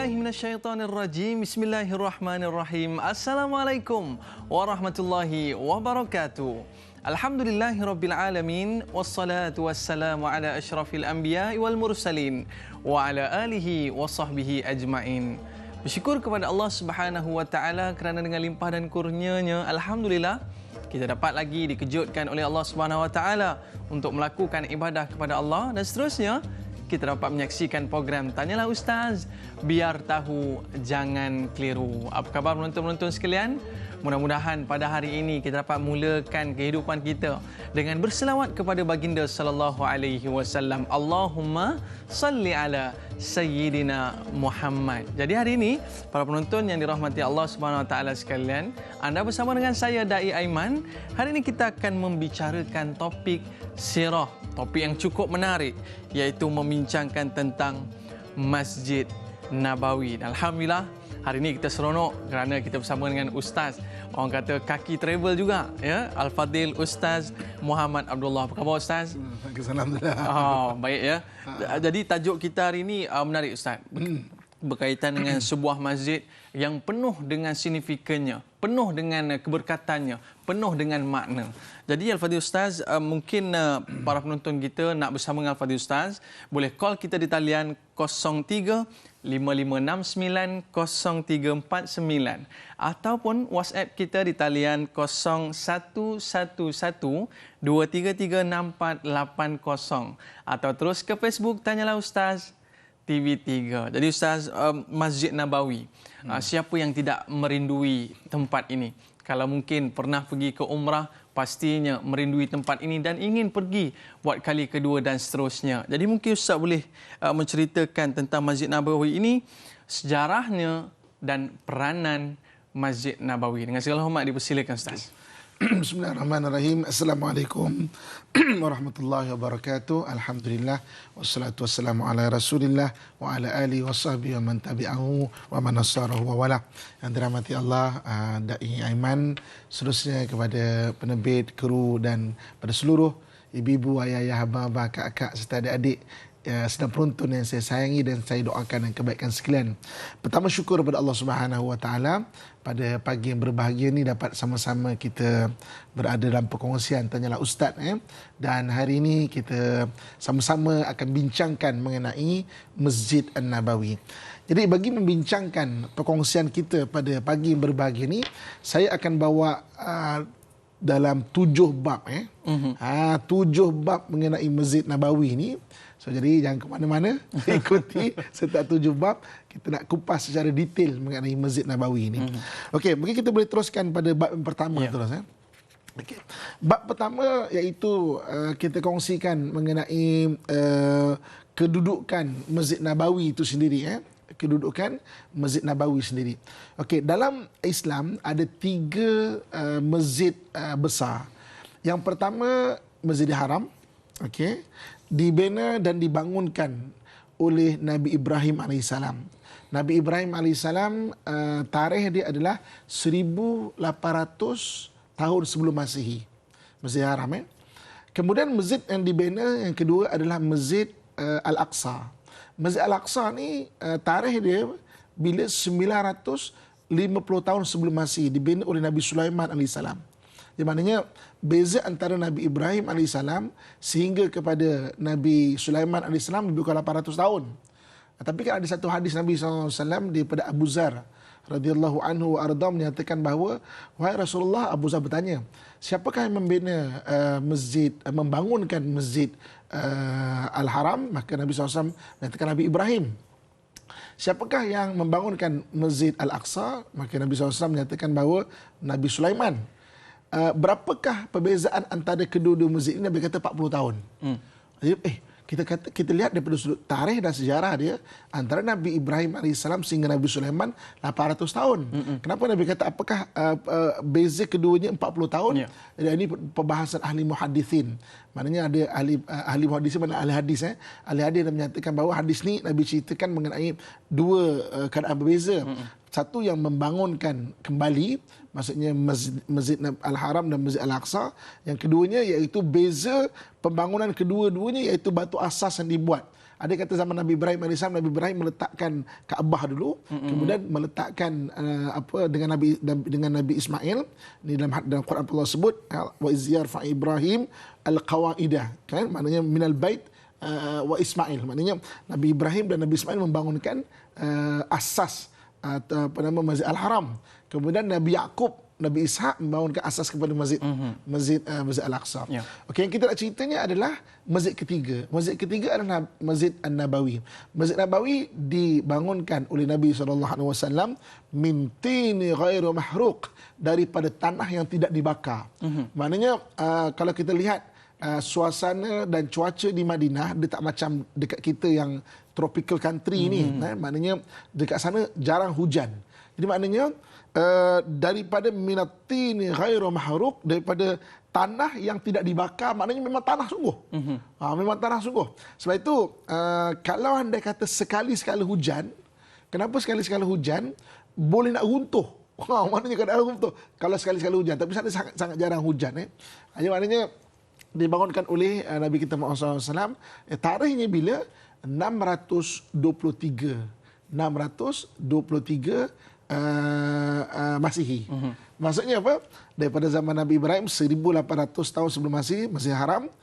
billahi minasyaitonir rajim. Bismillahirrahmanirrahim. Assalamualaikum warahmatullahi wabarakatuh. Alhamdulillahirabbil alamin wassalatu wassalamu ala asyrafil anbiya'i wal mursalin wa ala alihi wa sahbihi ajmain. Bersyukur kepada Allah Subhanahu wa taala kerana dengan limpah dan kurnianya, alhamdulillah kita dapat lagi dikejutkan oleh Allah Subhanahu wa taala untuk melakukan ibadah kepada Allah, dan seterusnya kita dapat menyaksikan program Tanyalah Ustaz, biar tahu jangan keliru. Apa khabar penonton-penonton sekalian? Mudah-mudahan pada hari ini kita dapat mulakan kehidupan kita dengan berselawat kepada baginda sallallahu alaihi wasallam. Allahumma salli ala sayyidina Muhammad. Jadi hari ini para penonton yang dirahmati Allah Subhanahu wa taala sekalian, anda bersama dengan saya Dai Aiman. Hari ini kita akan membicarakan topik sirah, topik yang cukup menarik, iaitu membincangkan tentang Masjid Nabawi. Alhamdulillah hari ini kita seronok kerana kita bersama dengan Ustaz, orang kata kaki travel juga, ya, Al-Fadil Ustaz Muhammad Abdullah. Apa khabar Ustaz? Alhamdulillah. Oh, baik ya. Jadi tajuk kita hari ini menarik Ustaz. Berkaitan dengan sebuah masjid yang penuh dengan signifikannya, penuh dengan keberkatannya, penuh dengan makna. Jadi Al-Fadhil Ustaz, mungkin para penonton kita nak bersama dengan Al-Fadhil Ustaz, boleh call kita di talian 03-5569-0349 ataupun WhatsApp kita di talian 0111-233-6480 atau terus ke Facebook Tanyalah Ustaz TV3. Jadi Ustaz, Masjid Nabawi, siapa yang tidak merindui tempat ini? Kalau mungkin pernah pergi ke umrah, pastinya merindui tempat ini dan ingin pergi buat kali kedua dan seterusnya. Jadi mungkin Ustaz boleh menceritakan tentang Masjid Nabawi ini, sejarahnya dan peranan Masjid Nabawi. Dengan segala hormat dipersilakan Ustaz. Bismillahirrahmanirrahim. Assalamualaikum warahmatullahi wabarakatuh. Alhamdulillah wassalatu wassalamu ala Rasulillah wa ala alihi wasahbihi wa man tabi'ahu wa man nasarahu wa wala. Yang dirahmati Allah, Dai Aiman, seterusnya kepada penerbit, kru dan pada seluruh ibu-ibu, ayah-ayah, abang-abang, kakak serta adik-adik sedang penonton yang saya sayangi dan saya doakan yang kebaikan sekalian. Pertama, syukur kepada Allah Subhanahu wa taala pada pagi yang berbahagia ini dapat sama-sama kita berada dalam perkongsian Tanyalah Ustaz, dan hari ini kita sama-sama akan bincangkan mengenai Masjid An-Nabawi. Jadi bagi membincangkan perkongsian kita pada pagi yang berbahagia ini, saya akan bawa dalam 7 bab 7 bab mengenai Masjid Nabawi ini. So, jadi jangan ke mana-mana, ikuti setiap 7 bab. Kita nak kupas secara detail mengenai Masjid Nabawi ini. Okey, mungkin kita boleh teruskan pada bab yang pertama terus. Okey. Bab pertama iaitu kita kongsikan mengenai kedudukan Masjid Nabawi itu sendiri. Kedudukan Masjid Nabawi sendiri. Okey, dalam Islam ada 3 masjid besar. Yang pertama, Masjidil Haram. Okey, dibina dan dibangunkan oleh Nabi Ibrahim AS. Nabi Ibrahim AS, tarikh dia adalah 1800 tahun sebelum Masihi. Masjidil Haram. Kemudian masjid yang dibina yang kedua adalah Masjid Al-Aqsa. Masjid Al-Aqsa ni tarikh dia bila 950 tahun sebelum Masihi, dibina oleh Nabi Sulaiman AS. Di maknanya beza antara Nabi Ibrahim AS sehingga kepada Nabi Sulaiman AS lebih kurang 800 tahun. Tapi kan ada satu hadis Nabi SAW daripada Abu Zar radhiyallahu anhu wa arda menyatakan bahawa, wahai Rasulullah, Abu Zar bertanya, siapakah yang membina masjid, membangunkan Masjid Al-Haram? Maka Nabi SAW menyatakan Nabi Ibrahim. Siapakah yang membangunkan Masjid Al-Aqsa? Maka Nabi SAW menyatakan bahawa Nabi Sulaiman. Berapakah perbezaan antara kedua-dua masjid ini? Nabi kata 40 tahun. Jadi, kita lihat daripada sudut tarikh dan sejarah dia, antara Nabi Ibrahim AS sehingga Nabi Sulaiman 800 tahun. Kenapa Nabi kata apakah beza keduanya 40 tahun? Jadi ini perbahasan ahli muhadithin. Maknanya ada ahli muhadithin, mana ahli hadis. Ahli hadis yang menyatakan bahawa hadis ni Nabi ceritakan mengenai 2 keadaan berbeza. Satu yang membangunkan kembali, maksudnya Masjid Al-Haram dan Masjid Al-Aqsa. Yang keduanya iaitu beza pembangunan kedua-duanya, iaitu batu asas yang dibuat. Ada kata zaman Nabi Ibrahim AS, Nabi Ibrahim meletakkan Kaabah dulu, kemudian meletakkan dengan Nabi Ismail. Ini dalam Quran Allah sebut wa iz yarfa Ibrahim al-qawaidah, kan, maknanya minal bait wa Ismail, maknanya Nabi Ibrahim dan Nabi Ismail membangunkan asas Masjid Al-Haram. Kemudian Nabi Yaqub, Nabi Ishaq membangunkan asas kepada Masjid Al-Aqsa. Ya. Okey, yang kita nak ceritanya adalah masjid ketiga. Masjid ketiga adalah Masjid An-Nabawi. Masjid Nabawi dibangunkan oleh Nabi SAW min tini ghairu mahruq, daripada tanah yang tidak dibakar. Maknanya kalau kita lihat suasana dan cuaca di Madinah, dia tak macam dekat kita yang tropical country ni. Maknanya dekat sana jarang hujan. Jadi maknanya daripada minatini ghairu mahruq, daripada tanah yang tidak dibakar, maknanya memang tanah sungguh. Memang tanah sungguh. Sebab itu kalau anda kata sekali-sekala hujan, kenapa sekali-sekala hujan boleh nak runtuh? Maknanya kadang runtuh kalau sekali-sekala hujan, tapi sana sangat jarang hujan. Jadi maknanya dibangunkan oleh Nabi kita Muhammad SAW. Tarikhnya bila? 623 Masihi. Maksudnya apa? Daripada zaman Nabi Ibrahim 1800 tahun sebelum Masihi, Masjid Haram,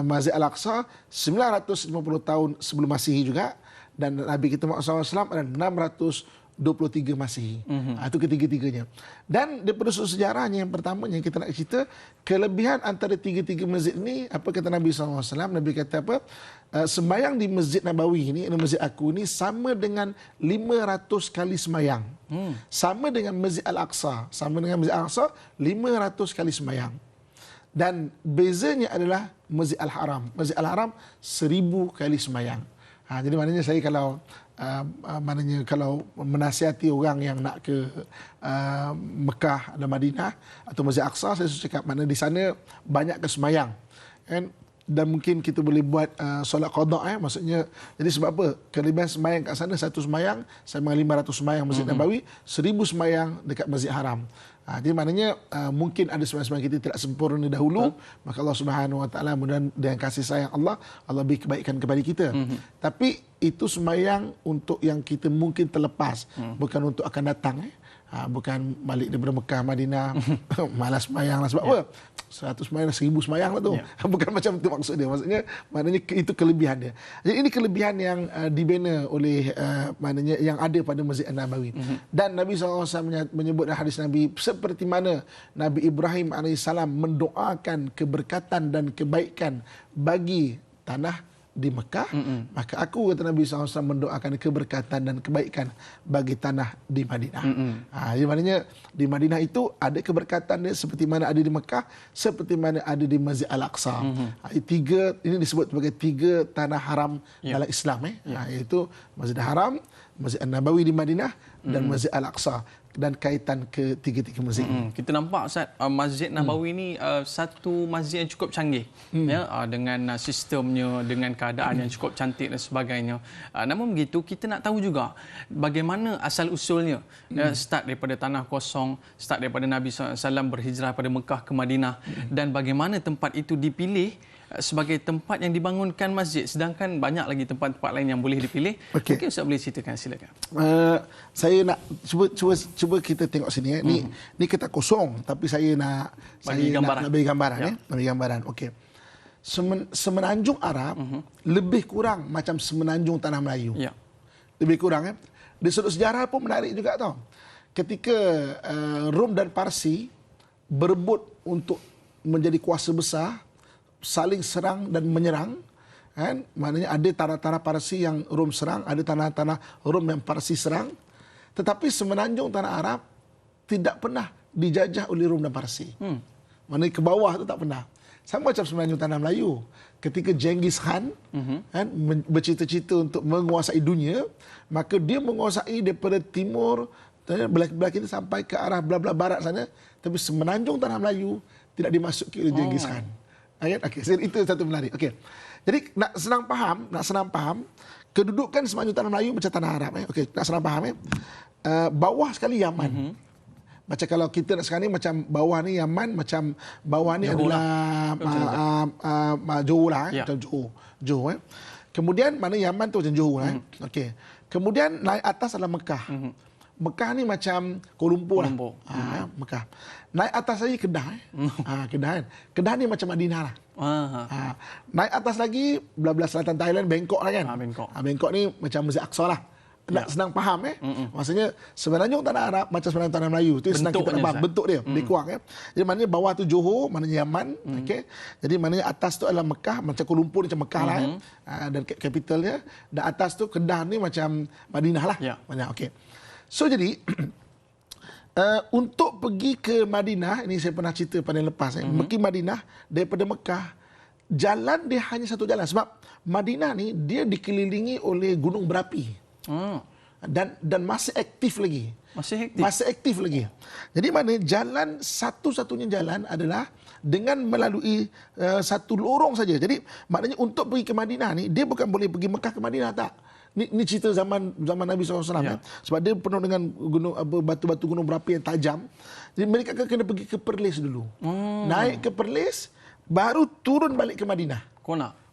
Masjid Al-Aqsa 950 tahun sebelum Masihi juga, dan Nabi kita Muhammad SAW adalah 623 Masihi. Itu ketiga-tiganya. Dan daripada sejarahnya, yang pertamanya kita nak cerita kelebihan antara tiga-tiga masjid ni. Apa kata Nabi SAW? Nabi kata apa? Sembayang di Masjid Nabawi ni, masjid aku ni, sama dengan 500 kali sembayang. Sama dengan Masjid Al-Aqsa. Sama dengan Masjid Al-Aqsa 500 kali sembayang. Dan bezanya adalah Masjid Al-Haram. Masjid Al-Haram 1000 kali sembayang. Jadi maknanya saya kalau menasihati orang yang nak ke Mekah dan Madinah atau Masjid Aqsa, saya cakap mana di sana banyak kesemayang, kan? Dan mungkin kita boleh buat solat qada, maksudnya. Jadi sebab apa? Kelebihan semayang kat sana, satu semayang sama 500 semayang Masjid Nabawi, 1000 semayang dekat Masjid Haram. Jadi maknanya mungkin ada semayang-semayang kita tidak sempurna dahulu, maka Allah Subhanahu Wa Taala mudah dengan kasih sayang Allah beri kebaikan kepada kita. Tapi itu semayang untuk yang kita mungkin terlepas, bukan untuk akan datang. Bukan balik daripada Mekah, Madinah, malas semayang lah. Sebab apa? 100 semayang, 1000 semayang lah tu. Bukan macam itu maksud dia. Maknanya itu kelebihan dia. Jadi ini kelebihan yang dibina oleh maknanya yang ada pada Masjid An-Nabawi. Dan Nabi SAW menyebut dalam hadis Nabi, seperti mana Nabi Ibrahim AS mendoakan keberkatan dan kebaikan bagi tanah di Mekah, maka aku, kata Nabi SAW, mendoakan keberkatan dan kebaikan bagi tanah di Madinah. Jadi maknanya di Madinah itu ada keberkatan dia seperti mana ada di Mekah, seperti mana ada di Masjid Al-Aqsa. Ini disebut sebagai tiga tanah haram dalam Islam. Iaitu Masjid Haram, Masjid An-Nabawi di Madinah, dan Masjid Al-Aqsa. Dan kaitan ke tiga-tiga masjid. Kita nampak, Ustaz, Masjid Nabawi ni satu masjid yang cukup canggih, dengan sistemnya, dengan keadaan yang cukup cantik dan sebagainya. Namun begitu, kita nak tahu juga bagaimana asal usulnya. Start daripada tanah kosong, start daripada Nabi SAW berhijrah pada Mekah ke Madinah, dan bagaimana tempat itu dipilih sebagai tempat yang dibangunkan masjid, sedangkan banyak lagi tempat-tempat lain yang boleh dipilih. Mungkin Ustaz boleh ceritakan, silakan. Saya nak cuba kita tengok sini. Ni kita kosong, tapi saya nak bagi gambaran. Okey. Semenanjung Arab lebih kurang macam semenanjung tanah Melayu. Lebih kurang. Di sudut sejarah pun menarik juga tau. Ketika Rom dan Parsi berebut untuk menjadi kuasa besar, saling serang dan menyerang, kan? Maknanya ada tanah-tanah Parsi yang Rom serang, ada tanah-tanah Rom yang Parsi serang. Tetapi semenanjung tanah Arab tidak pernah dijajah oleh Rom dan Parsi. Maknanya ke bawah tu tak pernah. Sama macam semenanjung tanah Melayu. Ketika Genghis Khan kan, bercita-cita untuk menguasai dunia, maka dia menguasai daripada timur, belah kiri sampai ke arah belah barat sana. Tapi semenanjung tanah Melayu tidak dimasuki oleh Genghis Khan. Okey, itu satu menarik. Okey. Jadi nak senang faham, kedudukan semenanjung tanah Melayu macam tanah Arab. Okey, nak senang faham. Bawah sekali Yaman. Macam kalau kita nak sekarang ni, macam bawah ni Yaman, macam bawah ni Johor adalah Johor lah. Macam Johor. Kemudian mana Yaman tu macam Johor lah. Okey. Kemudian naik atas adalah Mekah. Mekah ni macam Kuala Lumpur lah. Mekah. Naik atas lagi Kedah. Kedah kan. Kedah ni macam Madinah lah. Naik atas lagi belah-belah selatan Thailand, Bangkok lah kan. Bangkok ni macam Masjid Aqsa lah. Nak senang faham maksudnya sebenarnya tak ada Arab macam sebenarnya tanah Melayu tu senang kita faham bentuk dia lebih kurang Jadi maknanya bawah tu Johor, maknanya Yaman, okey. Jadi maknanya atas tu adalah Mekah, macam Kuala Lumpur ni macam Mekah lah dan capital dia, dan atas tu Kedah ni macam Madinah lah. Mana okey. So jadi untuk pergi ke Madinah, ini saya pernah cerita pada yang lepas pergi Madinah daripada Mekah, jalan dia hanya satu jalan sebab Madinah ni dia dikelilingi oleh gunung berapi. Dan masih aktif lagi. Masih aktif lagi. Jadi mana jalan satu-satunya jalan adalah dengan melalui satu lorong saja. Jadi maknanya untuk pergi ke Madinah ni dia bukan boleh pergi Mekah ke Madinah, tak. Ni cerita zaman Nabi SAW sebab dia penuh dengan gunung batu-batu gunung berapi yang tajam. Jadi mereka kena pergi ke Perlis dulu. Naik ke Perlis baru turun balik ke Madinah.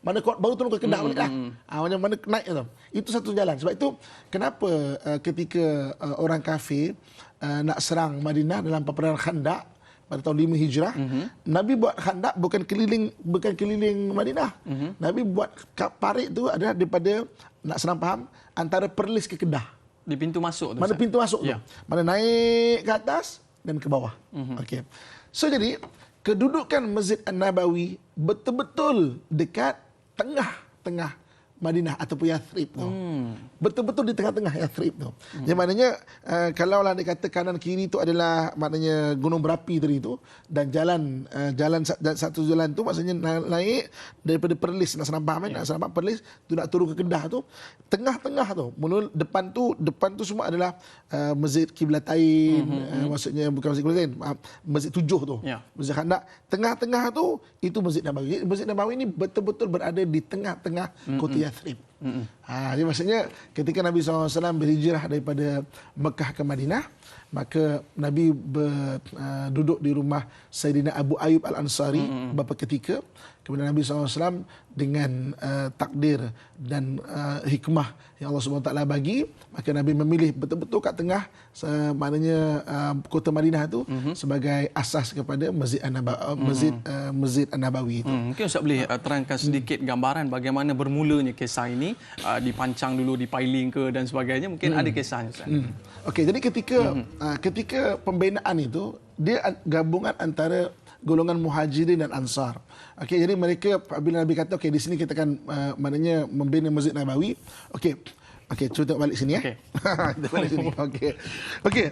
Mana kuat baru turun ke Kedah balik lah. Macam mana naik tu. Itu satu jalan. Sebab itu kenapa ketika orang kafir nak serang Madinah dalam peperangan Khandaq pada tahun 5 Hijrah, Nabi buat Khandaq bukan keliling Madinah. Nabi buat parit tu adalah daripada, nak senang faham, antara Perlis ke Kedah. Di pintu masuk tu. Mana pintu masuk tu. Mana naik ke atas dan ke bawah. Okey. So jadi kedudukan Masjid An-Nabawi betul-betul dekat tengah-tengah Madinah ataupun Yathrib tu. Betul-betul di tengah-tengah Yathrib tu. Yang maknanya kalaulah dikata kanan kiri tu adalah maknanya gunung berapi tadi tu, dan satu jalan tu maksudnya naik daripada Perlis, nak senang faham nak senang faham Perlis tu nak turun ke Kedah tu, tengah-tengah tu. Mula depan tu semua adalah Masjid Qiblatain, maksudnya bukan Masjid Qiblatain, Masjid 7 tu. Masjid Khandaq. Tengah-tengah tu itu Masjid Nabawi. Masjid Nabawi ni betul-betul berada di tengah-tengah kota Yathrib. Jadi maksudnya ketika Nabi SAW berhijrah daripada Mekah ke Madinah, maka Nabi duduk di rumah Sayyidina Abu Ayyub Al-Ansari beberapa ketika. Kemudian Nabi SAW dengan takdir dan hikmah yang Allah SWT bagi, maka Nabi memilih betul-betul kat tengah, maknanya kota Madinah itu sebagai asas kepada Masjid An-Nabawi itu. Mungkin Ustaz boleh terangkan sedikit gambaran bagaimana bermulanya kisah ini, dipancang dulu, dipiling ke dan sebagainya. Mungkin ada kisahnya Ustaz. Okey, jadi ketika pembinaan itu dia gabungan antara golongan Muhajirin dan Ansar. Okey, jadi mereka apabila Nabi kata okey di sini kita akan maknanya membina Masjid Nabawi. Okey, cuba tengok balik sini ya. Balik sini. Okey.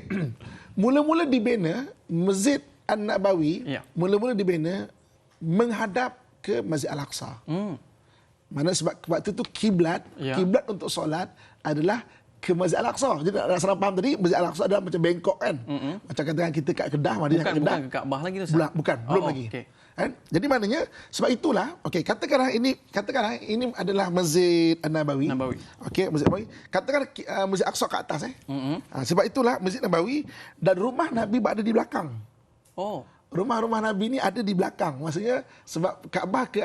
Mula-mula dibina Masjid An-Nabawi, mula-mula dibina menghadap ke Masjid Al-Aqsa. Mana sebab waktu itu kiblat untuk solat adalah ke Masjid Al-Aqsa. Jadi nak senang faham tadi, Masjid Al-Aqsa adalah macam Bangkok kan. Macam katakan kita kat Kedah, Madinah kat Kedah. Bukan ke Kaabah lagi tu. Belum lagi. Kan? Jadi maknanya sebab itulah, katakanlah ini adalah Masjid An-Nabawi. Masjid Nabawi. Katakan Masjid Aqsa kat atas sebab itulah Masjid Nabawi, dan rumah Nabi berada di belakang. Rumah-rumah Nabi ni ada di belakang. Maksudnya sebab Kaabah ke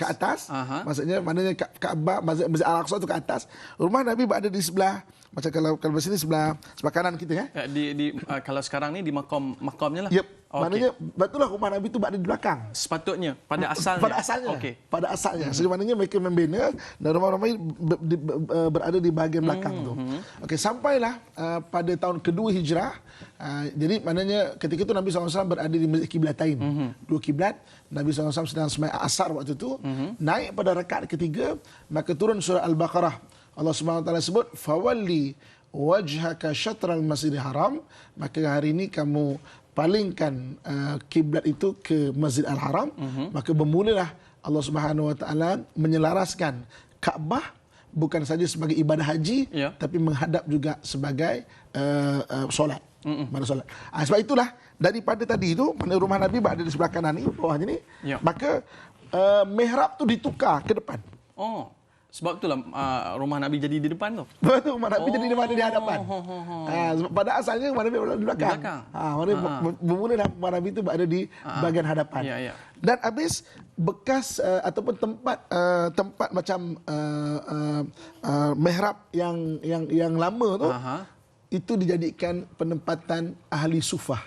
atas. Maksudnya maknanya Kaabah, Masjid Al-Aqsa tu ke atas. Rumah Nabi berada di sebelah, macam kalau di sini sebelah kanan kita kalau sekarang ni di makamnya lah. Maknanya betullah rumah Nabi tu berada di belakang. Sepatutnya pada asalnya. Pada asalnya. Jadi maknanya mereka membina dan rumah-rumah ini berada di bahagian belakang tu. Sampailah pada tahun kedua Hijrah. Jadi maknanya ketika itu Nabi SAW berada di Masjid Qiblatain. Dua kiblat. Nabi SAW sedang sembahyang asar waktu itu. Naik pada rakaat ketiga, maka turun surah Al-Baqarah. Allah Subhanahu Wa Taala sebut, "Fawalli wajhaka syatral Masjidil Haram." Maka hari ini kamu palingkan kiblat itu ke Masjid Al-Haram. Maka bermulalah Allah Subhanahu Wa Taala menyelaraskan Kaabah bukan saja sebagai ibadah haji, tapi menghadap juga sebagai solat. Solat. Sebab itulah daripada tadi itu, mana rumah Nabi berada di sebelah kanan ni, bawahnya ni, maka mihrab tu ditukar ke depan. Sebab itulah rumah Nabi jadi di depan tu. Betul, rumah Nabi jadi di mana di hadapan. Sebab pada asalnya rumah Nabi berada di belakang. Bermula rumah Nabi itu berada di bahagian hadapan. Ya, ya. Dan habis bekas ataupun tempat macam mihrab yang lama tu itu dijadikan penempatan ahli sufah.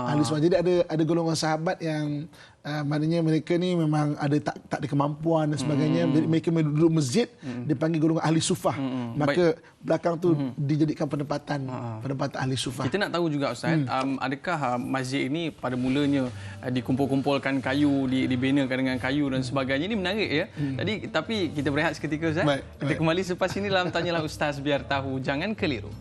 Ahli sufah. Jadi ada golongan sahabat yang maknanya mereka ni memang ada tak ada kemampuan dan sebagainya. Jadi mereka duduk masjid dipanggil golongan ahli sufah. Maka belakang tu dijadikan penempatan ahli sufah. Kita nak tahu juga Ustaz, adakah masjid ini pada mulanya dikumpul-kumpulkan kayu, dibinakan dengan kayu dan sebagainya. Ini menarik ya. Tapi kita berehat seketika Ustaz. Kita kembali selepas ini dalam Tanyalah Ustaz, biar tahu jangan keliru.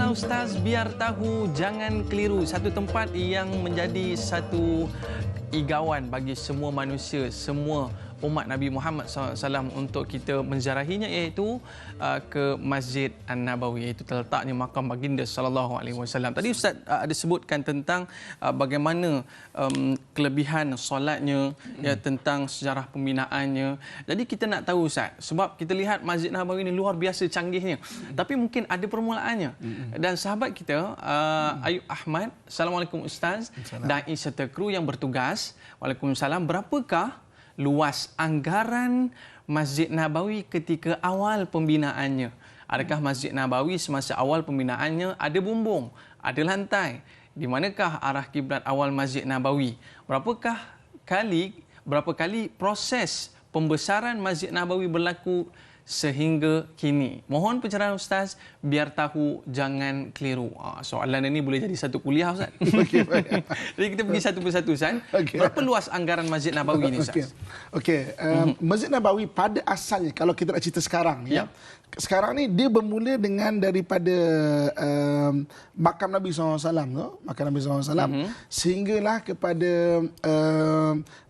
Ustaz, biar tahu jangan keliru. Satu tempat yang menjadi satu igawan bagi semua manusia, semua umat Nabi Muhammad SAW untuk kita menziarahinya, iaitu ke Masjid An-Nabawi, iaitu terletaknya makam baginda SAW. Tadi Ustaz ada sebutkan tentang bagaimana kelebihan solatnya, ya, tentang sejarah pembinaannya. Jadi kita nak tahu Ustaz, sebab kita lihat Masjid Nabawi ini luar biasa canggihnya, tapi mungkin ada permulaannya. Dan sahabat kita Ayub Ahmad, Assalamualaikum Ustaz, dai serta kru yang bertugas, Waalaikumsalam, berapakah luas anggaran Masjid Nabawi ketika awal pembinaannya? Adakah Masjid Nabawi semasa awal pembinaannya ada bumbung, ada lantai? Di manakah arah kiblat awal Masjid Nabawi? Berapa kali proses pembesaran Masjid Nabawi berlaku sehingga kini? Mohon pencerahan Ustaz, biar tahu jangan keliru. Soalan ini boleh jadi satu kuliah Ustaz. Okey, baik. Jadi kita pergi satu persatu Ustaz. Berapa luas anggaran Masjid Nabawi ini Ustaz? Masjid Nabawi pada asalnya, kalau kita nak cerita sekarang, ya. Sekarang ni dia bermula dengan daripada makam Nabi SAW, makam Nabi SAW, sehinggalah kepada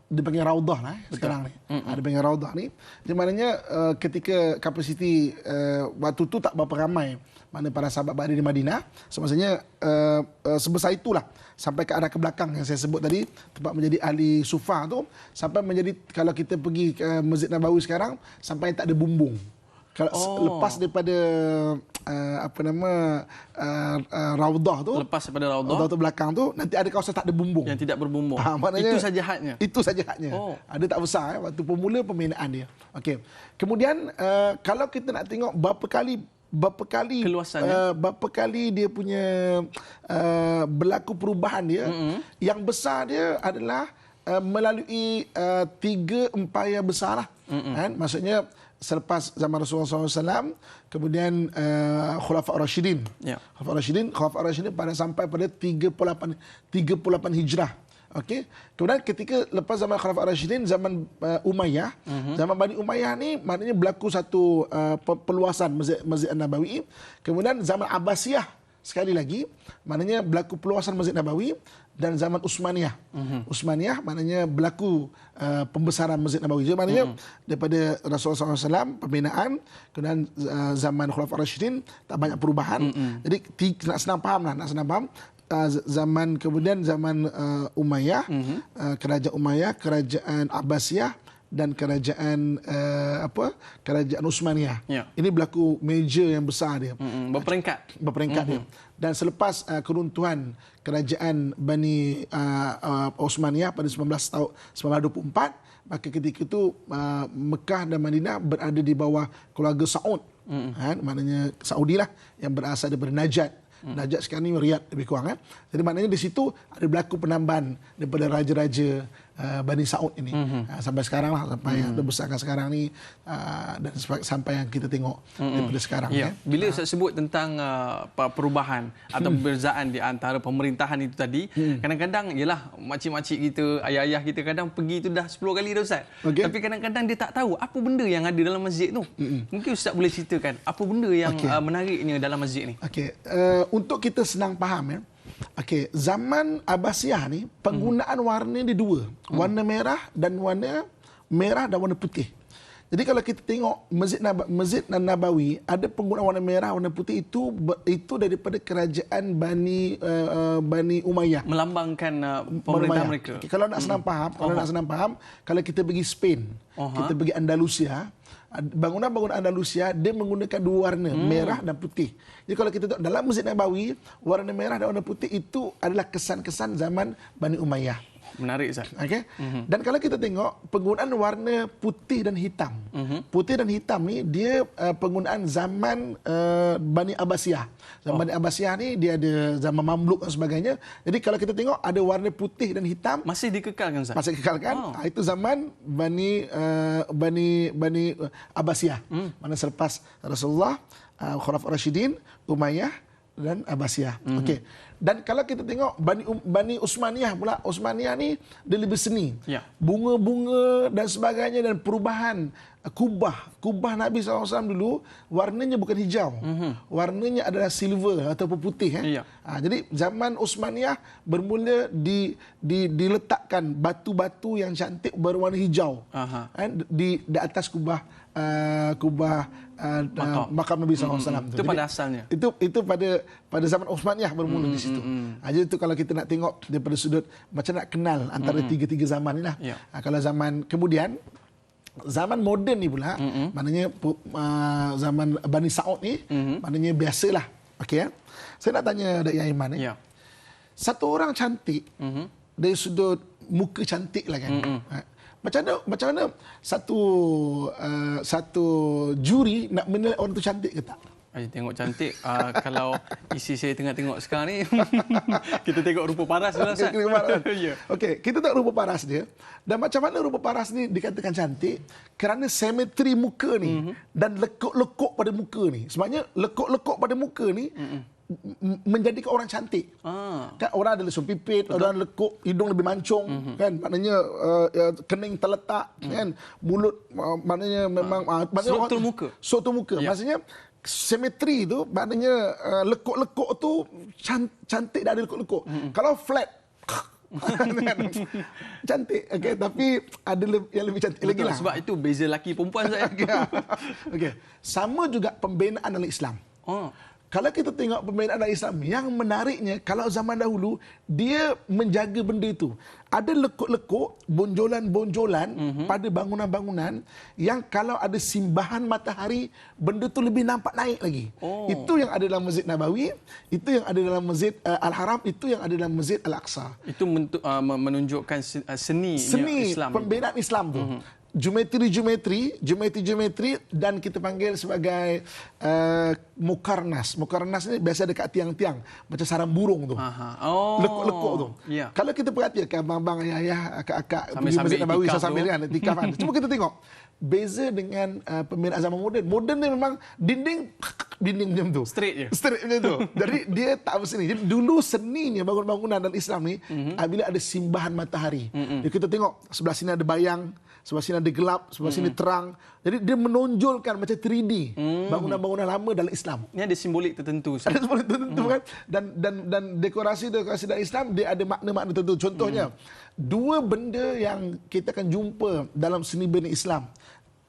dipanggil Raudah lah sekarang ni. Dipanggil Raudah ni. Di mananya ketika kapasiti waktu tu tak berapa ramai mana para sahabat berada di Madinah. Semestinya sebesar itulah sampai ke arah ke belakang yang saya sebut tadi, tempat menjadi ahli sufah tu, sampai menjadi, kalau kita pergi ke Masjid Nabawi sekarang, sampai tak ada bumbung. Kalau lepas daripada Raudah tu, lepas daripada Raudah tu belakang tu, nanti ada kawasan tak ada bumbung, yang tidak berbumbung. Maknanya itu saja hadnya. Itu saja hadnya. Ada tak besar waktu pemula pembinaan dia. Okey. Kemudian kalau kita nak tengok berapa kali keluasannya, berapa kali dia punya berlaku perubahan dia, yang besar dia adalah melalui 3 empayar besar lah. Kan? Maksudnya selepas zaman Rasulullah SAW, kemudian Khulafa' Rashidin. Khulafa' Rashidin pada sampai pada 38 Hijrah. Okey. Kemudian ketika lepas zaman Khulafa' Rashidin, zaman Umayyah, zaman Bani Umayyah ni maknanya berlaku satu perluasan Masjid An-Nabawi. Kemudian zaman Abbasiyah sekali lagi, maknanya berlaku perluasan Masjid Nabawi. Dan zaman Utsmaniyah. Utsmaniyah maknanya berlaku pembesaran Masjid Nabawi. Jadi maknanya daripada Rasulullah SAW pembinaan, kemudian zaman Khulafa' Rashidin tak banyak perubahan. Jadi nak senang faham, zaman kemudian zaman Umayyah, kerajaan Umayyah, kerajaan Abbasiyah dan kerajaan kerajaan Utsmaniyah. Ini berlaku major yang besar dia. Berperingkat dia. Dan selepas keruntuhan kerajaan Bani Utsmaniyah pada 1924, maka ketika itu Mekah dan Madinah berada di bawah keluarga Saud. Maknanya Saudi lah yang berasal daripada Najd. Najd sekarang ni Riyadh lebih kurang. Jadi maknanya di situ ada berlaku penambahan daripada raja-raja Bani Saud ini. Sampai sekarang lah, sampai yang dibesarkan sekarang ni, dan sampai yang kita tengok daripada sekarang. Bila Ustaz sebut tentang perubahan atau perbezaan di antara pemerintahan itu tadi, kadang-kadang ialah makcik-makcik kita, ayah-ayah kita kadang pergi itu dah 10 kali dah Ustaz. Tapi kadang-kadang dia tak tahu apa benda yang ada dalam masjid tu. Mungkin Ustaz boleh ceritakan apa benda yang menariknya dalam masjid ni. Untuk kita senang faham, Okey, zaman Abbasiyah ni penggunaan warna ni dua, warna merah dan warna putih. Jadi kalau kita tengok Masjid Nabawi ada penggunaan warna merah, warna putih itu daripada kerajaan Bani Umayyah. Melambangkan pemerintah mereka. Okay, kalau nak senang faham, kalau kita pergi Spain, kita pergi Andalusia, bangunan-bangunan Andalusia dia menggunakan dua warna, merah dan putih. Jadi kalau kita tengok dalam Masjid Nabawi, warna merah dan warna putih itu adalah kesan-kesan zaman Bani Umayyah. Menarik, Ustaz. Okay? Dan kalau kita tengok penggunaan warna putih dan hitam. Putih dan hitam ni dia penggunaan zaman Bani Abbasiyah. Zaman Bani Abbasiyah ni dia ada zaman Mamluk dan sebagainya. Jadi kalau kita tengok ada warna putih dan hitam masih dikekalkan, Ustaz. Masih dikekalkan. Itu zaman Bani Abbasiyah. Mana selepas Rasulullah, Khulafaur Rasyidin, Umayyah dan Abbasiyah. Okey. Dan kalau kita tengok Bani Utsmaniyah pula, Utsmaniyah ni dia lebih seni. Ya. Bunga-bunga dan sebagainya dan perubahan kubah Nabi SAW dulu warnanya bukan hijau. Warnanya adalah silver ataupun putih. Ya. Jadi zaman Utsmaniyah bermula diletakkan batu-batu yang cantik berwarna hijau di atas kubah makam Nabi SAW. Itu pada asalnya. Itu pada zaman Utsmaniyah bermula di situ. Jadi itu kalau kita nak tengok daripada sudut macam nak kenal antara tiga-tiga zaman ni lah. Ya. Kalau kemudian zaman moden ni pula, maknanya zaman Bani Saud ni, maknanya biasalah. Okey ya. Saya nak tanya Dr. Aiman Ya. Satu orang cantik dari sudut muka cantik lah kan. Macam mana satu juri nak menilai orang tu cantik ke tak? Tengok cantik. Kalau isi saya tengah tengok sekarang ni, kita tengok rupa paras dulu, Ustaz. Okey, kita tengok rupa paras dia. Dan macam mana rupa paras ni dikatakan cantik? Kerana simetri muka ni dan lekuk-lekuk pada muka ni. Sebenarnya lekuk-lekuk pada muka ni menjadikan orang cantik. Kan orang ada lesung pipit, orang lekuk, hidung lebih mancung, kan? Maknanya kening terletak, kan? Mulut maknanya memang struktur muka. Ya. Maksudnya simetri tu maknanya lekuk-lekuk tu cantik dah ada lekuk-lekuk. Kalau flat cantik, okey, tapi ada yang lebih cantik lagi lah. Sebab itu beza lelaki perempuan saya. Okey. Sama juga pembinaan dalam Islam. Kalau kita tengok pembinaan dalam Islam, yang menariknya kalau zaman dahulu dia menjaga benda itu. Ada lekuk-lekuk, bonjolan-bonjolan pada bangunan-bangunan yang kalau ada simbahan matahari, benda tu lebih nampak naik lagi. Itu yang ada dalam Masjid Nabawi, itu yang ada dalam Masjid Al-Haram, itu yang ada dalam Masjid Al-Aqsa. Itu menunjukkan seni Islam. Pembinaan Islam tu. Geometri dan kita panggil sebagai mukarnas. Mukarnas ni biasa dekat tiang-tiang macam sarang burung tu. Lekuk-lekuk tu. Ya. Kalau kita perhatikan abang-abang, ayah, akak-akak pergi Masjid Nabawi sambil kan itikaf kan. Cuma kita tengok beza dengan pembinaan zaman moden. Moden ni memang dinding macam tu. Straight macam tu. Jadi dia tak berseni. Jadi dulu seninya bangunan-bangunan dalam Islam ni bila ada simbahan matahari. Jadi kita tengok sebelah sini ada bayang, sebelah sini ada gelap, sebelah sini terang. Jadi dia menonjolkan macam 3D bangunan-bangunan lama dalam Islam. Ini ada simbolik tertentu. Ada simbolik tertentu kan. Dan dekorasi dalam Islam dia ada makna-makna tertentu. Contohnya, dua benda yang kita akan jumpa dalam seni bina Islam.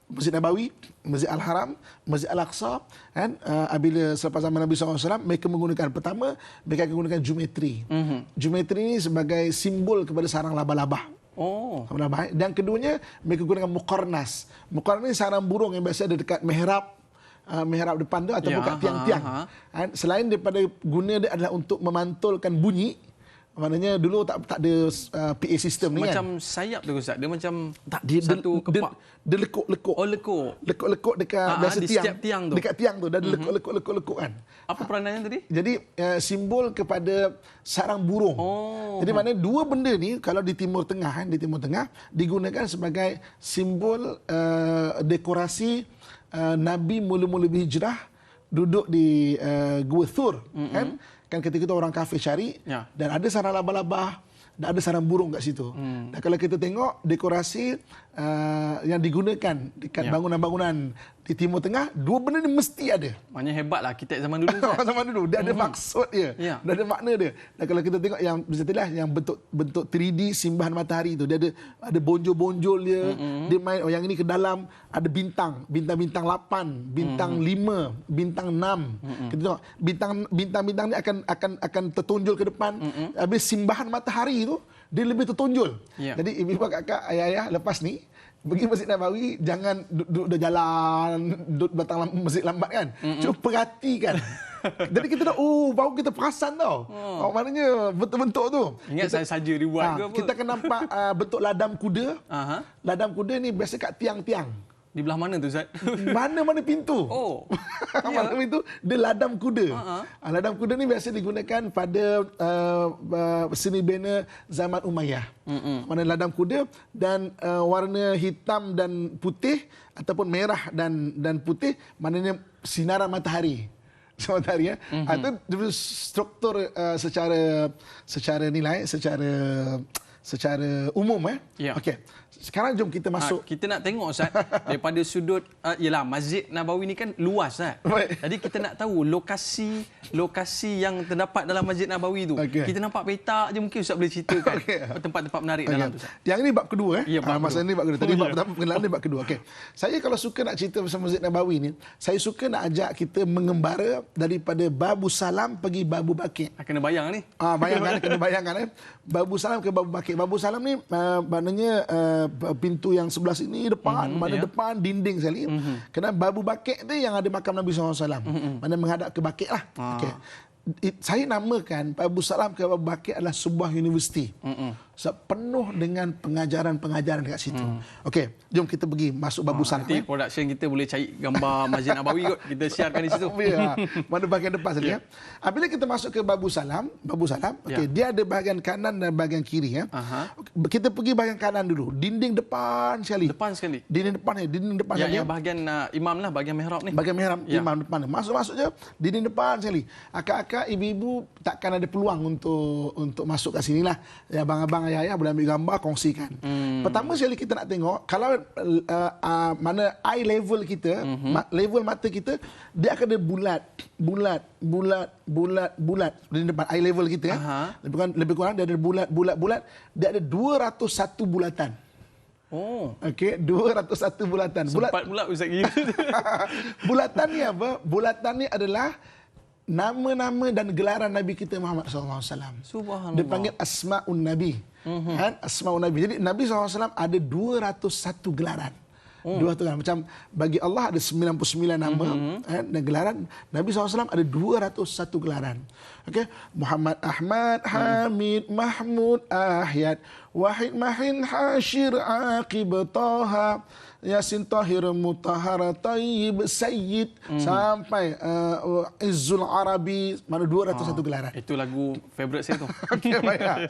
Masjid Nabawi, Masjid Al-Haram, Masjid Al-Aqsa, kan? Apabila selepas zaman Nabi SAW, mereka menggunakan, pertama, mereka menggunakan geometri. Geometri ini sebagai simbol kepada sarang laba-laba. Dan keduanya, mereka gunakan muqarnas. Muqarnas ini sarang burung yang biasa ada dekat mihrab depan tu ataupun kat tiang-tiang. Selain daripada guna dia adalah untuk memantulkan bunyi. Maknanya dulu tak ada PA system ni kan. Macam sayap tu, Ustaz. Dia macam satu kepak. Dia lekuk-lekuk. Lekuk-lekuk dekat biasa di setiap tiang tu. Dekat tiang tu. Dan lekuk-lekuk kan. Apa peranannya tadi? Jadi simbol kepada sarang burung. Jadi maknanya dua benda ni kalau di Timur Tengah kan, digunakan sebagai simbol dekorasi Nabi mula-mula berhijrah duduk di Gua Thur kan. Kan ketika itu orang kafir cari dan ada sarang laba-laba dan ada sarang burung kat situ. Dan kalau kita tengok dekorasi yang digunakan dekat bangunan-bangunan di Timur Tengah, dua benda ni mesti ada. Maknanya hebatlah kita zaman dulu, Ustaz. Zaman dulu dia ada maksud dia. Ya. Dia ada makna dia. Dan kalau kita tengok yang misalnya yang bentuk 3D simbahan matahari tu, dia ada bonjol-bonjol dia. Dia main yang ini ke dalam ada bintang 8, bintang 5, bintang 6. Kita tengok bintang-bintang ni akan tertonjol ke depan. Habis simbahan matahari tu dia lebih tertonjol. Ya. Jadi ibu kakak ayah lepas ni pergi Masjid Nabawi, jangan duduk jalan, duduk datang masjid lambat kan. Cuba perhatikan. Jadi kita dah, baru kita perasan tau. Maknanya bentuk-bentuk tu. Ingat saya saja dibuat ke apa? Kita akan nampak bentuk ladam kuda. Aha. Ladam kuda ni biasa kat tiang-tiang. Di belah mana tu, Ustaz? Mana-mana pintu. Oh. Mana pintu, dia ladam kuda. Ladam kuda ni biasa digunakan pada seni bina zaman Umayyah. Mana ladam kuda dan warna hitam dan putih ataupun merah dan putih, maknanya sinaran matahari. Matahari ya. Itu struktur secara nilai, secara umum Ya. Okey. Sekarang jom kita masuk. Kita nak tengok, Ustaz, daripada sudut ialah Masjid Nabawi ni kan luas, Ustaz. Baik. Jadi kita nak tahu lokasi yang terdapat dalam Masjid Nabawi tu. Okey. Kita nampak peta je, mungkin Ustaz boleh ceritakan tempat-tempat menarik dalam tu, Ustaz. Yang ini bab kedua Ya, bab masa kedua. ni bab kedua. Tadi bab pertama pengenalan ni bab kedua. Okey. Saya kalau suka nak cerita pasal Masjid Nabawi ni, saya suka nak ajak kita mengembara daripada Babu Salam pergi Babu Baqi'. Kena bayang ni. Kena bayangkan Babu Salam ke Babu Baqi'. Babu Salam ni maknanya pintu yang sebelah sini depan, depan dinding sekali. Kerana Babu Baqi' tu yang ada makam Nabi SAW. Mana menghadap ke Baqi' lah. Okey. Saya namakan Babu Salam ke Babu Baqi' adalah sebuah universiti. Sebab penuh dengan pengajaran-pengajaran dekat situ. Okey, jom kita pergi masuk Babu Salam. Nanti production kita boleh cari gambar Masjid Nabawi kot. Kita siarkan di situ. Ya, mana bahagian depan sekali ya. Apabila kita masuk ke Babu Salam, okey, dia ada bahagian kanan dan bahagian kiri ya. Kita pergi bahagian kanan dulu. Dinding depan sekali. Depan sekali. Dinding depan sekali. Yang bahagian imam lah, bahagian mihrab ni. Bahagian mihrab imam depan. Masuk je dinding depan sekali. Akak-akak, ibu-ibu takkan ada peluang untuk masuk kat sini lah. Ya, abang-abang, ayah boleh ambil gambar, kongsikan. Pertama sekali kita nak tengok kalau mana eye level kita, level mata kita, dia akan ada bulat di depan eye level kita ya. Lebih kurang dia ada bulat, dia ada 201 bulatan. Oh. Okey, 201 bulatan. Sempat pula Ustaz kira. Bulatan ni apa? Bulatan ni adalah nama-nama dan gelaran Nabi kita Muhammad SAW. Subhanallah. Dia panggil Asma'un Nabi. Asma'un Nabi. Jadi Nabi SAW ada 201 gelaran. 200 gelaran. Macam bagi Allah ada 99 nama dan gelaran. Nabi SAW ada 201 gelaran. Okay? Muhammad Ahmad, Hamid, Mahmud, Ahyad, Wahid, Mahin, Hashir, Aqib, Taha, Yasin, Tahir, Mutahhar, Tayyib, Sayyid, sampai Izzul Arabi, mana 201 gelaran. Itu lagu favourite saya tu. Okey, baik.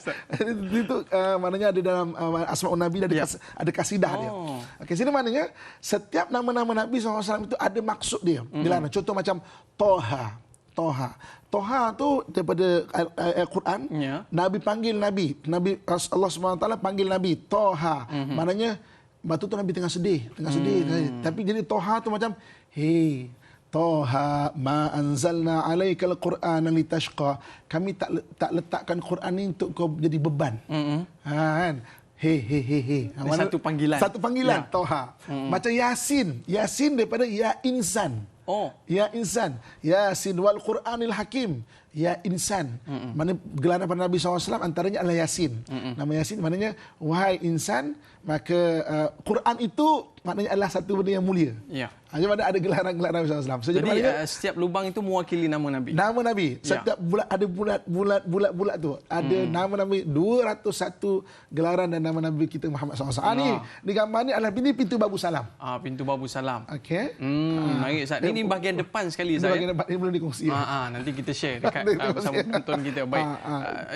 Itu maknanya ada dalam Asma'un Nabi, ada kasidah dia. Okey, sini maknanya setiap nama-nama Nabi SAW itu ada maksud dia. Gelaran. Contoh macam Toha tu daripada Al-Quran. Nabi panggil Nabi. Allah SWT panggil Nabi Toha. Maknanya batu tu Nabi tengah sedih. Tapi jadi Toha tu macam, hey Toha ma anzalna alaikal Qur'ana litashqa. Kami tak letakkan Quran ni untuk kau jadi beban. Kan? He. Satu panggilan. Ya. Toha. Macam Yasin. Yasin daripada Ya Insan. Ya Insan. Yasin wal Qur'anil Hakim. Ya Insan. Mana gelaran pada Nabi SAW antaranya adalah Yasin. Nama Yasin maknanya wahai insan, maka Quran itu maknanya adalah satu benda yang mulia. Ya. Hanya ada gelaran-gelaran Nabi SAW. Jadi setiap lubang itu mewakili nama Nabi. Nama Nabi. Setiap bulat tu. Ada nama Nabi 201 gelaran dan nama Nabi kita Muhammad SAW. Ni gambar ni adalah pintu Babu Salam. Pintu Babu Salam. Okey. Baik Ustaz. Ini bahagian depan sekali Ustaz. Bahagian depan ni belum dikongsi. Nanti kita share dekat bersama penonton kita. Baik.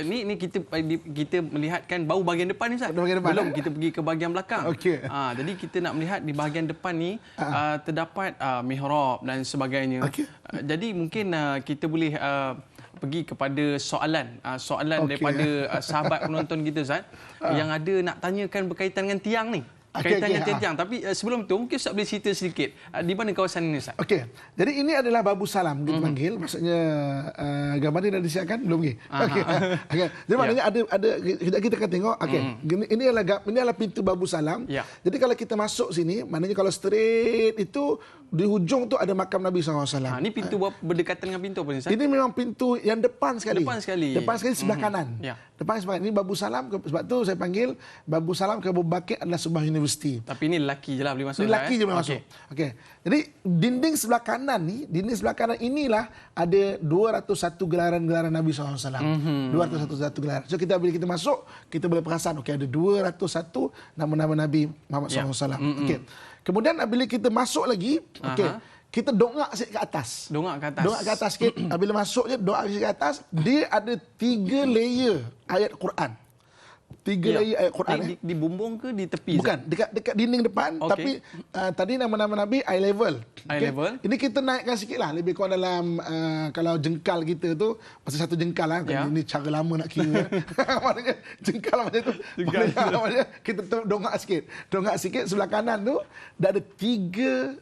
Ni kita melihatkan baru bahagian depan ni Ustaz. Belum kita pergi ke bahagian belakang. Okey. Jadi kita nak melihat di bahagian depan ni terdapat mihrab dan sebagainya. Jadi mungkin kita boleh pergi kepada soalan daripada sahabat penonton kita Ustaz yang ada nak tanyakan berkaitan dengan tiang ni. kaitan dengan tiang-tiang. Tapi sebelum tu mungkin Ustaz boleh cerita sedikit di mana kawasan ini Ustaz? Okey. Jadi ini adalah Babu Salam kita panggil. Maksudnya gambar ni dah disiapkan belum lagi? Okey. Okey. Jadi maknanya ada kita akan tengok. Okey. Ini adalah pintu Babu Salam. Jadi kalau kita masuk sini, maknanya kalau straight itu di hujung tu ada makam Nabi SAW. Ini pintu berdekatan dengan pintu apa ni Ustaz? Ini memang pintu yang depan sekali. Depan sekali Sebelah kanan. Depan sebelah ini Babu Salam. Sebab tu saya panggil Babu Salam ke Abu Bakar adalah sebuah universiti. Tapi ini lelaki je lah boleh masuk. Ini lelaki je boleh masuk. Okey. Jadi dinding sebelah kanan inilah ada 201 gelaran Nabi SAW. 201 gelaran. So bila kita masuk, kita boleh perasan okey ada 201 nama-nama Nabi Muhammad SAW. Okey. Kemudian bila kita masuk lagi, okey, kita dongak sikit ke atas. Dongak ke atas sikit. Bila masuk je dongak sikit ke atas, dia ada 3 layer ayat Quran. 3 layer ayat Quran. Di bumbung ke di tepi? Bukan, dekat dinding depan. Tapi tadi nama-nama Nabi eye level. Eye level. Ini kita naikkan sikit lah. Lebih kurang dalam, kalau jengkal kita tu, pasal satu jengkal lah. Ini cara lama nak kira. Maknanya jengkal macam tu. Maknanya kita dongak sikit. Dongak sikit, sebelah kanan tu, dah ada 3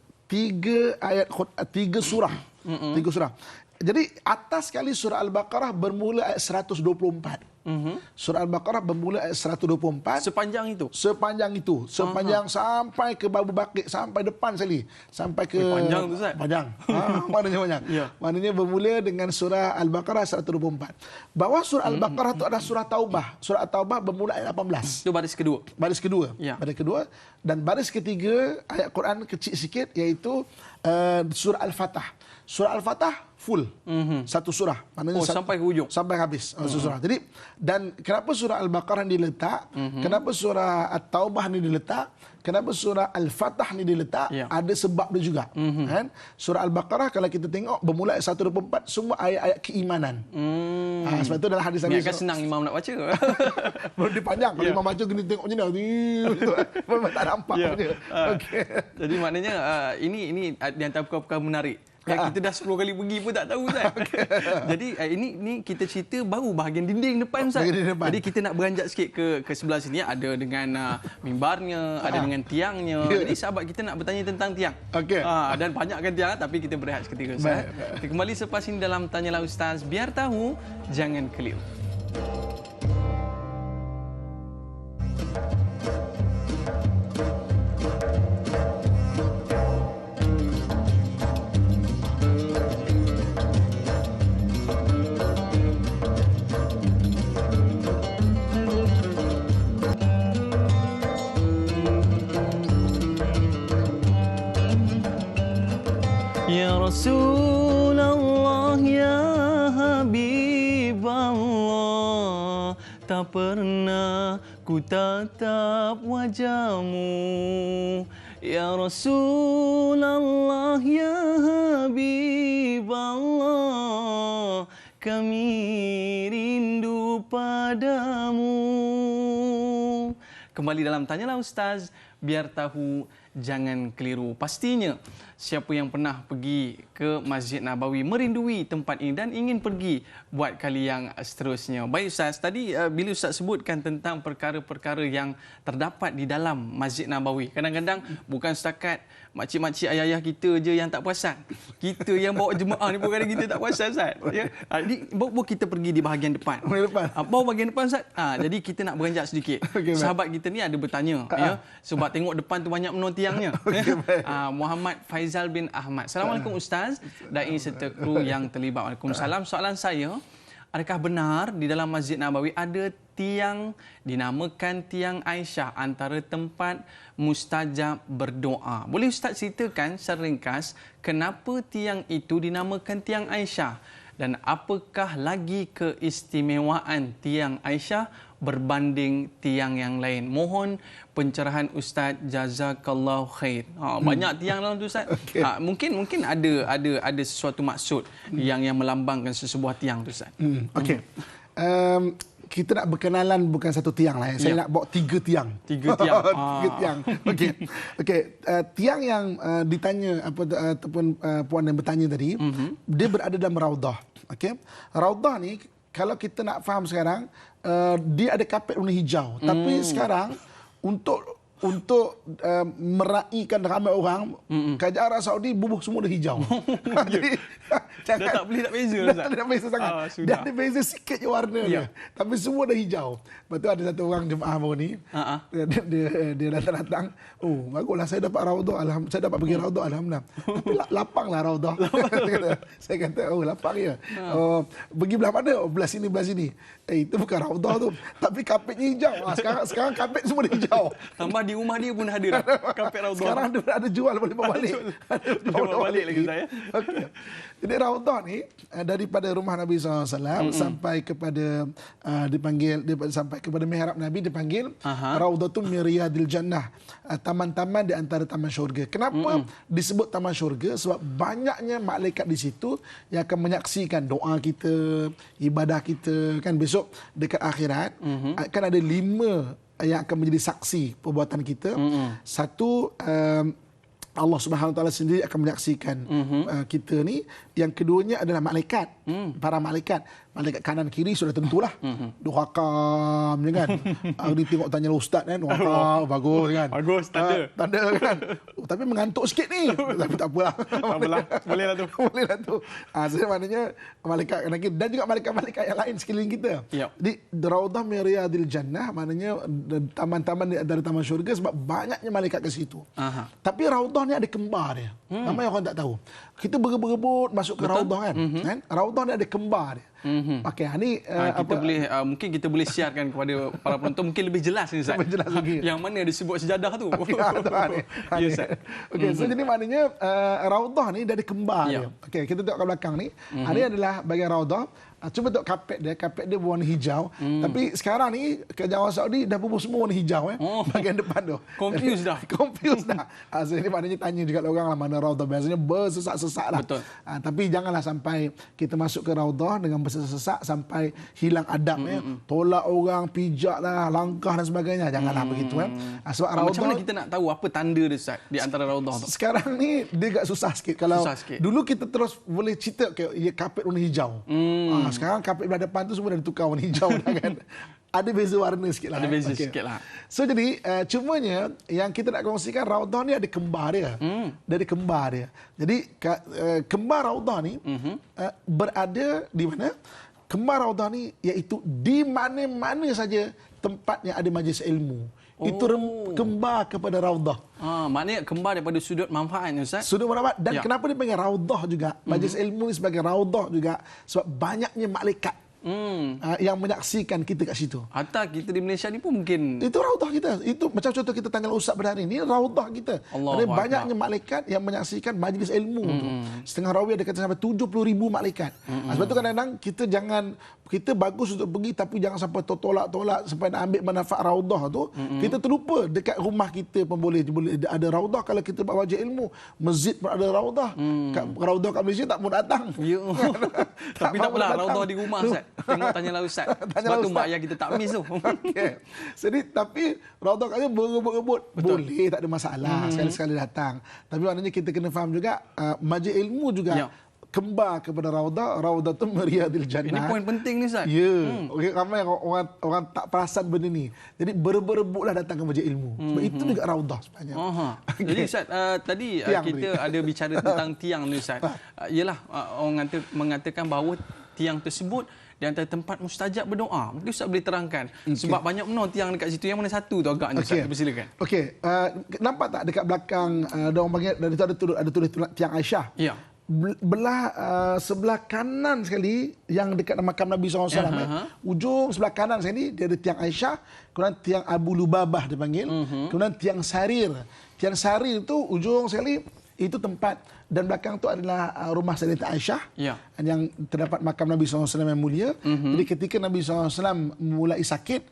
ayat, 3 surah. 3 surah. Jadi atas sekali surah Al-Baqarah bermula ayat 124. Surah Al-Baqarah bermula ayat 124. Sepanjang itu? Sepanjang sampai ke Babu Bakar, sampai depan sekali. Sampai ke... Panjang tu Ustaz? Panjang. Maknanya panjang. Maknanya bermula dengan surah Al-Baqarah 124. Bawah surah Al-Baqarah itu ada surah Taubah. Surah Taubah bermula ayat 18. Itu baris kedua? Baris kedua. Baris kedua. Dan baris ketiga, ayat Quran kecil sikit, iaitu surah Al-Fatah. Surah Al-Fatah full. Satu surah. Maknanya sampai ke hujung? Sampai habis. Surah. Jadi, dan kenapa surah Al-Baqarah ni diletak? Kenapa surah At-Taubah ni diletak? Kenapa surah Al-Fatah ni diletak? Ada sebab dia juga. Kan? Surah Al-Baqarah kalau kita tengok bermula ayat 124 semua ayat-ayat keimanan. Sebab itu dalam hadis Nabi. Ni akan senang imam nak baca. Baru dia panjang. Kalau imam baca kena tengok macam ni. Memang tak nampak. Jadi maknanya ini di antara perkara-perkara menarik. Kita dah 10 kali pergi pun tak tahu Ustaz. Jadi ini kita cerita baru bahagian dinding depan Ustaz. Jadi kita nak beranjak sikit ke sebelah sini, ada dengan mimbarnya, ada dengan tiangnya. Jadi sahabat kita nak bertanya tentang tiang. Dan banyakkan tiang, tapi kita berehat seketika Ustaz. Kita kembali selepas ini dalam Tanyalah Ustaz. Biar tahu, jangan keliru. Ya Rasulullah, ya Habiballah, tak pernah ku tatap wajahmu. Ya Rasulullah, ya Habiballah, kami rindu padamu. Kembali dalam Tanyalah Ustaz, biar tahu, jangan keliru. Pastinya siapa yang pernah pergi ke Masjid Nabawi merindui tempat ini dan ingin pergi buat kali yang seterusnya. Baik Ustaz, tadi bila Ustaz sebutkan tentang perkara-perkara yang terdapat di dalam Masjid Nabawi, kadang-kadang bukan setakat makcik-makcik ayah-ayah kita je yang tak perasan. Kita yang bawa jemaah ni pun kadang kita tak perasan Ustaz. Ya. Jadi bawa kita pergi di bahagian depan. Bawa bahagian depan Ustaz. Jadi kita nak beranjak sedikit. Sahabat kita ni ada bertanya ya, sebab tengok depan tu banyak menonton tiangnya. Muhammad Faizal bin Ahmad. Assalamualaikum Ustaz, dai serta kru yang terlibat. Waalaikumsalam. Soalan saya, adakah benar di dalam Masjid Nabawi ada tiang dinamakan tiang Aisyah antara tempat mustajab berdoa? Boleh Ustaz ceritakan secara ringkas kenapa tiang itu dinamakan tiang Aisyah dan apakah lagi keistimewaan tiang Aisyah berbanding tiang yang lain? Mohon pencerahan Ustaz, jazakallahu khair. Banyak tiang dalam tu Ustaz. Mungkin ada sesuatu maksud yang melambangkan sesebuah tiang tu Ustaz. Kita nak berkenalan bukan satu tiang lah. Saya nak bawa 3 tiang. 3 tiang. 3 tiang. Tiang yang ditanya ataupun puan yang bertanya tadi, dia berada dalam raudhah. Raudhah ni kalau kita nak faham sekarang, dia ada kapet warna hijau. Tapi sekarang untuk untuk meraihkan ramai orang, kerajaan Arab Saudi bubuh semua dah hijau. Jadi Dah tak boleh nak beza dah Ustaz. tak ada beza sangat. Sudah. Dah ada beza sikit je warna dia. Tapi semua dah hijau. Lepas tu ada satu orang jemaah baru ni, dia datang, oh baguslah saya dapat raudhah, saya dapat pergi raudhah, alhamdulillah. Tapi lapanglah raudhah. Saya kata, oh lapang ya. Oh, pergi belah mana? Oh, belah sini. Itu bukan raudhah tu, tapi kapetnya hijau. Sekarang kapet semua dah hijau. Tambah di rumah dia pun ada dah. Kapet raudhah. Sekarang ada jual, boleh bawa balik. Bawa balik lagi saya. Okey. Jadi raudhah ni daripada rumah Nabi SAW sampai kepada sampai kepada mihrab Nabi dipanggil Raudhatun min Riyadil Jannah, taman-taman di antara taman syurga. Kenapa disebut taman syurga? Sebab banyaknya malaikat di situ yang akan menyaksikan doa kita, ibadah kita, kan besok dekat akhirat akan ada 5 yang akan menjadi saksi perbuatan kita. Satu, Allah Subhanahu Wa Taala sendiri akan menyaksikan kita ni. Yang keduanya adalah malaikat, para malaikat kanan kiri sudah tentulah. Dua rakam je kan. Dia tengok tanya ustaz kan, wah bagus kan. Bagus, tanda kan. Oh, tapi mengantuk sikit ni. Tapi tak apalah. Bolehlah tu. Bolehlah tu. Jadi maknanya malaikat kanan kiri dan juga malaikat-malaikat yang lain sekeliling kita. Jadi Raudhah min Riyadil Jannah maknanya taman-taman di antara taman syurga sebab banyaknya malaikat ke situ. Tapi Raudhah ni ada kembar dia. Ramai orang tak tahu. Kita berebut masuk ke Raudhah kan. Raudhah ni ada kembar dia. Okey, ni mungkin kita boleh siarkan kepada para penonton mungkin lebih jelas ni Ustaz. Lebih jelas lagi. Yang mana disebut sejadah tu. Ya Ustaz. Okey, so jadi maknanya Raudhah ni dari kembar dia. Okey, kita tengok ke belakang ni. Ini adalah bahagian Raudhah. Cuba tengok kapet dia berwarna hijau. Tapi sekarang ni kerajaan Arab Saudi dah bubuh semua warna hijau bahagian depan tu. Confused dah. Confused dah. So ini maknanya tanya juga orang lah mana Raudhah. Biasanya bersesak-sesak lah. Betul. Tapi janganlah sampai kita masuk ke Raudhah dengan bersesak sampai hilang adab tolak orang, pijak lah, langkah dan sebagainya. Janganlah begitu sebab Raudhah, macam mana kita nak tahu apa tanda dia Ustaz di antara Raudhah tu? Sekarang ni dia agak susah sikit. Kalau dulu kita terus boleh cerita kapet warna hijau. Sekarang kapet belah depan tu semua dah ditukar warna hijau dah kan. Ada beza warna sikit lah. Ada beza sikit lah. So jadi cumanya yang kita nak kongsikan Raudhah ni ada kembar dia. Dari kembar dia. Jadi kembar Raudhah ni berada di mana? Kembar Raudhah ni iaitu di mana-mana saja tempat yang ada majlis ilmu. Itu kembar kepada Raudhah. Maknanya kembar daripada sudut manfaat Ustaz. Sudut manfaat. Dan kenapa dia panggil Raudhah juga? Majlis ilmu ni sebagai Raudhah juga sebab banyaknya malaikat yang menyaksikan kita kat situ. Hatta kita di Malaysia ni pun mungkin itu Raudhah kita. Itu macam contoh kita tanggal Ustaz pada hari ini, Raudhah kita. Ada banyaknya malaikat yang menyaksikan majlis ilmu tu. Setengah rawi ada kata sampai 70,000 malaikat. Sebab tu kadang-kadang kita bagus untuk pergi tapi jangan sampai tolak-tolak sampai nak ambil manfaat Raudhah tu. Kita terlupa dekat rumah kita pun boleh ada Raudhah. Kalau kita buat majlis ilmu, masjid pun ada Raudhah. Raudhah kat Malaysia tak mau datang. Tapi tak apalah Raudhah di rumah Ustaz. Tengok tanyalah Ustaz. Sebab tu mak ayah kita tak miss tu. Okay. Jadi tapi Raudhah katanya berebut-rebut. Boleh, tak ada masalah. Sekali-sekali datang. Tapi maknanya kita kena faham juga majlis ilmu juga kembar kepada Raudhatun min Riyadil Jannah. Ini poin penting ni Ustaz. Ya. Okay, ramai orang tak perasan benda ni. Jadi berebut-rebutlah datang ke majlis ilmu. Sebab itu juga Raudhah sebenarnya. Jadi Ustaz, tadi kita ada bicara tentang tiang ni Ustaz. Ialah orang mengatakan bahawa tiang tersebut di antara tempat mustajab berdoa. Mungkin Ustaz boleh terangkan. Sebab banyak benar tiang dekat situ. Yang mana satu tu agaknya Ustaz? Persilakan. Okey. Nampak tak dekat belakang ada orang panggil dari tu ada tulis tiang Aisyah. Ya. Sebelah kanan sekali yang dekat makam Nabi SAW, ujung sebelah kanan sekali dia ada tiang Aisyah, kemudian tiang Abu Lubabah dipanggil, kemudian tiang Sarir. Tiang Sarir itu ujung sekali itu tempat dan belakang tu adalah rumah Sayyidatina Aisyah yang terdapat makam Nabi SAW yang mulia. Jadi ketika Nabi SAW mulai sakit,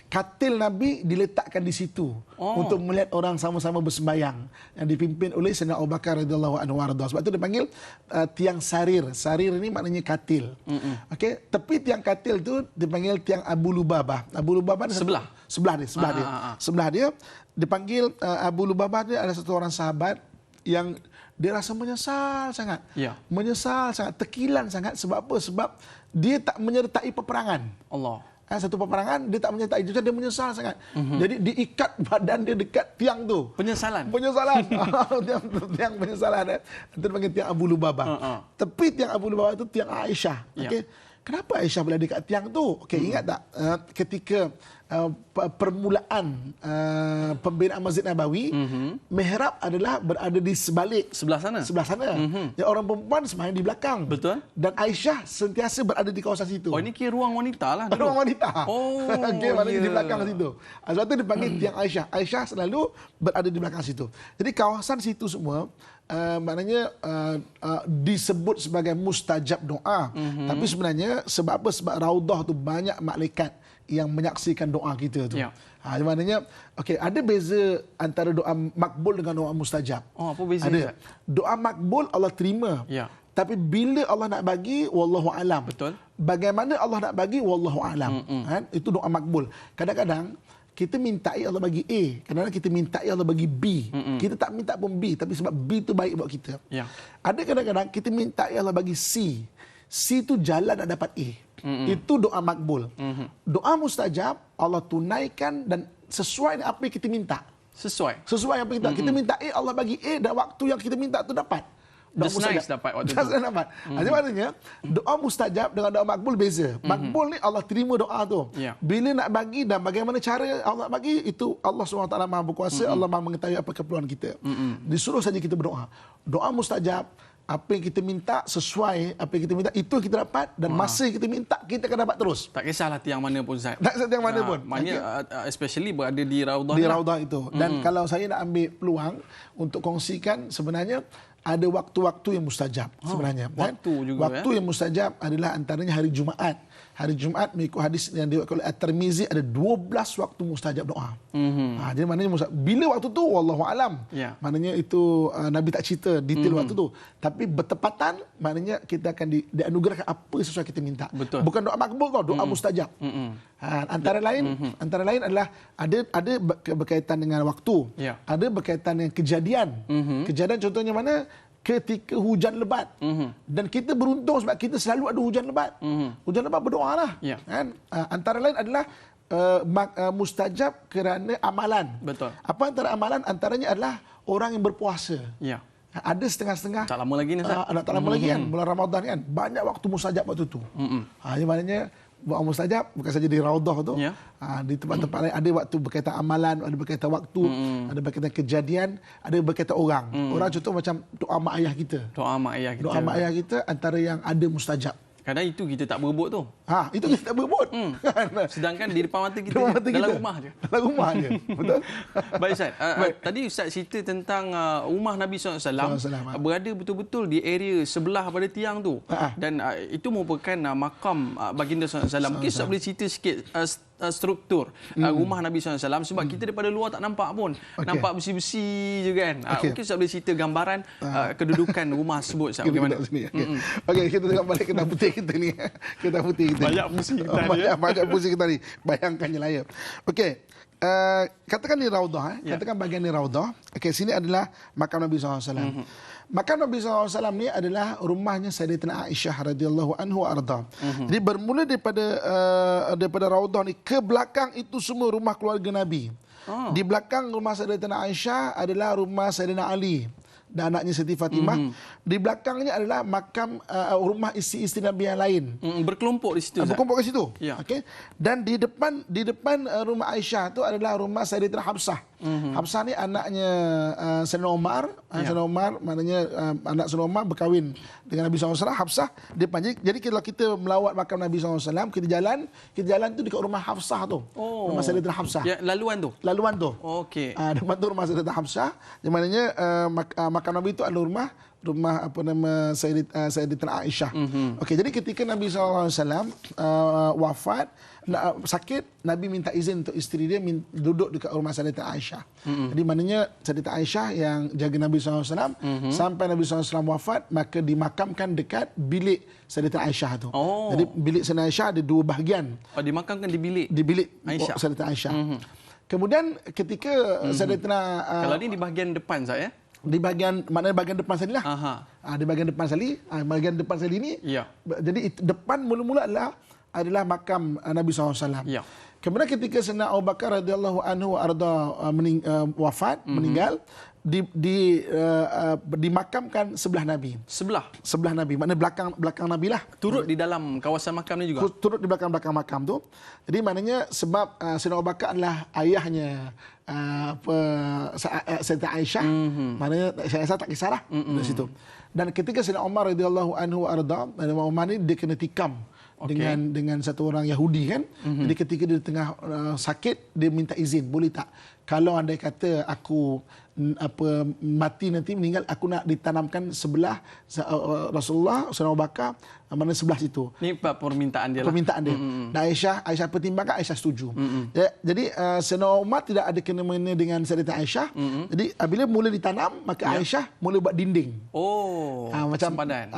katil Nabi diletakkan di situ untuk melihat orang sama-sama bersembayang yang dipimpin oleh Sayyidina Abu Bakar radhiyallahu anhu warda. Sebab itu dipanggil tiang Sarir. Sarir ini maknanya katil. Okey, tepi tiang katil tu dipanggil tiang Abu Lubabah. Abu Lubabah sebelah dia dipanggil Abu Lubabah. Dia ada satu orang sahabat yang dia rasa menyesal sangat. Menyesal sangat, tekilan sangat. Sebab apa? Sebab dia tak menyertai peperangan. satu peperangan, dia tak menyertai. Dia menyesal sangat. Jadi diikat badan dia dekat tiang tu. Penyesalan. Tiang penyesalan. Itu dipanggil tiang Abu Lubabah. Tepi tiang Abu Lubabah itu tiang Aisyah. Okey. Kenapa Aisyah boleh dekat tiang tu? Okey, ingat tak ketika permulaan pembinaan Masjid Nabawi, mihrab adalah berada di sebelah sana. Yang orang perempuan sembahyang di belakang. Betul. Dan Aisyah sentiasa berada di kawasan situ. Oh, ini kira ruang wanita lah dulu. Ruang wanita. Oh, Okey, maknanya di belakang situ. Sebab tu dipanggil tiang Aisyah. Aisyah selalu berada di belakang situ. Jadi kawasan situ semua maknanya disebut sebagai mustajab doa. Tapi sebenarnya sebab apa? Sebab Raudah tu banyak malaikat yang menyaksikan doa kita tu. Ya. Maknanya okey, ada beza antara doa makbul dengan doa mustajab. Oh, apa beza? Ada. Doa makbul Allah terima. Ya. Tapi bila Allah nak bagi, wallahu alam. Betul. Bagaimana Allah nak bagi, wallahu alam. Kan? Itu doa makbul. Kadang-kadang kita mintai Allah bagi A, kadang-kadang kita mintai Allah bagi B. Kita tak minta pun B, tapi sebab B tu baik buat kita. Ya. Ada kadang-kadang kita mintai Allah bagi C. C tu jalan nak dapat A. Itu doa makbul. Doa mustajab Allah tunaikan dan sesuai dengan apa yang kita minta. Sesuai apa yang kita minta. Kita minta A, Allah bagi A, dan waktu yang kita minta tu dapat. Just nice dapat waktu tu. Dapat. Jadi maknanya doa mustajab dengan doa makbul beza. Makbul ni Allah terima doa tu. Ya. Bila nak bagi dan bagaimana cara Allah bagi, itu Allah SWT Maha berkuasa, Allah Maha mengetahui apa keperluan kita. Disuruh saja kita berdoa. Doa mustajab, apa yang kita minta sesuai apa yang kita minta, itu yang kita dapat, dan masa yang kita minta kita akan dapat terus. Tak kisahlah tiang mana pun, Ustaz. Tak kisah tiang mana pun. Maknanya especially berada di Raudah. Di Raudah itu. Dan kalau saya nak ambil peluang untuk kongsikan, sebenarnya ada waktu-waktu yang mustajab sebenarnya. Waktu juga. Waktu yang mustajab adalah antaranya hari Jumaat. Hari Jumaat mengikut hadis yang diriwayatkan oleh At-Tirmizi ada 12 waktu mustajab doa. Jadi maknanya bila waktu tu wallahu alam. Ya. Maknanya itu Nabi tak cerita detail waktu tu. Tapi bertepatan maknanya kita akan dianugerahkan apa sesuai kita minta. Betul. Bukan doa makbul tau, doa mustajab. Antara lain adalah ada berkaitan dengan waktu. Ya. Ada berkaitan dengan kejadian. Kejadian contohnya mana? Ketika hujan lebat. Dan kita beruntung sebab kita selalu ada hujan lebat. Hujan lebat, berdoalah. Ya. Kan? Antara lain adalah mustajab kerana amalan. Betul. Apa antara amalan? Antaranya adalah orang yang berpuasa. Ya. Ada setengah-setengah. Tak lama lagi ni, Ustaz. Tak lama lagi kan. Bulan Ramadan kan. Banyak waktu mustajab waktu tu. Jadi maknanya doa mustajab bukan saja di Raudah tu. Ya. Di tempat-tempat lain ada waktu berkaitan amalan, ada berkaitan waktu, ada berkaitan kejadian, ada berkaitan orang. Orang contoh macam doa mak ayah kita. Doa mak ayah kita. Doa mak ayah kita antara yang ada mustajab. Kadang itu kita tak berebut tu. Itu kita tak berebut. Sedangkan di depan mata kita, dalam rumah je. Dalam rumah je. Betul? Baik, Ustaz. Tadi Ustaz cerita tentang rumah Nabi SAW berada betul-betul di area sebelah pada tiang tu. Dan itu merupakan makam baginda SAW. Mungkin Ustaz boleh cerita sikit struktur rumah Nabi SAW, sebab kita daripada luar tak nampak pun. Nampak besi-besi je kan. Mungkin Ustaz boleh cerita gambaran kedudukan rumah tersebut, Ustaz. Bagaimana? Okey, kita tengok balik kereta putih kita ni. Kereta putih kita. Banyak pusing kita ni. Banyak pusing kita ni. Bayangkan je lah ya. Okey. Katakan ni Raudah. Katakan bahagian ni Raudah. Okey, sini adalah makam Nabi SAW. Makam Nabi SAW ni adalah rumahnya Sayyidatina Aisyah radhiyallahu anhu arda. Jadi bermula daripada Raudah ni ke belakang itu semua rumah keluarga Nabi. Di belakang rumah Sayyidatina Aisyah adalah rumah Sayyidina Ali dan anaknya Siti Fatimah. Di belakangnya adalah makam rumah isteri-isteri Nabi yang lain. Berkelompok di situ. Berkelompok di situ. Ya. Okey. Dan di depan rumah Aisyah tu adalah rumah Sayyidatina Hafsah. Hafsah ni anaknya Sayyidina Umar. Sayyidina Umar maknanya anak Sayyidina Umar berkahwin dengan Nabi SAW. Hafsah dia panggil. Jadi kalau kita melawat makam Nabi SAW, kita jalan tu dekat rumah Hafsah tu. Rumah Sayyidatina Hafsah. Ya, laluan tu. Okey. Depan tu rumah Sayyidatina Hafsah. Di mananya makam Nabi itu adalah rumah apa nama Sayyidatina Aisyah. Okey, jadi ketika Nabi SAW wafat, sakit, Nabi minta izin untuk isteri dia duduk dekat rumah Sayyidatina Aisyah. Jadi maknanya Sayyidatina Aisyah yang jaga Nabi SAW sampai Nabi SAW wafat, maka dimakamkan dekat bilik Sayyidatina Aisyah tu. Jadi bilik Sayyidatina Aisyah ada dua bahagian. Dimakamkan di bilik Aisyah. Sayyidatina Aisyah. Kemudian ketika Sayyidatina kalau ni di bahagian depan, Zat, ya? Di bahagian depan sekali lah. Di bahagian depan sekali. Bahagian depan sekali ni. Ya. Jadi depan mula-mula adalah adalah makam Nabi SAW. Ya. Kemudian ketika Sayyidina Abu Bakar radhiyallahu anhu arda wafat, meninggal, dimakamkan sebelah Nabi. Sebelah Nabi, maknanya belakang Nabi lah. Turut di dalam kawasan makam ni juga. Turut di belakang makam tu. Jadi maknanya sebab Sayyidina Abu Bakar adalah ayahnya Sayyidah Aisyah, maknanya Aisyah tak kisahlah dari situ. Dan ketika Sayyidina Umar radhiyallahu anhu arda, Umar ni dia kena tikam dengan satu orang Yahudi kan. Jadi ketika dia tengah sakit, dia minta izin, boleh tak kalau andai kata aku mati nanti meninggal, aku nak ditanamkan sebelah Rasulullah Sayyidina Abu Bakar, mana sebelah situ. Ni permintaan dia lah. Permintaan dia. Dan Aisyah pertimbangkan, Aisyah setuju. Jadi Sayyidina Umar tidak ada kena-mena dengan Sayyidatina Aisyah. Jadi bila mula ditanam, maka Aisyah mula buat dinding. Macam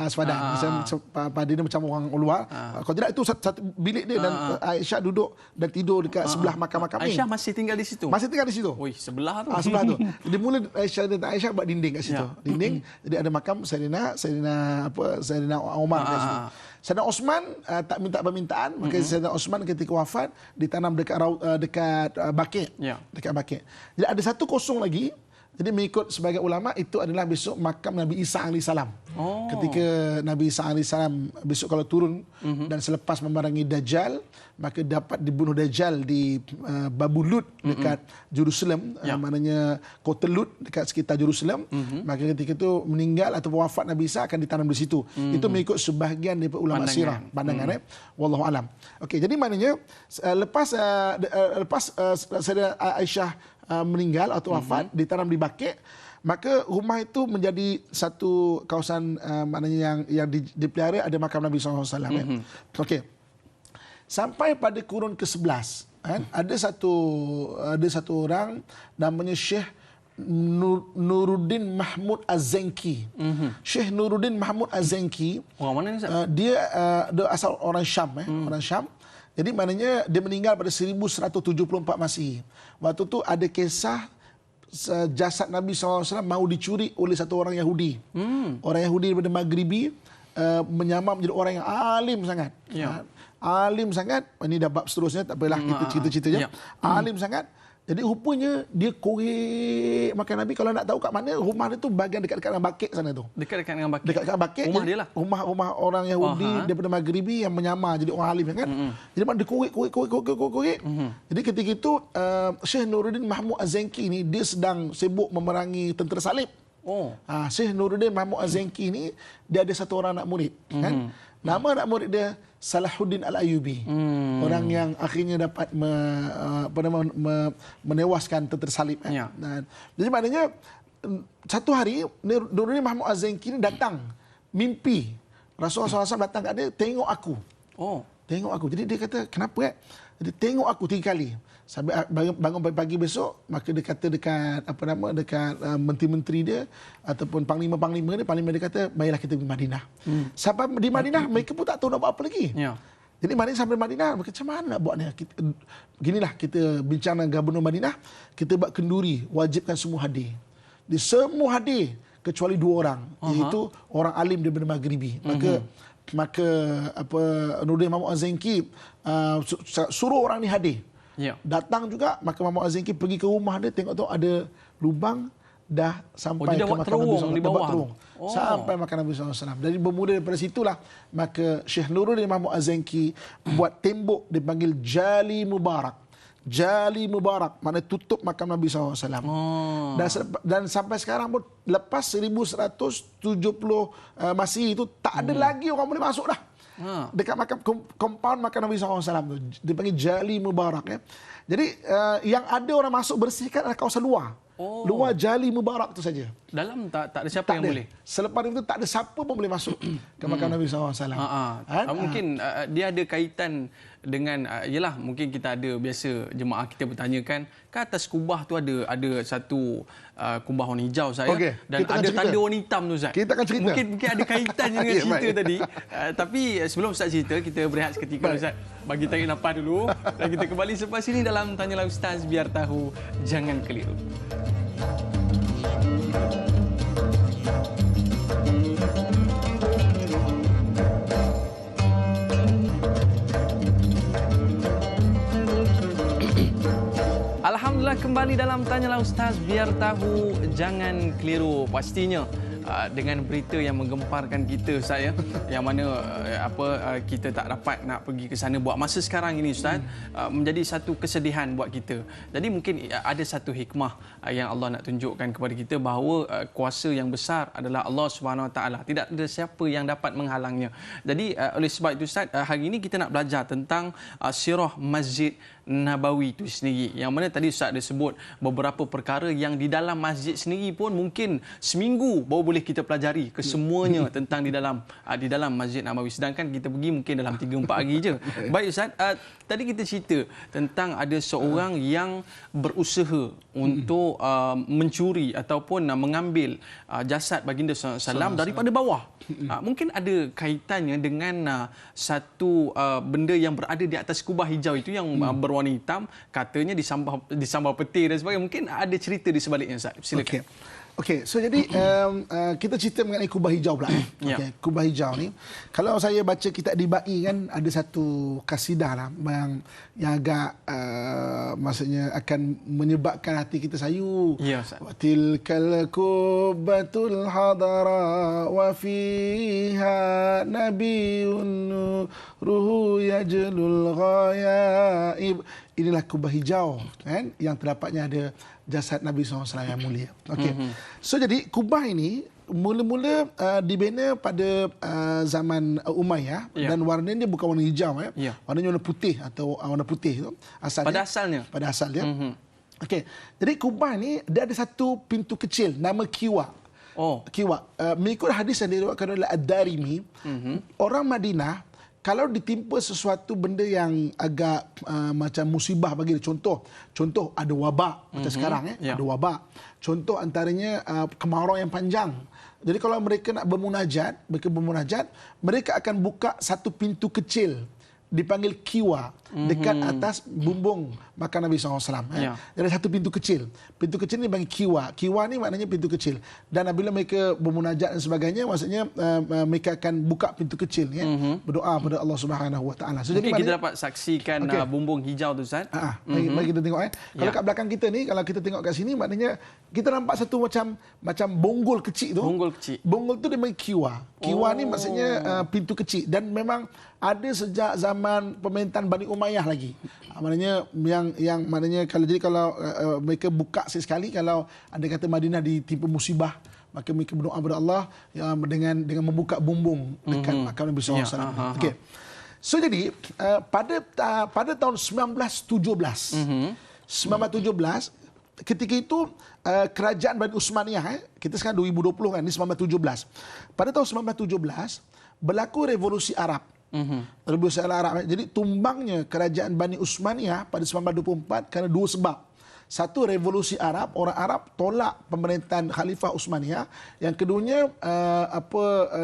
sepadan. Macam dia macam orang luar. Kalau tidak, itu satu bilik dia, dan Aisyah duduk dan tidur dekat sebelah makam-makam ni. Aisyah masih tinggal di situ? Masih tinggal di situ. Oi, sebelah tu. Sebelah tu. Jadi mula Aisyah buat dinding kat situ. Dinding. Jadi ada makam Sayyidina Umar kat situ. Sayyidina Osman tak minta permintaan, maka Sayyidina Osman ketika wafat ditanam dekat Baqi'. Dekat Baqi'. Jadi ada 1-0 lagi. Jadi mengikut sebagai ulama, itu adalah besok makam Nabi Isa AS. Ketika Nabi Isa AS besok kalau turun dan selepas memerangi Dajjal, maka dapat dibunuh Dajjal di Babul Lut dekat Jerusalem, maknanya kota Lut dekat sekitar Jerusalem. Maka ketika itu meninggal atau wafat Nabi Isa akan ditanam di situ. Itu mengikut sebahagian daripada ulama sirah, pandangan. Wallahu alam. Okey, jadi maknanya lepas Sayyidah Aisyah meninggal atau wafat, ditanam di Baqi', maka rumah itu menjadi satu kawasan maknanya yang dipelihara, ada makam Nabi SAW. Okey. Sampai pada kurun ke-11, kan, ada satu orang namanya Syekh Nuruddin Mahmud Az-Zanki. Syekh Nuruddin Mahmud Az-Zanki, orang mana ni Ustaz? Dia asal orang Syam, orang Syam. Jadi maknanya dia meninggal pada 1174 Masihi. Waktu tu ada kisah jasad Nabi SAW mahu dicuri oleh satu orang Yahudi. Orang Yahudi daripada Maghribi, menyamar menjadi orang yang alim sangat. Alim sangat. Ini dah bab seterusnya, tak apalah kita cerita je. Alim sangat. Jadi rupanya dia korek makan Nabi. Kalau nak tahu kat mana, rumah dia tu bahagian dekat-dekat dengan Baqi' sana tu. Dekat-dekat dengan Baqi'? Dekat-dekat Baqi'. Rumah dia lah? Rumah orang Yahudi daripada Maghribi yang menyamar jadi orang alim kan. Jadi dia korek. Jadi ketika itu Syekh Nuruddin Mahmud Az-Zanki ni, dia sedang sibuk memerangi tentera salib. Syekh Nuruddin Mahmud Az-Zanki ni, dia ada satu orang anak murid kan. Nama anak murid dia Salahuddin Al-Ayyubi. Orang yang akhirnya dapat menewaskan tentera salib. Jadi maknanya satu hari Nuruddin Mahmud Az-Zanki ni datang mimpi Rasulullah SAW datang kat dia, tengok aku. Tengok aku. Jadi dia kata, kenapa? Jadi tengok aku 3 kali. Sampai bangun pagi-pagi besok, maka dia kata dekat menteri-menteri dia ataupun panglima-panglima dia kata, baiklah kita pergi Madinah. Sampai di Madinah mereka pun tak tahu nak buat apa lagi. Jadi Madinah sampai Madinah, macam mana nak buat ni? Ginilah kita bincang dengan Gubernur Madinah, kita buat kenduri, wajibkan semua hadir. Di semua hadir kecuali 2 orang, iaitu orang alim daripada Maghribi. Maka Nuruddin Mahmud Az-Zanki suruh orang ni hadir. Datang juga, maka Mahmud Az-Zanki pergi ke rumah dia, tengok tu ada lubang, dah sampai ke makam Nabi SAW. Di bawah. Sampai makam Nabi SAW. Jadi bermula daripada situlah, maka Syekh Nuruddin Mahmud Az-Zanki buat tembok dipanggil Jali Mubarak. Jali Mubarak, maknanya tutup makam Nabi SAW. Dan sampai sekarang pun, lepas 1170 Masihi itu, tak ada lagi orang boleh masuk dah. Dekat makam compound makam Nabi SAW tu, dipanggil Jali Mubarak. Jadi yang ada orang masuk bersihkan adalah kawasan luar. Luar Jali Mubarak tu saja. Dalam tak ada siapa yang boleh? Selepas itu tak ada siapa pun boleh masuk ke makam Nabi SAW. Mungkin dia ada kaitan dengan, yelah, mungkin kita ada biasa jemaah kita bertanyakan, ke atas kubah tu ada satu kubah warna hijau saya, dan ada tanda warna hitam tu Ustaz. Kita akan cerita. Mungkin ada kaitannya dengan cerita tadi. Tapi sebelum Ustaz cerita, kita berehat seketika Ustaz. Bagi tarik nafas dulu. Dan kita kembali selepas ini dalam Tanyalah Ustaz, biar tahu, jangan keliru. kembali dalam Tanyalah Ustaz, biar tahu jangan keliru. Pastinya dengan berita yang menggemparkan kita, Ustaz, ya, yang mana kita tak dapat nak pergi ke sana buat masa sekarang ini, Ustaz, menjadi satu kesedihan buat kita. Jadi mungkin ada satu hikmah yang Allah nak tunjukkan kepada kita bahawa kuasa yang besar adalah Allah Subhanahu Wa Taala. Tidak ada siapa yang dapat menghalangnya. Jadi oleh sebab itu, Ustaz, hari ini kita nak belajar tentang sirah Masjid Nabawi itu sendiri, yang mana tadi Ustaz ada sebut beberapa perkara yang di dalam masjid sendiri pun mungkin seminggu baru boleh kita pelajari kesemuanya tentang di dalam Masjid Nabawi, sedangkan kita pergi mungkin dalam 3-4 hari je. Baik Ustaz, tadi kita cerita tentang ada seorang yang berusaha untuk mencuri ataupun mengambil jasad baginda SAW daripada bawah. Mungkin ada kaitannya dengan satu benda yang berada di atas kubah hijau itu yang berwarna hitam, katanya disambal peti dan sebagainya. Mungkin ada cerita di sebaliknya, Ustaz. Silakan. Okey, so jadi kita cerita mengenai kubah hijau pula. Okey, kubah hijau ni, kalau saya baca kitab Dibai kan, ada satu kasidah lah yang agak maksudnya akan menyebabkan hati kita sayu. Ya, Ustaz. Wa tilkal kubbatul hadara wa fiha nabiyyun ruhu yajlul ghayaib. Inilah kubah hijau kan, yang terdapatnya ada jasad Nabi SAW yang mulia. Okey. So jadi kubah ini mula-mula dibina pada zaman Umayyah, dan warnanya bukan warna hijau, warnanya warna putih atau warna putih tu asalnya. Pada asalnya. Okey. Jadi kubah ni dia ada satu pintu kecil nama Kiwa. Kiwa. Mengikut hadis yang diriwayatkan oleh Ad-Darimi, orang Madinah kalau ditimpa sesuatu benda yang agak macam musibah bagi dia, contoh ada wabak macam sekarang, ada wabak. Contoh antaranya kemarau yang panjang. Jadi kalau mereka nak bermunajat, mereka akan buka satu pintu kecil dipanggil Kiwa dekat atas bumbung makam Nabi SAW. Jadi satu pintu kecil. Pintu kecil ni bagi Kiwa. Kiwa ni maknanya pintu kecil. Dan apabila mereka bermunajat dan sebagainya, maksudnya mereka akan buka pintu kecil, berdoa kepada Allah Subhanahu Wa Taala. So, jadi kita dapat saksikan bumbung hijau tu, Ustaz. Mari kita tengok. Kalau kat belakang kita ni, kalau kita tengok kat sini, maknanya kita nampak satu macam bonggol kecil tu. Bonggol tu dia bagi Kiwa. Kiwa ni maksudnya pintu kecil, dan memang ada sejak zaman pemerintahan Bani Umayyah lagi. Maknanya yang maknanya kalau mereka buka sekali, kalau ada kata Madinah ditimpa musibah, maka mereka berdoa kepada Allah dengan membuka bumbung dekat makam Nabi SAW. Okey. So jadi pada tahun 1917, ketika itu kerajaan Bani Utsmaniyah, kita sekarang 2020 kan, ini 1917. Pada tahun 1917 berlaku revolusi Arab. Revolusi Arab. Jadi tumbangnya kerajaan Bani Utsmaniyah pada 1924 kerana dua sebab. Satu, revolusi Arab, orang Arab tolak pemerintahan Khalifah Utsmaniyah. Yang keduanya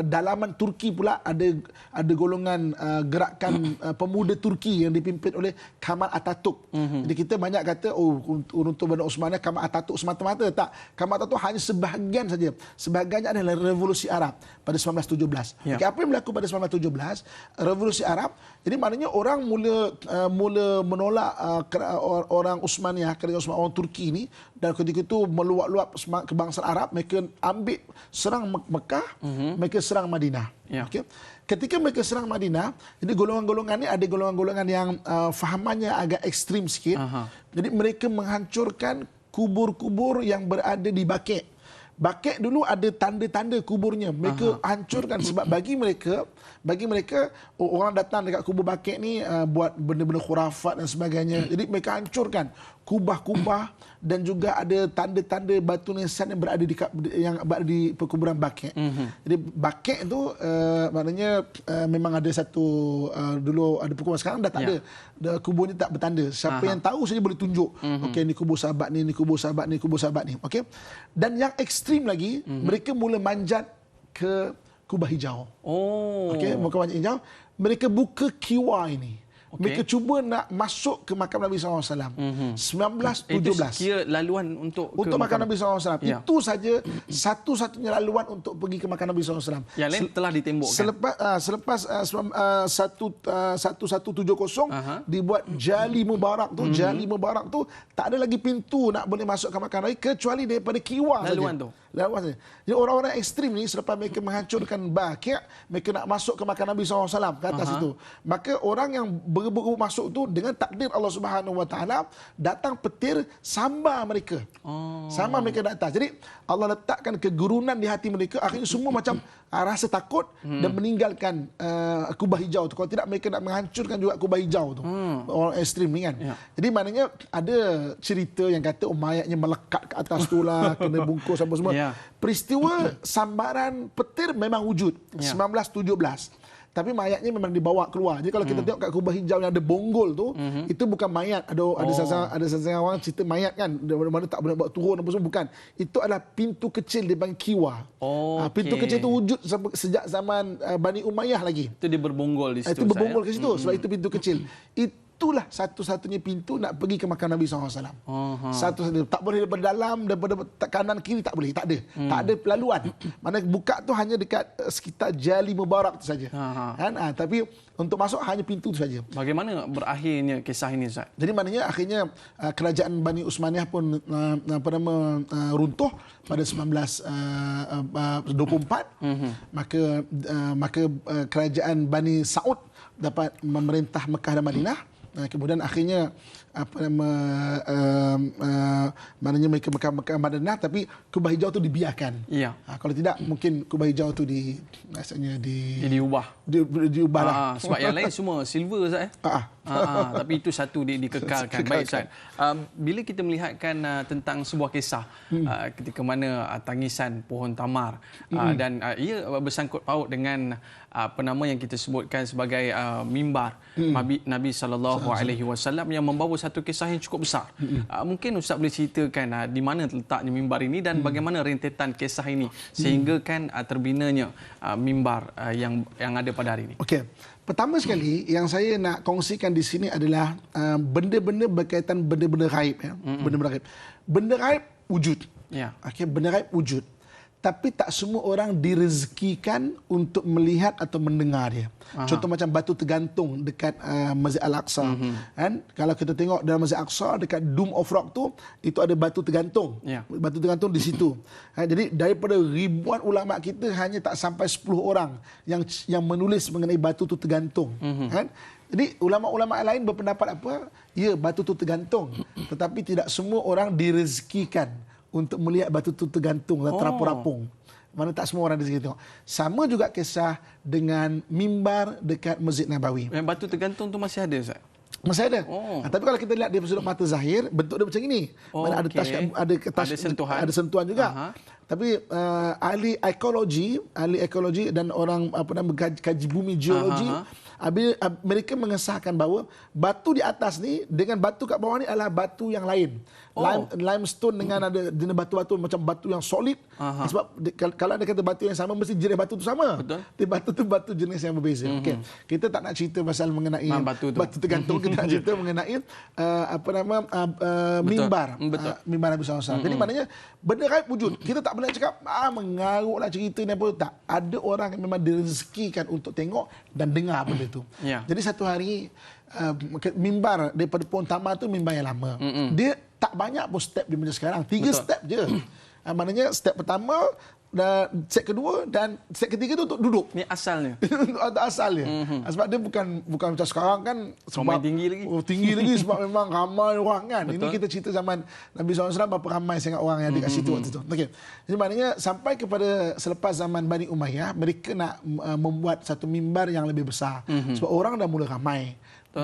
dalaman Turki pula ada golongan gerakan pemuda Turki yang dipimpin oleh Kemal Atatürk. Jadi kita banyak kata untuk Bani Utsmaniyah Kemal Atatürk semata-mata, tak. Kemal Atatürk hanya sebahagian saja. Sebahagiannya adalah revolusi Arab pada 1917. Okay, apa yang berlaku pada 1917? Revolusi Arab. Jadi maknanya orang mula menolak orang Utsmaniyah, kerajaan orang Turki ini, dan ketika itu meluap-luap kebangsaan Arab, mereka ambil serang Mekah, mereka serang Madinah. Okay. Ketika mereka serang Madinah, jadi golongan-golongan ini ada golongan-golongan yang fahamannya agak ekstrim sikit. Jadi mereka menghancurkan kubur-kubur yang berada di Baqi'. Baqi' dulu ada tanda-tanda kuburnya. Mereka hancurkan sebab bagi mereka orang datang dekat kubur Baqi' ni buat benda-benda khurafat dan sebagainya. Jadi mereka hancurkan kubah-kubah dan juga ada tanda-tanda batu nisan yang berada di perkuburan Baqi'. Jadi Baqi' tu maknanya memang ada satu dulu ada perkuburan, sekarang dah tak ada. Kubur ni tak bertanda. Siapa yang tahu saja boleh tunjuk. Okey, ni kubur sahabat ni, ni kubur sahabat ni, kubur sahabat ni. Okey. Dan yang ekstrim lagi, mereka mula manjat ke kubah hijau. Okey, muka manjat hijau. Mereka buka Kiwa ini. Mereka cuba nak masuk ke makam Nabi SAW. 1917. Itu kira laluan untuk makam Nabi SAW. Ya. Itu saja satu-satunya laluan untuk pergi ke makam Nabi SAW. Yang lain telah ditembokkan. Selepas 1170 dibuat Jali Mubarak tu. Jali Mubarak tu tak ada lagi pintu nak boleh masuk ke makam Nabi kecuali daripada Kiwa saja. Laluan tu. Laluan saja. Jadi orang-orang ekstrim ni selepas mereka menghancurkan Baqi', mereka nak masuk ke makam Nabi SAW ke atas itu. Maka orang yang berebut masuk tu dengan takdir Allah Subhanahu Wa Taala datang petir sambar mereka. Sambar mereka di atas. Jadi Allah letakkan kegurunan di hati mereka, akhirnya semua macam rasa takut dan meninggalkan kubah hijau tu. Kalau tidak mereka nak menghancurkan juga kubah hijau tu. Orang ekstrim ni kan. Ya. Jadi maknanya ada cerita yang kata mayatnya melekat ke atas tu lah, kena bungkus apa semua. Ya. Peristiwa sambaran petir memang wujud 1917. Tapi mayatnya memang dibawa keluar. Jadi kalau kita tengok kat kubah hijau yang ada bonggol tu, itu bukan mayat. Ada sesama orang cerita mayat kan, mana tak boleh bawa turun apa semua, bukan. Itu adalah pintu kecil dipanggil Kiwa. Pintu kecil itu wujud sejak zaman Bani Umayyah lagi. Itu dia berbonggol di situ. Itu berbonggol ke situ sebab itu pintu kecil. Itulah satu-satunya pintu nak pergi ke makam Nabi SAW. Satu-satunya. Tak boleh daripada dalam, daripada kanan kiri tak boleh. Tak ada. Tak ada pelaluan. Mana buka tu hanya dekat sekitar Jali Mubarak tu saja. Kan? Tapi untuk masuk hanya pintu tu saja. Bagaimana berakhirnya kisah ini, Ustaz? Jadi maknanya akhirnya kerajaan Bani Utsmaniyah pun runtuh pada 1924. Maka kerajaan Bani Saud dapat memerintah Mekah dan Madinah. Kemudian akhirnya maknanya mereka Mekah Madinah, tapi kubah hijau tu dibiarkan. Ya. Kalau tidak mungkin kubah hijau tu diubah lah. Sebab yang lain semua silver, Ustaz. Tapi itu satu dikekalkan. Baik, Ustaz. Bila kita melihatkan tentang sebuah kisah ketika mana tangisan pohon tamar dan ia bersangkut paut dengan apa nama yang kita sebutkan sebagai mimbar Nabi SAW yang membawa satu kisah yang cukup besar. Mungkin Ustaz boleh ceritakan di mana letaknya mimbar ini dan bagaimana rentetan kisah ini sehingga kan terbinanya mimbar yang ada pada hari ini. Okey. Pertama sekali yang saya nak kongsikan di sini adalah benda-benda berkaitan benda-benda gaib, ya. Benda-benda gaib. Benda gaib wujud. Ya. Okey, benda gaib wujud. Tapi tak semua orang direzekikan untuk melihat atau mendengar dia. Contoh macam batu tergantung dekat Masjid Al-Aqsa. Kan? Kalau kita tengok dalam Masjid Al-Aqsa dekat Dome of Rock tu, itu ada batu tergantung. Ya. Batu tergantung di situ. Jadi daripada ribuan ulama kita hanya tak sampai 10 orang yang menulis mengenai batu tu tergantung. Kan? Jadi ulama-ulama lain berpendapat apa? Ya, batu tu tergantung. Tetapi tidak semua orang direzekikan untuk melihat batu tu tergantung dan terapung-rapung. Mana tak semua orang di situ. Sama juga kisah dengan mimbar dekat Masjid Nabawi. Yang batu tergantung tu masih ada, Ustaz? Masih ada. Tapi kalau kita lihat dari sudut mata zahir, bentuk dia macam ini. Mana ada sentuhan juga. Tapi ahli ekologi dan orang kaji bumi geologi, mereka mengesahkan bahawa batu di atas ni dengan batu kat bawah ni adalah batu yang lain. Limestone dengan ada batu-batu macam batu yang solid. Sebab kalau ada kata batu yang sama, mesti jenis batu tu sama. Betul. Tapi batu tu batu jenis yang berbeza. Okay. Kita tak nak cerita pasal mengenai batu tergantung. Kita nak cerita mengenai mimbar. Mimbar Nabi SAW. Jadi maknanya benda gaib wujud. Kita tak boleh cakap mengarutlah cerita ni apa. Tak. Ada orang yang memang direzekikan untuk tengok dan dengar benda tu. Ya. Jadi satu hari mimbar daripada pohon tamar tu mimbar yang lama. Dia tak banyak pun step dia macam sekarang. 3 step je. Maknanya step pertama, step kedua dan step ketiga tu untuk duduk. Ni asalnya. Untuk asalnya. Sebab dia bukan macam sekarang kan. Sebab tinggi lagi. Tinggi lagi sebab memang ramai orang kan. Betul. Ini kita cerita zaman Nabi SAW berapa ramai sangat orang yang ada kat situ waktu tu. Okey. Jadi maknanya sampai kepada selepas zaman Bani Umayyah, mereka nak membuat satu mimbar yang lebih besar. Sebab orang dah mula ramai.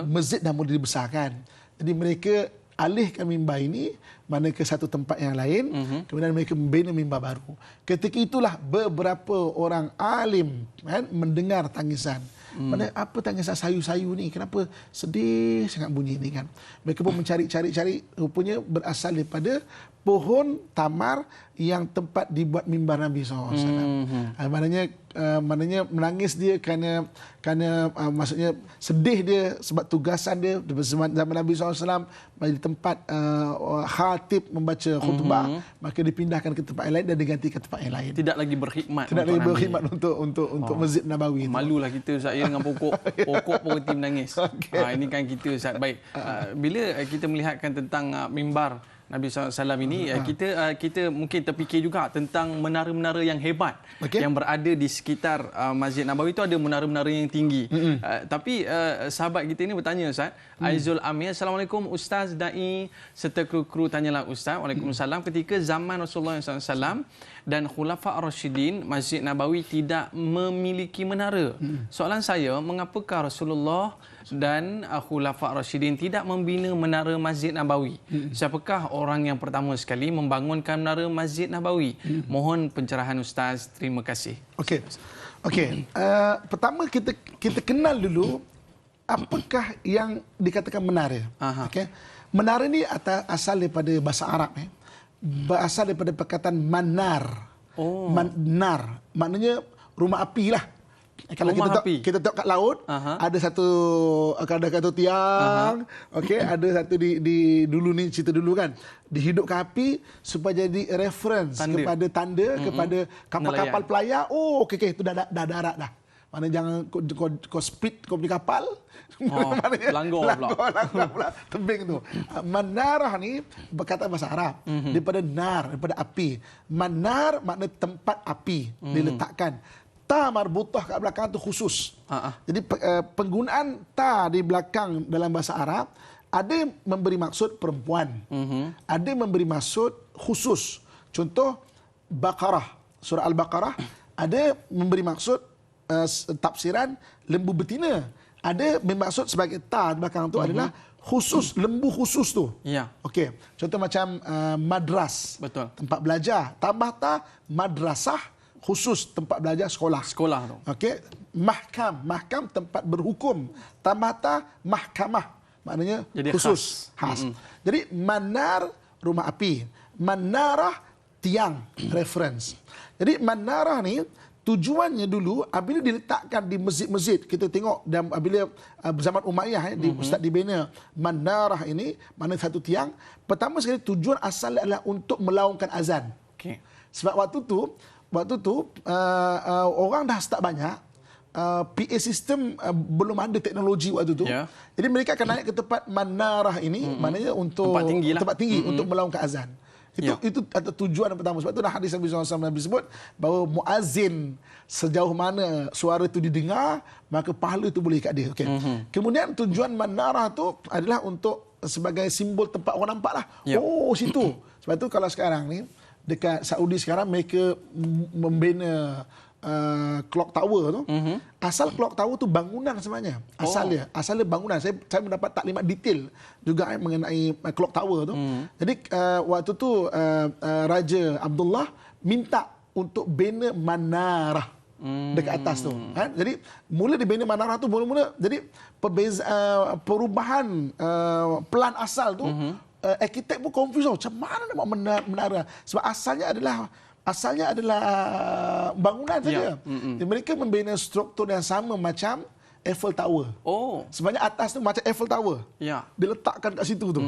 Masjid dah mula dibesarkan. Jadi mereka alihkan mimbar ini mana ke satu tempat yang lain, kemudian mereka membina mimbar baru. Ketika itulah beberapa orang alim kan mendengar tangisan. Mana apa tangisan sayu-sayu ni? Kenapa sedih sangat bunyi ni kan? Mereka pun mencari-cari, rupanya berasal daripada pohon tamar yang tempat dibuat mimbar Nabi SAW. Maknanya menangis dia kerana maksudnya sedih dia sebab tugasan dia zaman Nabi SAW di tempat khatib membaca khutbah, maka dipindahkan ke tempat yang lain dan diganti ke tempat yang lain. Tidak lagi berkhidmat. Tidak lagi berkhidmat untuk Masjid Nabawi. Malulah kita Ustaz dengan pokok pun berhenti menangis. Ini kan kita Ustaz. Baik. Bila kita melihatkan tentang mimbar Nabi SAW ini, kita mungkin terfikir juga tentang menara-menara yang hebat yang berada di sekitar Masjid Nabawi. Itu ada menara-menara yang tinggi. Tapi sahabat kita ini bertanya, Ustaz, Aizul Amir, Assalamualaikum Ustaz, Da'i serta kru-kru tanyalah Ustaz. Waalaikumsalam. Ketika zaman Rasulullah SAW dan Khulafa Ar-Rasyidin, Masjid Nabawi tidak memiliki menara. Soalan saya, mengapakah Rasulullah dan Khulafa Ar-Rasyidin tidak membina menara Masjid Nabawi? Siapakah orang yang pertama sekali membangunkan menara Masjid Nabawi? Mohon pencerahan Ustaz. Terima kasih. Okey. Pertama kita kenal dulu apakah yang dikatakan menara. Okey. Menara ni asal daripada bahasa Arab berasal daripada perkataan manar. Manar maknanya rumah api lah. Kalau kita tengok kat laut, ada satu tiang, okey, ada satu di dulu ni cerita dulu kan, dihidupkan api supaya jadi reference kepada tanda kepada kapal-kapal pelayar. Okey, itu dah darat dah. Mana jangan kau speed kau punya kapal. Langgar pula. Tebing tu. Manarah ni berkata bahasa Arab daripada daripada api. Manar makna tempat api diletakkan. Ta marbutah kat belakang tu khusus. Jadi penggunaan ta di belakang dalam bahasa Arab ada memberi maksud perempuan. Ada memberi maksud khusus. Contoh Baqarah, surah Al-Baqarah ada memberi maksud tafsiran lembu betina. Ada bermaksud sebagai ta di belakang tu adalah khusus, lembu khusus tu. Ya. Okey. Contoh macam madras. Betul. Tempat belajar. Tambah ta madrasah khusus tempat belajar sekolah. Sekolah tu. Okey. Mahkam tempat berhukum. Tambah ta mahkamah. Maknanya jadi khusus, khas. Jadi manar rumah api. Manarah tiang reference. Jadi manarah ni tujuannya dulu apabila diletakkan di masjid-masjid, kita tengok dan apabila zaman Umayyah di Ustaz dibina manarah ini, mana satu tiang, pertama sekali tujuan asal adalah untuk melaungkan azan. Okay. Sebab waktu tu orang dah start banyak, PA system belum ada teknologi waktu tu. Yeah. Jadi mereka akan naik ke tempat manarah ini, maknanya untuk tempat tinggi untuk melaungkan azan. Itu tujuan yang pertama. Sebab itu dah hadis Nabi SAW disebut bahawa muazzin sejauh mana suara itu didengar, maka pahala itu boleh kat dia. Okay. Kemudian tujuan manarah tu adalah untuk sebagai simbol tempat orang nampak lah. Situ. Sebab itu kalau sekarang ni dekat Saudi sekarang mereka membina clock tower tu. Asal clock tower tu bangunan sebenarnya. Asal dia bangunan. Saya mendapat taklimat detail juga mengenai clock tower tu. Jadi waktu tu Raja Abdullah minta untuk bina manarah dekat atas tu. Jadi mula dibina manarah tu mula-mula. Jadi perubahan plan asal tu arkitek pun confuse macam mana nak buat menara. Sebab asalnya adalah bangunan saja. Mereka membina struktur yang sama macam Eiffel Tower. Sebenarnya atas tu macam Eiffel Tower. Diletakkan kat situ tu.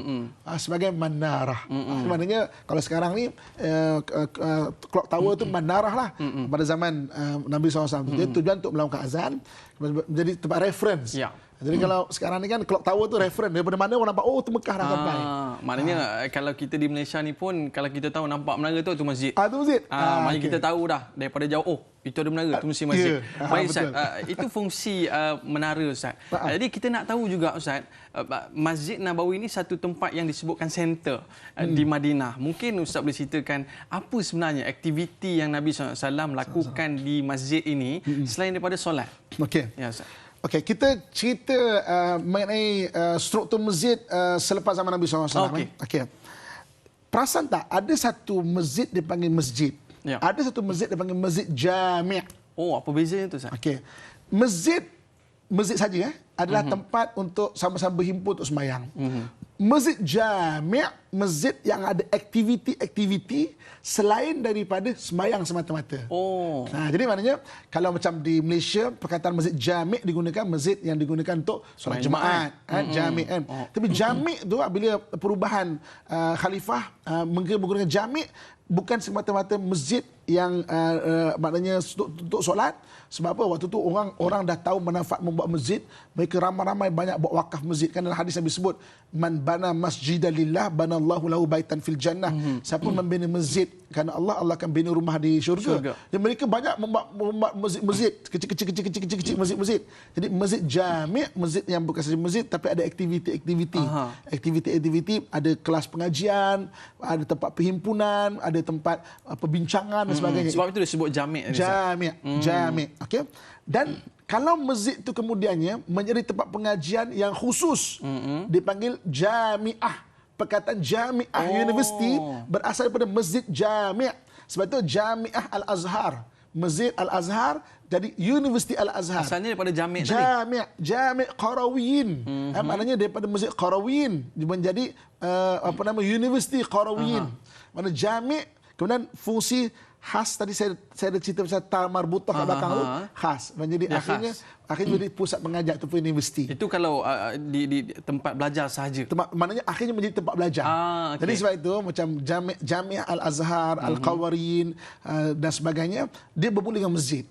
Sebagai manarah. Maknanya kalau sekarang ni clock tower tu manarah lah. Pada zaman Nabi SAW. Dia tujuan untuk melakukan azan. Menjadi tempat reference. Jadi kalau sekarang ni kan clock tower tu reference daripada mana orang nampak tu Mekah dah sampai. Maknanya kalau kita di Malaysia ni pun kalau kita tahu nampak menara tu masjid. Tu masjid. Maknanya kita tahu dah daripada jauh itu ada menara tu mesti masjid. Baik Ustaz, itu fungsi menara Ustaz. Jadi kita nak tahu juga Ustaz, Masjid Nabawi ini satu tempat yang disebutkan center di Madinah. Mungkin Ustaz boleh ceritakan apa sebenarnya aktiviti yang Nabi SAW lakukan di masjid ini selain daripada solat. Okey. Ya Ustaz. Okey, kita cerita mengenai struktur masjid selepas zaman Nabi SAW. Okey. Perasan tak, ada satu masjid dipanggil masjid. Ada satu masjid dipanggil masjid jami'. Apa bezanya tu Ustaz? Okey. Masjid saja adalah tempat untuk sama-sama berhimpun untuk sembahyang. Masjid jami' masjid yang ada aktiviti-aktiviti selain daripada sembahyang semata-mata. Oh. Jadi maknanya kalau macam di Malaysia perkataan masjid jami' digunakan masjid yang digunakan untuk solat Jumaat, jami' kan. Tapi jami' tu bila perubahan khalifah menggunakan jami' bukan semata-mata masjid yang maknanya untuk solat. Sebab apa? Waktu tu orang dah tahu manfaat membuat masjid. Mereka ramai-ramai banyak buat wakaf masjid. Kan dalam hadis Nabi sebut, man bana masjidan lillah banallahu lahu baitan fil jannah. Siapa membina masjid kerana Allah, Allah akan bina rumah di syurga. Dan mereka banyak membuat masjid kecil-kecil masjid. Jadi masjid jami', masjid yang bukan saja masjid tapi ada aktiviti-aktiviti. Aktiviti-aktiviti, ada kelas pengajian, ada tempat perhimpunan, ada tempat perbincangan dan sebagainya. Sebab itu disebut jami'. Jami'. Okey. Dan kalau masjid itu kemudiannya menjadi tempat pengajian yang khusus, dipanggil jami'ah. Perkataan jami'ah university berasal daripada masjid jami'. Sebab itu Jami'ah Al-Azhar. Masjid Al-Azhar jadi Universiti Al-Azhar. Asalnya daripada jami' tadi. Jami' Qarawiyyin. Maknanya daripada Masjid Qarawiyyin menjadi Universiti Qarawiyyin. Mana jami' kemudian fungsi khas tadi saya ada cerita pasal tar marbutah kat belakang tu khas. Menjadi akhirnya menjadi pusat pengajar ataupun universiti. Itu kalau di tempat belajar sahaja. Maknanya akhirnya menjadi tempat belajar. Jadi sebab itu macam Jami' Al-Azhar, Al-Qawarin dan sebagainya dia bermula dengan masjid.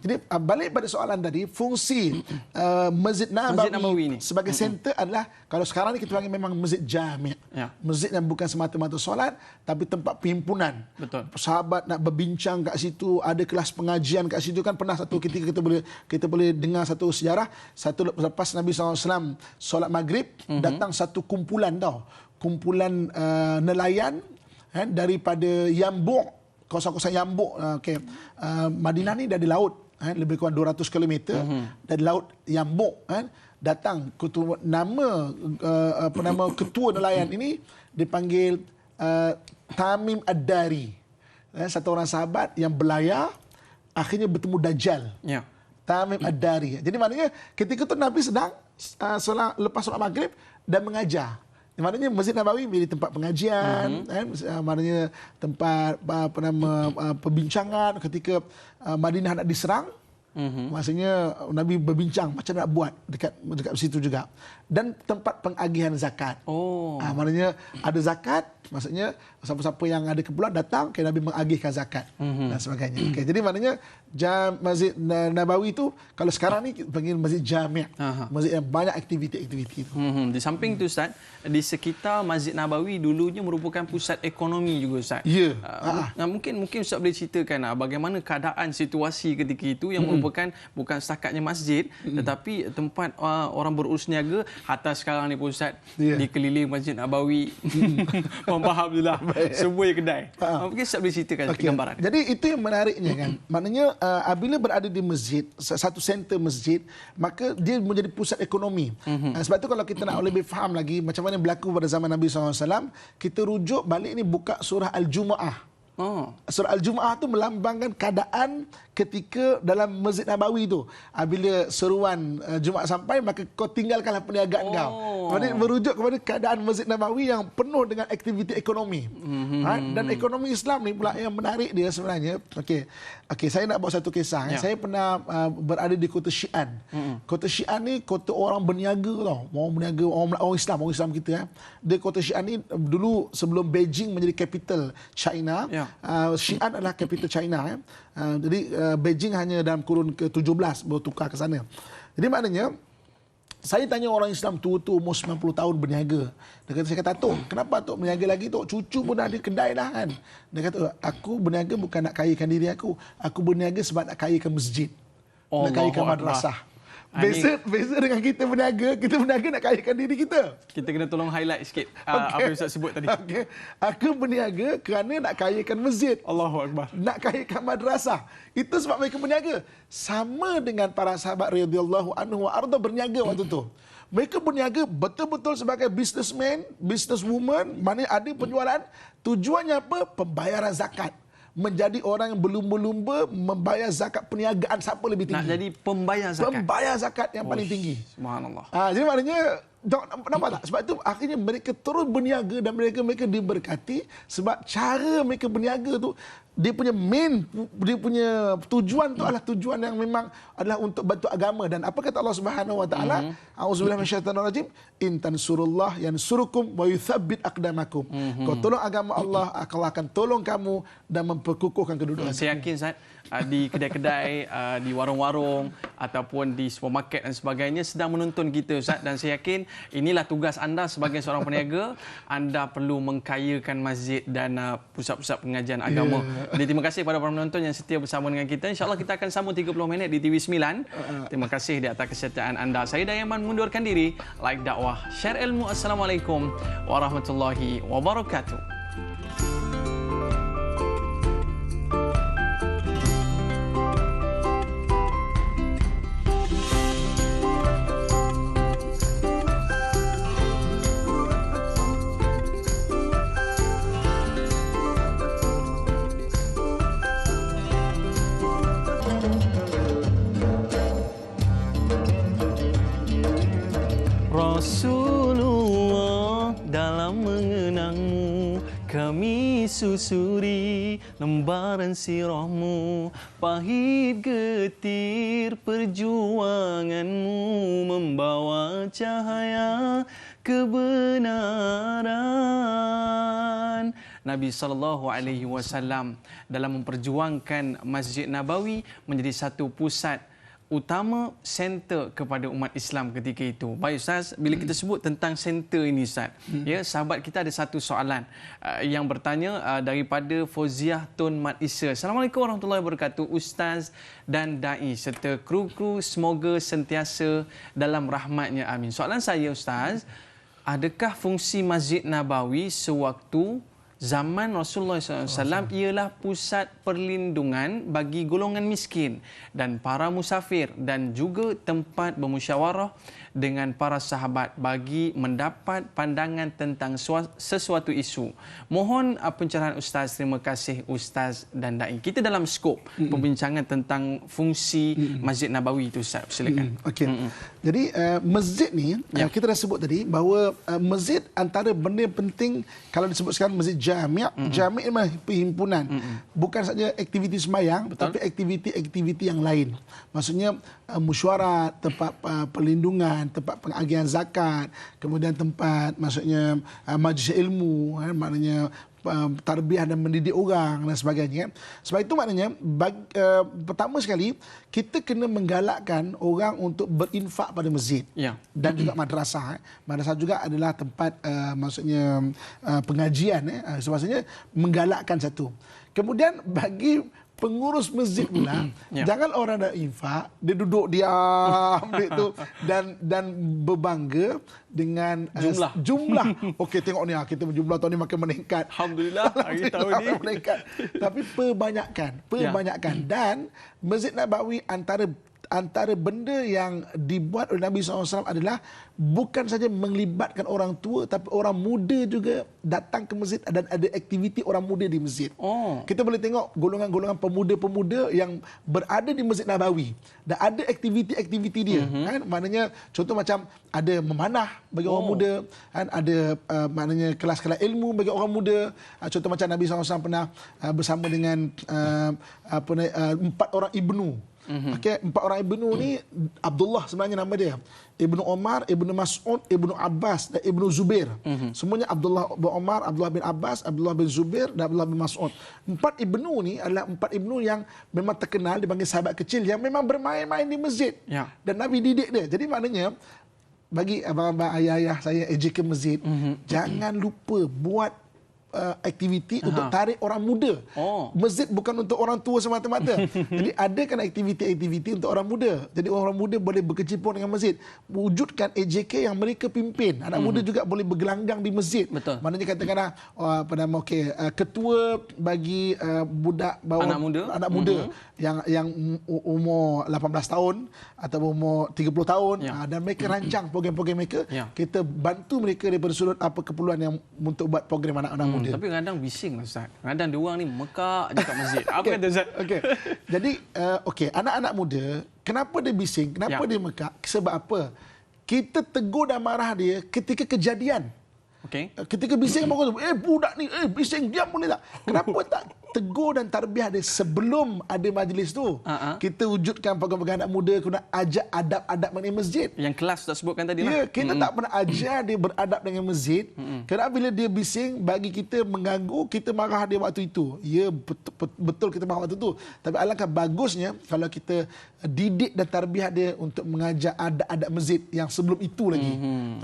Jadi balik pada soalan tadi, fungsi Masjid Nabawi sebagai center adalah kalau sekarang ni kita panggil memang masjid jami'. Masjid yang bukan semata-mata solat tapi tempat perhimpunan. Betul. Sahabat nak berbincang kat situ, ada kelas pengajian kat situ kan. Pernah satu ketika kita boleh dengar satu sejarah, satu lepas Nabi SAW solat maghrib, datang satu kumpulan kumpulan nelayan daripada Yambuk, kawasan-kawasan Yambuk. Madinah ni dari laut, lebih kurang 200 km dari laut Yambuk. Datang nama ketua nelayan ini dipanggil Tamim Ad-Dari. Satu orang sahabat yang belayar akhirnya bertemu Dajjal. Tamim Ad-Dari. Jadi maknanya ketika itu Nabi sedang lepas solat maghrib dan mengajar. Maknanya Masjid Nabawi menjadi tempat pengajian, maknanya tempat perbincangan ketika Madinah nak diserang. Maksudnya Nabi berbincang macam nak buat dekat situ juga. Dan tempat pengagihan zakat. Maknanya ada zakat, maksudnya siapa-siapa yang ada keperluan datang, Nabi mengagihkan zakat dan sebagainya. Jadi maknanya Masjid Nabawi itu kalau sekarang ni panggil Masjid Jami'. Masjid yang banyak aktiviti-aktiviti itu. Di samping tu Ustaz, di sekitar Masjid Nabawi dulunya merupakan pusat ekonomi juga Ustaz. Ya. Mungkin Ustaz boleh ceritakan bagaimana keadaan situasi ketika itu yang merupakan bukan setakatnya masjid tetapi tempat orang berurus niaga. Hatta sekarang ni pun Ustaz dikeliling Masjid Nabawi. Faham je lah. Semua kedai. Mungkin Ustaz boleh ceritakan gambaran. Jadi itu yang menariknya kan. Maknanya apabila berada di masjid, satu center masjid, maka dia menjadi pusat ekonomi. Sebab tu kalau kita nak lebih faham lagi macam mana berlaku pada zaman Nabi SAW, kita rujuk balik ni buka surah Al-Jumu'ah. Surah Al-Jumu'ah tu melambangkan keadaan ketika dalam Masjid Nabawi tu. Bila seruan Jumaat sampai, maka kau tinggalkanlah perniagaan kau. Maksudnya merujuk kepada keadaan Masjid Nabawi yang penuh dengan aktiviti ekonomi. Dan ekonomi Islam ni pula yang menarik dia sebenarnya. Okey, saya nak bawa satu kisah. Saya pernah berada di kota Xi'an. Kota Xi'an ni kota orang berniaga tau. Orang berniaga, orang Islam kita. Dia kota Xi'an ni dulu sebelum Beijing menjadi capital China. Xi'an adalah capital China. Jadi Beijing hanya dalam kurun ke-17 baru tukar ke sana. Jadi maknanya saya tanya orang Islam tua-tua umur 90 tahun berniaga. Saya kata, Tok, kenapa Tok berniaga lagi Tok? Cucu pun dah ada kedai dah kan. Dia kata, aku berniaga bukan nak kayakan diri aku. Aku berniaga sebab nak kayakan masjid. Nak kayakan madrasah. Beza dengan kita berniaga nak kayakan diri kita. Kita kena tolong highlight sikit apa yang Ustaz sebut tadi. Aku berniaga kerana nak kayakan masjid. Allahu Akbar. Nak kayakan madrasah. Itu sebab mereka berniaga. Sama dengan para sahabat radhiyallahu anhu wa arda berniaga waktu tu. Mereka berniaga betul-betul sebagai businessman, businesswoman, mana ada penjualan. Tujuannya apa? Pembayaran zakat. Menjadi orang yang berlumba-lumba membayar zakat perniagaan siapa lebih tinggi. Nak jadi pembayar zakat. Pembayar zakat yang paling tinggi. Subhanallah. Jadi maknanya Nampak tak? Sebab itu akhirnya mereka terus berniaga dan mereka diberkati sebab cara mereka berniaga tu dia punya tujuan tu adalah tujuan yang memang adalah untuk bantu agama. Dan apa kata Allah Subhanahu wa taala? A'udzubillahi minasyaitonir rajim. In tansurullah yansurukum wa yutsabbit aqdamakum. Kau tolong agama Allah, Allah akan tolong kamu dan memperkukuhkan kedudukan. Saya yakin Ustaz, di kedai-kedai, di warung-warung ataupun di supermarket dan sebagainya sedang menonton kita Ustaz, dan saya yakin inilah tugas anda sebagai seorang peniaga. Anda perlu mengkayakan masjid dan pusat-pusat pengajian agama. Jadi terima kasih kepada para penonton yang setia bersama dengan kita. InsyaAllah kita akan sambung 30 minit di TV9. Terima kasih di atas kesetiaan anda. Saya Dayaman mengundurkan diri. Like dakwah, share ilmu. Assalamualaikum warahmatullahi wabarakatuh. Rasulullah, dalam mengenangmu kami susuri lembaran sirahmu, pahit getir perjuanganmu membawa cahaya kebenaran. Nabi SAW dalam memperjuangkan Masjid Nabawi menjadi satu pusat utama, center kepada umat Islam ketika itu. Baik Ustaz, bila kita sebut tentang center ini Ustaz, ya, sahabat kita ada satu soalan yang bertanya daripada Fauziah Tun Mat Isa. Assalamualaikum warahmatullahi wabarakatuh. Ustaz dan dai serta kru-kru semoga sentiasa dalam rahmatnya, amin. Soalan saya Ustaz, adakah fungsi Masjid Nabawi sewaktu zaman Rasulullah SAW ialah pusat perlindungan bagi golongan miskin dan para musafir dan juga tempat bermusyawarah dengan para sahabat bagi mendapat pandangan tentang sesuatu isu? Mohon pencerahan Ustaz. Terima kasih Ustaz dan dai. Kita dalam skop perbincangan tentang fungsi Masjid Nabawi itu Ustaz. Silakan. Okey. Jadi masjid ni kita dah sebut tadi bahawa masjid antara benda yang penting kalau disebut sekarang masjid jami'. Jami' memang perhimpunan. Bukan saja aktiviti sembahyang, tapi aktiviti-aktiviti yang lain. Maksudnya mesyuarat, tempat perlindungan, tempat pengagihan zakat, kemudian tempat maksudnya majlis ilmu, maknanya tarbiyah dan mendidik orang dan sebagainya. Sebab itu maknanya pertama sekali kita kena menggalakkan orang untuk berinfak pada masjid dan juga madrasah. Madrasah juga adalah tempat maksudnya pengajian. Maksudnya menggalakkan satu. Kemudian bagi pengurus masjid pula, jangan orang dah infak, dia duduk diam itu dan berbangga dengan jumlah. Okey, tengok ni kita jumlah tahun ni makin meningkat. Alhamdulillah hari tahun ni meningkat. Tapi perbanyakan dan Masjid Nabawi antara benda yang dibuat oleh Nabi SAW adalah bukan saja melibatkan orang tua, tapi orang muda juga datang ke masjid dan ada aktiviti orang muda di masjid. Kita boleh tengok golongan-golongan pemuda-pemuda yang berada di Masjid Nabawi dan ada aktiviti-aktiviti dia. Kan? Maknanya contoh macam ada memanah bagi orang muda, kan? Ada maknanya kelas-kelas ilmu bagi orang muda. Contoh macam Nabi SAW pernah bersama dengan 4 orang ibnu. Okay, 4 orang ibnu ni Abdullah sebenarnya nama dia. Ibnu Omar, Ibnu Mas'ud, Ibnu Abbas dan Ibnu Zubair. Semuanya Abdullah bin Omar, Abdullah bin Abbas, Abdullah bin Zubair dan Abdullah bin Mas'ud. 4 ibnu ni adalah 4 ibnu yang memang terkenal, dipanggil sahabat kecil yang memang bermain-main di masjid. Dan Nabi didik dia. Jadi maknanya bagi abang-abang ayah-ayah saya AJK masjid, jangan lupa buat aktiviti untuk tarik orang muda. Masjid bukan untuk orang tua semata-mata. Jadi adakan aktiviti-aktiviti untuk orang muda. Jadi orang muda boleh berkecimpung dengan masjid. Wujudkan AJK yang mereka pimpin. Anak muda juga boleh bergelanggang di masjid. Betul. Maknanya katakanlah ketua bagi budak bawah anak muda yang umur 18 tahun atau umur 30 tahun dan mereka rancang program-program mereka. Kita bantu mereka daripada sudut apa keperluan yang untuk buat program anak-anak muda. Tapi kadang bising Ustaz. Kadang dia orang ni mekak je kat masjid. Apa kata Ustaz? Jadi anak-anak muda, kenapa dia bising? Kenapa dia mekak? Sebab apa? kita tegur dan marah dia ketika kejadian. Okey. Ketika bising budak ni, bising diam boleh tak? Kenapa tak tegur dan tarbiyah dia sebelum ada majlis tu? Kita wujudkan program-program anak muda kena ajak adab-adab mengenai masjid. Yang kelas tak sebutkan tadi Ya, lah. kita tak pernah ajar dia beradab dengan masjid. Kerana bila dia bising, bagi kita mengganggu, kita marah dia waktu itu. Ya, betul kita marah waktu itu. Tapi alangkah bagusnya kalau kita didik dan tarbiyah dia untuk mengajar adab-adab masjid yang sebelum itu lagi.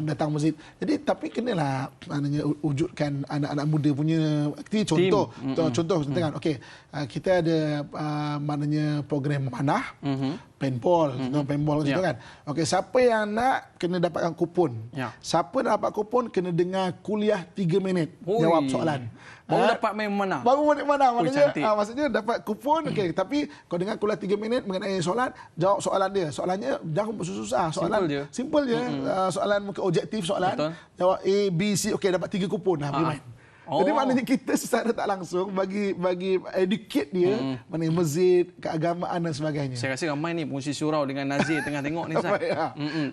Datang masjid. Jadi tapi kenalah maknanya wujudkan anak-anak muda punya aktiviti. Contoh kan, okey, kita ada maknanya program memanah, paintball, paintball macam tu kan. Okey, siapa yang nak kena dapatkan kupon. Siapa nak dapat kupon kena dengar kuliah 3 minit jawab soalan. Baru dapat main mana? Baru mana? Maksudnya dapat kupon. Okey, tapi kau dengar kuliah 3 minit mengenai soalan, jawab soalan dia. Soalannya jangan susah-susah. Soalan simple je. Soalan mungkin objektif soalan. Betul. Jawab A, B, C. Okey, dapat 3 kupon. Boleh main. Jadi maknanya kita secara tak langsung bagi educate dia mengenai masjid, keagamaan dan sebagainya. Saya rasa ramai ni pengurusi surau dengan Nazir tengah tengok ni Ustaz.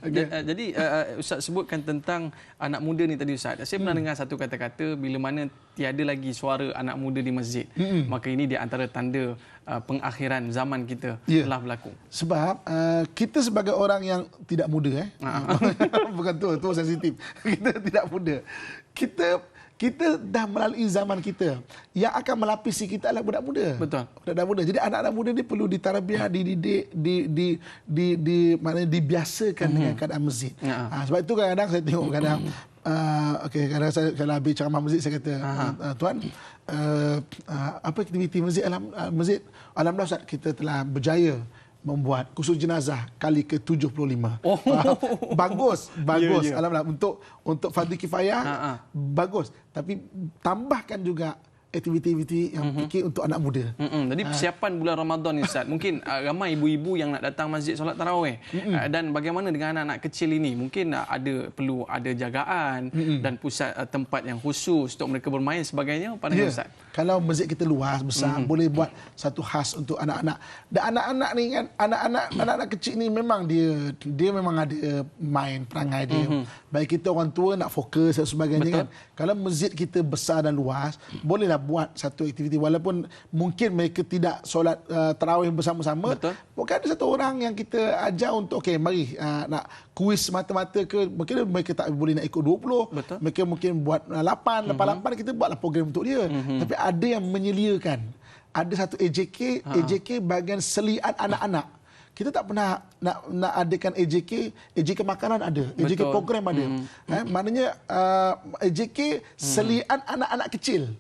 Okay. Jadi Ustaz sebutkan tentang anak muda ni tadi Ustaz. Saya pernah dengar satu kata-kata bila mana tiada lagi suara anak muda di masjid. Maka ini di antara tanda pengakhiran zaman kita telah berlaku. Sebab kita sebagai orang yang tidak muda bukan tu sensitif. Kita tidak muda. Kita dah melalui zaman kita. Yang akan melapisi kita adalah budak muda. Betul. Budak muda. Jadi anak-anak muda ni perlu ditarbiah, dididik, maknanya dibiasakan dengan keadaan masjid. Sebab itu kadang-kadang saya tengok kadang saya kalau habis ceramah masjid saya kata, tuan, apa aktiviti masjid alhamdulillah Ustaz, kita telah berjaya membuat kursus jenazah kali ke-75. Bagus. Yeah. Alhamdulillah untuk fardu kifayah bagus. Tapi tambahkan juga aktiviti-aktiviti yang fikir untuk anak muda. Jadi persiapan bulan Ramadan ni Ustaz, mungkin ramai ibu-ibu yang nak datang masjid solat tarawih. Dan bagaimana dengan anak-anak kecil ini? Mungkin perlu ada jagaan dan pusat tempat yang khusus untuk mereka bermain sebagainya. Pandangan Ustaz? Kalau masjid kita luas, besar, boleh buat satu khas untuk anak-anak. Dan anak-anak ni kan, anak-anak kecil ni memang dia memang ada main perangai dia. Baik kita orang tua nak fokus dan sebagainya. Betul. Kan. Kalau masjid kita besar dan luas, bolehlah buat satu aktiviti walaupun mungkin mereka tidak solat tarawih bersama-sama. Mungkin ada satu orang yang kita ajar untuk mari nak kuis mata-mata ke, mungkin mereka tak boleh nak ikut 20. Betul. Mereka mungkin buat 8 kita buatlah program untuk dia. Tapi ada yang menyeliakan. Ada satu AJK bahagian selian anak-anak. Kita tak pernah nak adakan AJK makanan ada, AJK Betul. Program ada. Maknanya AJK selian anak-anak kecil.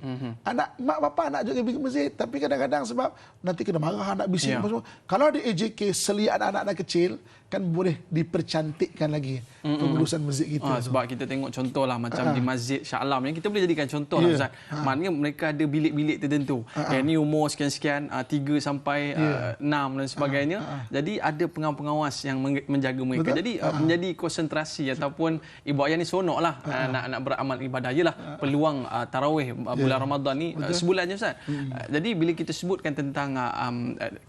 Anak mak bapak nak juga pergi ke masjid, tapi kadang-kadang sebab nanti kena marah nak bising semua. Kalau ada AJK selian anak-anak kecil, kan boleh dipercantikkan lagi pengurusan masjid kita. Sebab kita tengok contohlah macam di Masjid Shah Alam yang kita boleh jadikan contoh lah Ustaz. Maknanya mereka ada bilik-bilik tertentu. Yang ni umur sekian-sekian, 3 sampai 6 dan sebagainya. Jadi ada pengawas yang menjaga mereka. Jadi menjadi konsentrasi ataupun ibu ayah ni seronoklah nak beramal ibadah. Yalah peluang tarawih bulan Ramadan ni sebulan je Ustaz. Jadi bila kita sebutkan tentang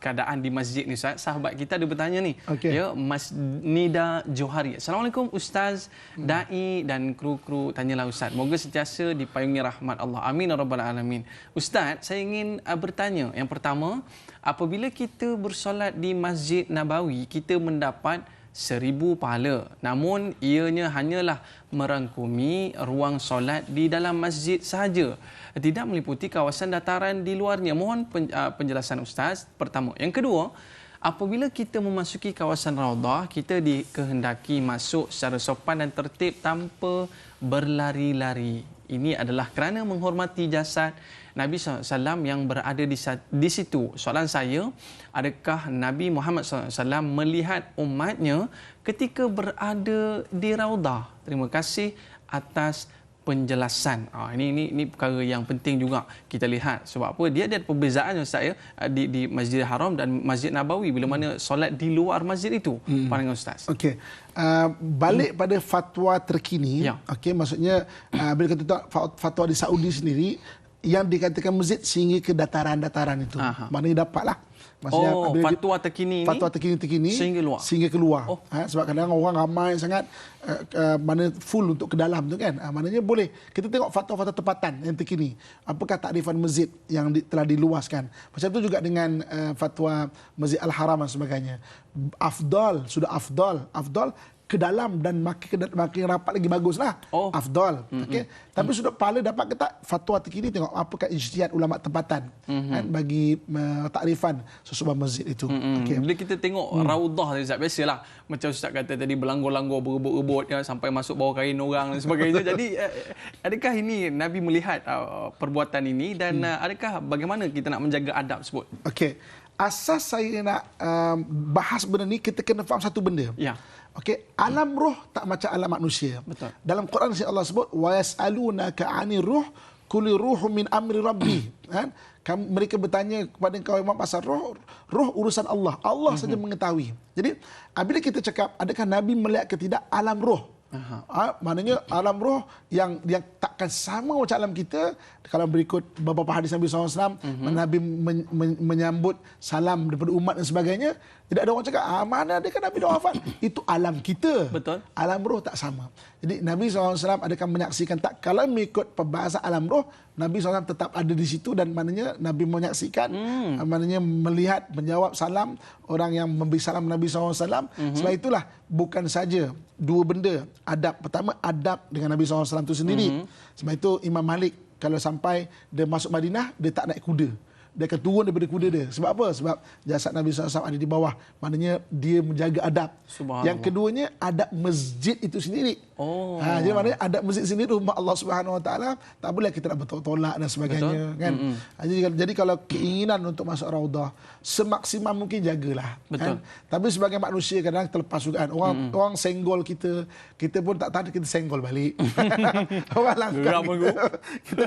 keadaan di masjid ni Ustaz, sahabat kita ada bertanya ni. Ya, Mas Nida Johari. Assalamualaikum Ustaz, Da'i dan kru-kru. Tanyalah Ustaz, moga sentiasa dipayungi rahmat Allah. Amin ya rabbal alamin. Ustaz, saya ingin bertanya. Yang pertama, apabila kita bersolat di Masjid Nabawi, kita mendapat 1000 pahala. Namun ianya hanyalah merangkumi ruang solat di dalam masjid sahaja, tidak meliputi kawasan dataran di luarnya. Mohon penjelasan Ustaz. Pertama. Yang kedua, apabila kita memasuki kawasan Raudah, kita dikehendaki masuk secara sopan dan tertib tanpa berlari-lari. Ini adalah kerana menghormati jasad Nabi SAW yang berada di situ. Soalan saya, adakah Nabi Muhammad SAW melihat umatnya ketika berada di Raudah? Terima kasih atas penjelasan. Ini perkara yang penting juga kita lihat. Sebab apa? Dia ada perbezaan Ustaz ya di Masjidil Haram dan Masjid Nabawi bila mana solat di luar masjid itu. Pandangan Ustaz. Okey. Balik pada fatwa terkini, maksudnya bila kita tahu fatwa di Saudi sendiri, yang dikatakan masjid sehingga ke dataran-dataran itu. Maknanya dapatlah. Maksudnya fatwa terkini sehingga keluar. Sebab kadang orang ramai sangat mana full untuk ke dalam tu kan. Maknanya boleh kita tengok fatwa-fatwa tempatan yang terkini. Apakah takrifan masjid yang telah diluaskan. Macam tu juga dengan fatwa Masjid Al-Haram dan sebagainya. Sudah afdal ke dalam dan makin rapat lagi baguslah. Afdal. Okey. Tapi sudah pahala dapat ke tak fatwa terkini, tengok apakah ijtihad ulama tempatan kan bagi takrifan sesebuah masjid itu. Okay. Bila kita tengok raudah tadi Ustaz, biasalah macam Ustaz kata tadi berlanggar-langgar berebut-rebut ya, sampai masuk bawah kain orang dan sebagainya. Jadi adakah ini Nabi melihat perbuatan ini dan adakah bagaimana kita nak menjaga adab tersebut? Okey. Asas saya nak bahas benda ni, kita kena faham satu benda. Ya. Okey, alam roh tak macam alam manusia. Betul. Dalam Quran Allah sebut wa yasalunaka 'anir ruh qul ruhu min amri rabbi. Kan? Mereka bertanya kepada kau Imam pasal roh urusan Allah. Allah saja mengetahui. Jadi, apabila kita cakap adakah Nabi melihat ke tidak alam roh? Maknanya alam roh yang takkan sama macam alam kita. Kalau berikut beberapa hadis Nabi SAW, Nabi menyambut salam daripada umat dan sebagainya, tidak ada orang cakap, mana ada kan Nabi dah wafat? Itu alam kita. Betul. Alam roh tak sama. Jadi Nabi SAW adakah menyaksikan tak? Kalau mengikut perbahasan alam roh, Nabi SAW tetap ada di situ dan maknanya Nabi menyaksikan, maknanya melihat, menjawab salam orang yang memberi salam Nabi SAW. Sebab itulah bukan saja dua benda adab. Pertama, adab dengan Nabi SAW itu sendiri. Sebab itu Imam Malik kalau sampai dia masuk Madinah, dia tak naik kuda. Dia akan turun daripada kuda dia. Sebab apa? Sebab jasad Nabi SAW ada di bawah. Maknanya dia menjaga adab. Yang keduanya, adab masjid itu sendiri. Jadi maknanya adab masjid sendiri, rumah Allah Subhanahu Wa Taala, tak boleh kita nak bertolak dan sebagainya. Kan? Jadi kalau keinginan untuk masuk raudah, semaksimal mungkin jagalah. Kan? Tapi sebagai manusia kadang terlepas juga. Orang senggol kita, kita pun tak tahu kita senggol balik. Orang langkah kita.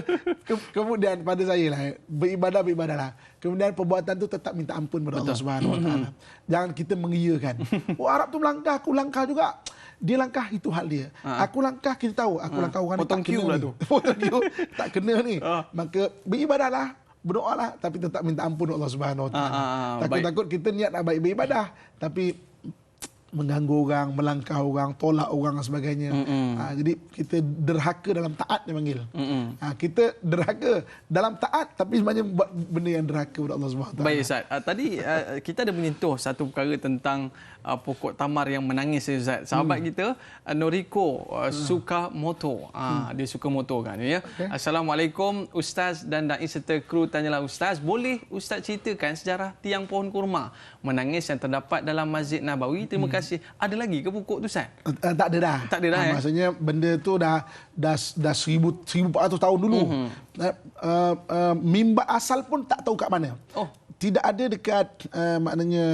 Kemudian pada saya lah, beribadah lah. Kemudian perbuatan tu tetap minta ampun kepada Allah Subhanahu Wa Taala. Jangan kita mengiyakan. Arab tu melangkah, aku langkah juga. Dia langkah, itu hal dia. Aku langkah, kita tahu. Aku langkah orang potong tak kena ni. Potong queue tak kena ni. Maka beribadahlah, berdoalah, tapi tetap minta ampun Allah Subhanahu Wa Taala. Takut-takut kita niat nak baik beribadah, tapi mengganggu orang, melangkah orang, tolak orang dan sebagainya. Jadi kita derhaka dalam taat dia panggil. Kita derhaka dalam taat tapi sebenarnya buat benda yang derhaka kepada Allah Subhanahu Wa Taala. Baik Ustaz. Tadi kita ada menyentuh satu perkara tentang pokok tamar yang menangis Ustaz. Sahabat kita Noriko suka motor. Dia suka motor kan ya. Assalamualaikum Ustaz dan dai serta kru, tanyalah Ustaz, boleh Ustaz ceritakan sejarah tiang pohon kurma menangis yang terdapat dalam Masjid Nabawi? Terima kasih. Ada lagi ke pokok tu Ustaz? Tak ada dah. Tak ada dah. Maksudnya benda tu dah 1400 tahun dulu. Mimbar asal pun tak tahu kat mana. Tidak ada dekat maknanya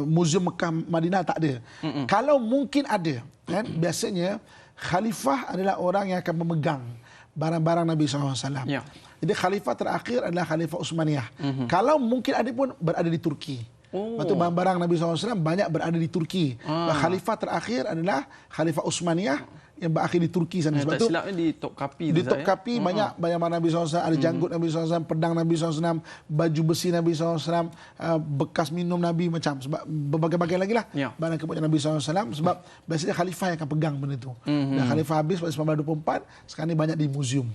Muzium Mekah Madinah, tak ada. Kalau mungkin ada, kan biasanya khalifah adalah orang yang akan memegang barang-barang Nabi SAW. Ya. Jadi khalifah terakhir adalah Khalifah Utsmaniyah. Kalau mungkin ada pun berada di Turki. Lepas tu barang-barang Nabi SAW banyak berada di Turki. Khalifah terakhir adalah Khalifah Utsmaniyah yang berakhir di Turki sana. Sebab tu silapnya di Topkapi. Di Topkapi banyak barang Nabi SAW, ada janggut Nabi SAW, pedang Nabi SAW, baju besi Nabi SAW, bekas minum Nabi, macam sebab berbagai-bagai lagi lah barang kepunyaan Nabi SAW. Sebab biasanya khalifah yang akan pegang benda tu. Dan khalifah habis pada 1924, sekarang ni banyak di muzium.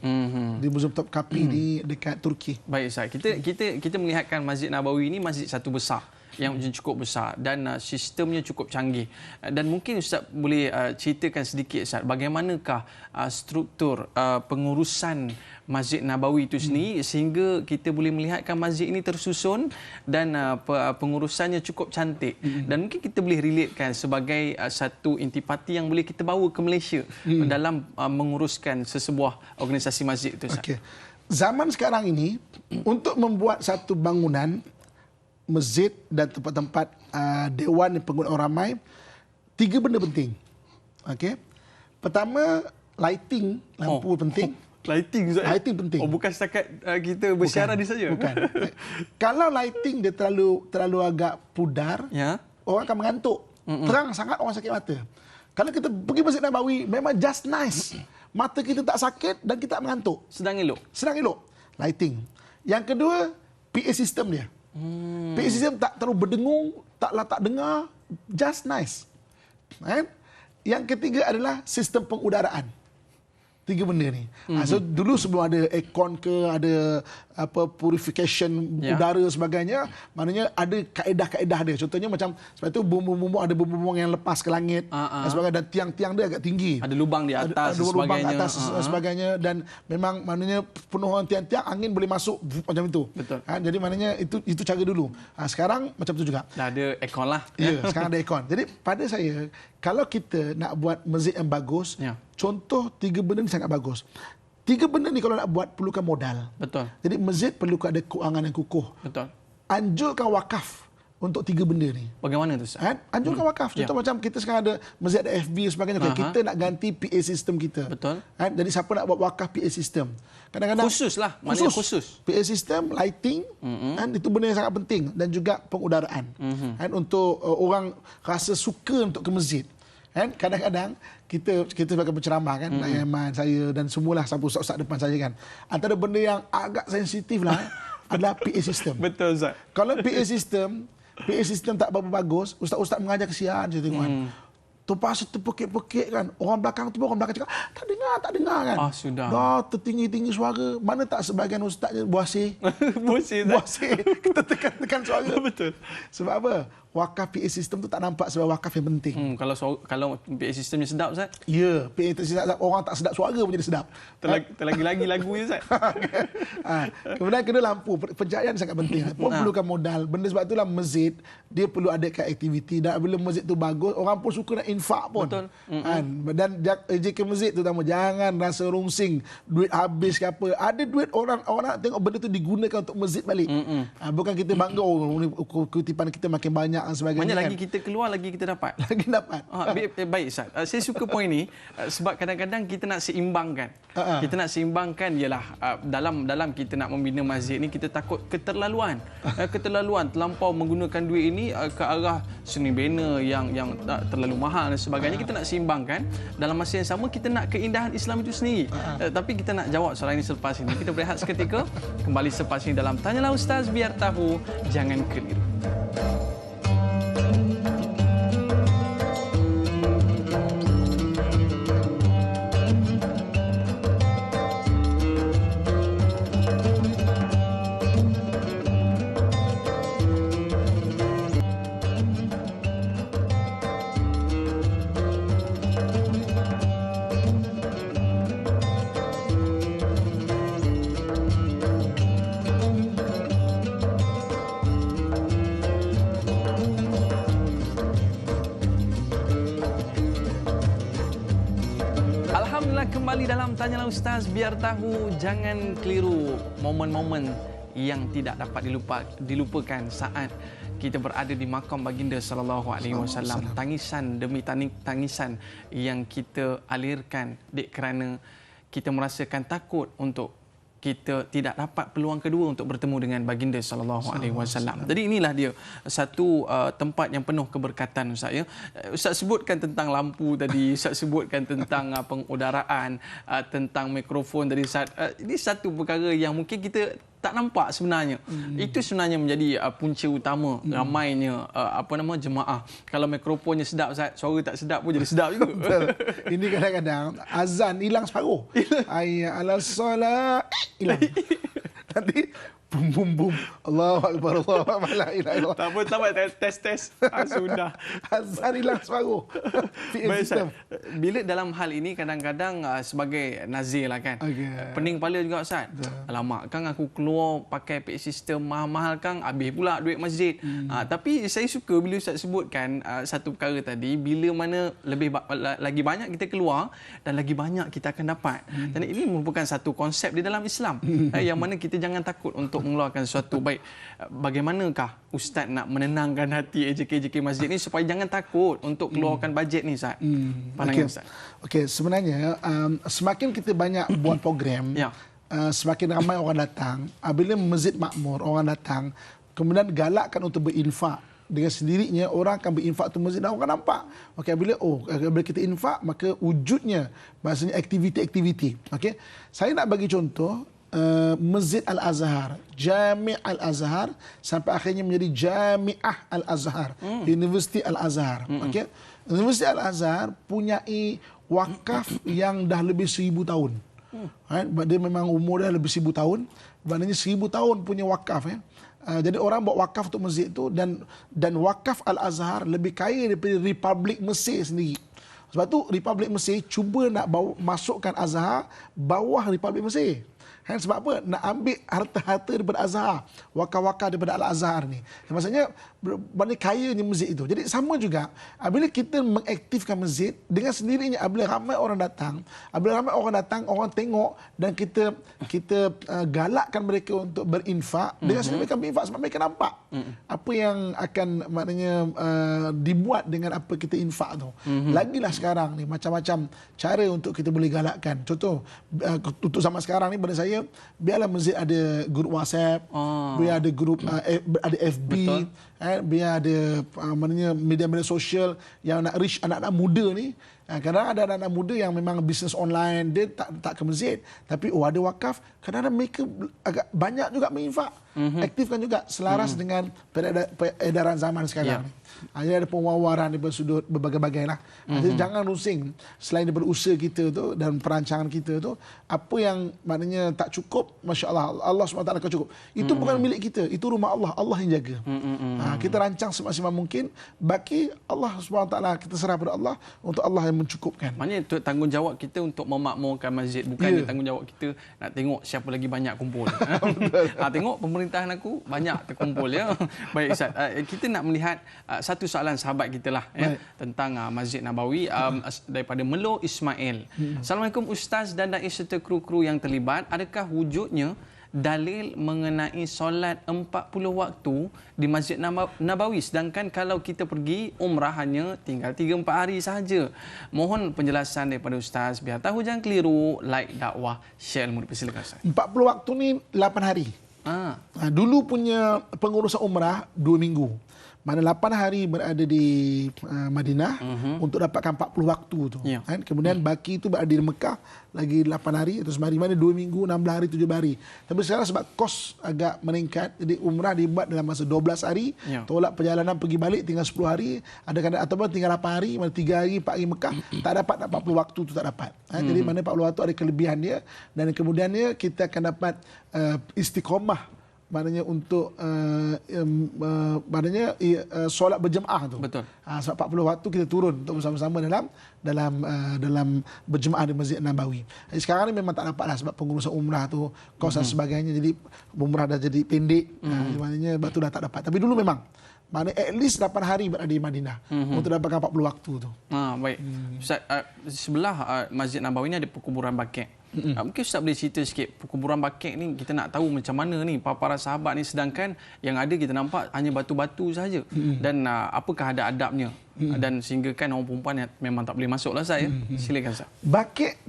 Di Muzium Topkapi di dekat Turki. Baik Ustaz, kita melihatkan Masjid Nabawi ini masjid satu besar yang cukup besar dan sistemnya cukup canggih. Dan mungkin Ustaz boleh ceritakan sedikit Ustaz, bagaimanakah struktur pengurusan Masjid Nabawi itu sendiri sehingga kita boleh melihatkan masjid ini tersusun dan pengurusannya cukup cantik. Dan mungkin kita boleh relatekan sebagai satu intipati yang boleh kita bawa ke Malaysia dalam menguruskan sesebuah organisasi masjid itu Ustaz. Okay. Zaman sekarang ini untuk membuat satu bangunan masjid dan tempat-tempat dewan yang pengguna orang ramai, 3 benda penting. Okey. Pertama, lighting, lampu penting. Lighting Ustaz. Lighting penting. Bukan setakat kita bersiaran di saja. Bukan. Kalau lighting dia terlalu agak pudar, orang akan mengantuk. Terang sangat, orang sakit mata. Kalau kita pergi Masjid Nabawi, memang just nice. Mata kita tak sakit dan kita tak mengantuk. Sedang elok. Sedang elok. lighting. Yang kedua, PA system dia. PA system tak terlalu berdengung, tak dengar, just nice. Kan? Yang ketiga adalah sistem pengudaraan. 3 benda ni. So dulu sebelum ada aircon ke, ada purification udara sebagainya, maknanya ada kaedah-kaedah dia. Contohnya macam sebab itu bumbu-bumbu ada bumbu-bumbu yang lepas ke langit dan sebagainya, dan tiang-tiang dia agak tinggi. Ada lubang di atas ada lubang sebagainya. atas sebagainya, dan memang maknanya penuhan tiang-tiang angin boleh masuk macam itu. Betul. Jadi maknanya itu cara dulu. Sekarang macam tu juga. Dah ada aircon lah. Ya, sekarang ada aircon. Jadi pada saya, kalau kita nak buat masjid yang bagus, contoh 3 benda ni sangat bagus. 3 benda ni kalau nak buat perlukan modal. Betul. Jadi masjid perlu ada keuangan yang kukuh. Betul. Anjurkan wakaf untuk 3 benda ni. Bagaimana tu, Ustaz? Anjurkan wakaf. Contoh macam kita sekarang ada masjid, ada FB dan sebagainya. Kita nak ganti PA system kita. Betul. Jadi siapa nak buat wakaf PA system? Kadang-kadang Khusus lah. Maknanya khusus. PA system, lighting, itu benda yang sangat penting. Dan juga pengudaraan. Untuk orang rasa suka untuk ke masjid. Kadang-kadang kita sebagai penceramah kan, Aiman, saya dan semualah sampai ustaz-ustaz depan saya kan, antara benda yang agak sensitif lah adalah PA system. Betul, Ustaz. Kalau PA system tak berapa bagus, ustaz-ustaz mengajar kesian saya tengok kan. Tupas terpekik-pekik kan. Orang belakang cakap, tak dengar kan. Sudah. Dah tertinggi-tinggi suara. Mana tak sebahagian ustaznya buasir. Buasir. Kita tekan suara. Betul. Sebab apa? Wakaf PA system tu tak nampak sebagai wakaf yang penting. Kalau PA systemnya sedap, Ustaz? Ya, PA sedap, orang tak sedap suara pun jadi sedap. Terlagi-lagi lagu ni, Ustaz. Kemudian kena lampu. Pencahayaan sangat penting. Pun perlukan modal. Benda sebab itulah masjid, dia perlu adakan aktiviti. Dan bila masjid tu bagus, orang pun suka nak infak pun. Betul. Dan JK masjid tu terutama, jangan rasa rungsing, duit habis ke apa. Ada duit orang nak tengok benda tu digunakan untuk masjid balik. Bukan kita bangga, kutipan kita makin banyak dan sebagainya. Banyak lagi kita keluar, lagi kita dapat. Baik, Ustaz. Saya suka poin ni sebab kadang-kadang kita nak seimbangkan. Kita nak seimbangkan ialah dalam kita nak membina masjid ni, kita takut keterlaluan. Terlampau menggunakan duit ini ke arah seni bina yang terlalu mahal dan sebagainya. Kita nak seimbangkan. Dalam masa yang sama kita nak keindahan Islam itu sendiri. Tapi kita nak jawab soalan ini selepas ini. Kita berehat seketika. Kembali selepas ini dalam Tanyalah Ustaz, biar tahu, jangan keliru. Kembali dalam Tanyalah Ustaz, biar tahu, jangan keliru. Momen-momen yang tidak dapat dilupakan saat kita berada di makam baginda sallallahu alaihi wasallam. Tangisan demi tangisan yang kita alirkan kerana kita merasakan takut untuk kita tidak dapat peluang kedua untuk bertemu dengan baginda sallallahu alaihi wasallam. Jadi inilah dia satu tempat yang penuh keberkatan, Ustaz ya. Ustaz sebutkan tentang lampu tadi, Ustaz sebutkan tentang pengudaraan, tentang mikrofon tadi, Ustaz. Ini satu perkara yang mungkin kita tak nampak sebenarnya. Itu sebenarnya menjadi punca utama ramainya jemaah. Kalau mikrofonnya sedap, Ustaz, suara tak sedap pun jadi sedap juga. Ini kadang-kadang azan hilang separuh. Hayya 'alas solat hilang. Nanti bum bum bum. Allahu akbar, Allahu akbar, la ilaha illallah. Tak apa, test. Sudah. Azan hilang separuh. Baik, Ustaz. Bila dalam hal ini kadang-kadang sebagai nazir lah kan. Pening kepala juga, Ustaz. Alamak, kan aku keluar pakai PA system mahal-mahal kan, habis pula duit masjid. Tapi saya suka bila Ustaz sebutkan satu perkara tadi, bila mana lagi banyak kita keluar dan lagi banyak kita akan dapat. Dan ini merupakan satu konsep di dalam Islam yang mana kita jangan takut untuk mengeluarkan sesuatu. Baik, bagaimanakah Ustaz nak menenangkan hati AJK masjid ni supaya jangan takut untuk keluarkan bajet ni, Ustaz? Pandangan Ustaz. Okey, sebenarnya semakin kita banyak buat program, semakin ramai orang datang. Bila masjid makmur, orang datang, kemudian galakkan untuk berinfak. Dengan sendirinya orang akan berinfak tu masjid dan orang nampak. Okey, bila kita infak, maka wujudnya maksudnya aktiviti-aktiviti. Okey. Saya nak bagi contoh, Masjid Al-Azhar, Jami' Al-Azhar, sampai akhirnya menjadi Jami'ah Al-Azhar, University Al-Azhar. Okey. University Al-Azhar punyai wakaf yang dah lebih 1000 tahun. Dia memang umur dah lebih 1000 tahun. Maknanya 1000 tahun punya wakaf. Jadi orang buat wakaf untuk masjid itu, dan wakaf Al-Azhar lebih kaya daripada Republik Mesir sendiri. Sebab tu Republik Mesir cuba nak masukkan Azhar bawah Republik Mesir. Sebab apa? Nak ambil harta-harta daripada Azhar, wakaf-wakaf daripada Al-Azhar ni. Maksudnya mana kayanya masjid itu. Jadi sama juga, apabila kita mengaktifkan masjid, dengan sendirinya apabila ramai orang datang, orang tengok, dan kita galakkan mereka untuk berinfak, dengan sendirinya mereka berinfak sebab mereka nampak apa yang akan maknanya dibuat dengan apa kita infak tu. Lagilah sekarang ni macam-macam cara untuk kita boleh galakkan. Contoh untuk zaman sekarang ni, pada saya, biarlah masjid ada grup WhatsApp, biar ada grup ada FB, biar ada maknanya media-media sosial yang nak reach anak-anak muda ni. Kadang ada anak-anak muda yang memang bisnes online, dia tak ke masjid, tapi ada wakaf, kadang-kadang mereka agak banyak juga menginfak. Aktifkan juga selaras dengan peredaran zaman sekarang ni. Jadi ada penwawaran daripada sudut berbagai-bagai lah. Jadi jangan rusing, selain daripada usaha kita tu dan perancangan kita tu, apa yang maknanya tak cukup, Masya Allah, Allah SWT akan cukup. Itu bukan milik kita, itu rumah Allah, Allah yang jaga. Kita rancang semaksimal mungkin, baki Allah SWT, kita serah pada Allah, untuk Allah yang mencukupkan. Maknanya itu tanggungjawab kita untuk memakmurkan masjid, bukan tanggungjawab kita nak tengok siapa lagi banyak kumpul. Tengok pemerintahan aku banyak terkumpul ya. Baik Ustaz, kita nak melihat satu soalan sahabat kita lah tentang Masjid Nabawi daripada Melo Ismail. Assalamualaikum Ustaz dan Dai serta kru-kru yang terlibat. Adakah wujudnya dalil mengenai solat 40 waktu di Masjid Nabawi, sedangkan kalau kita pergi umrah hanya tinggal 3-4 hari sahaja? Mohon penjelasan daripada Ustaz, biar tahu jangan keliru. Like dakwah, share ilmu. Silakan Ustaz. 40 waktu ni 8 hari. Dulu punya pengurusan umrah 2 minggu. Mana 8 hari berada di Madinah untuk dapatkan 40 waktu tu. Kemudian baki itu berada di Mekah lagi 8 hari, terus mana 2 minggu, 16 hari, 7 hari. Tapi sekarang sebab kos agak meningkat, jadi umrah dibuat dalam masa 12 hari, tolak perjalanan pergi balik tinggal 10 hari, ada kadang ataupun tinggal 8 hari, mana 3 hari, 4 hari Mekah, tak dapat 40 waktu tu tak dapat. Jadi mana 40 waktu ada kelebihan dia, dan kemudiannya kita akan dapat istiqomah, maknanya untuk maknanya solat berjemaah tu. Betul. Sebab 40 waktu kita turun untuk bersama-sama dalam berjemaah di Masjid Nabawi. Jadi sekarang ni memang tak dapat lah sebab pengurusan umrah tu, kos dan sebagainya, jadi umrah dah jadi pendek. Maknanya batu dah tak dapat. Tapi dulu memang mana at least 8 hari berada di Madinah untuk dapatkan 40 waktu tu. Baik. Ustaz, sebelah Masjid Nabawi ni ada perkuburan Baqi'. Mungkin Ustaz boleh cerita sikit perkuburan Baqi' ni, kita nak tahu macam mana ni para sahabat ni, sedangkan yang ada kita nampak hanya batu-batu sahaja. Dan apakah ada adabnya? Dan sehingga kan orang perempuan yang memang tak boleh masuk lah saya. Silakan Ustaz.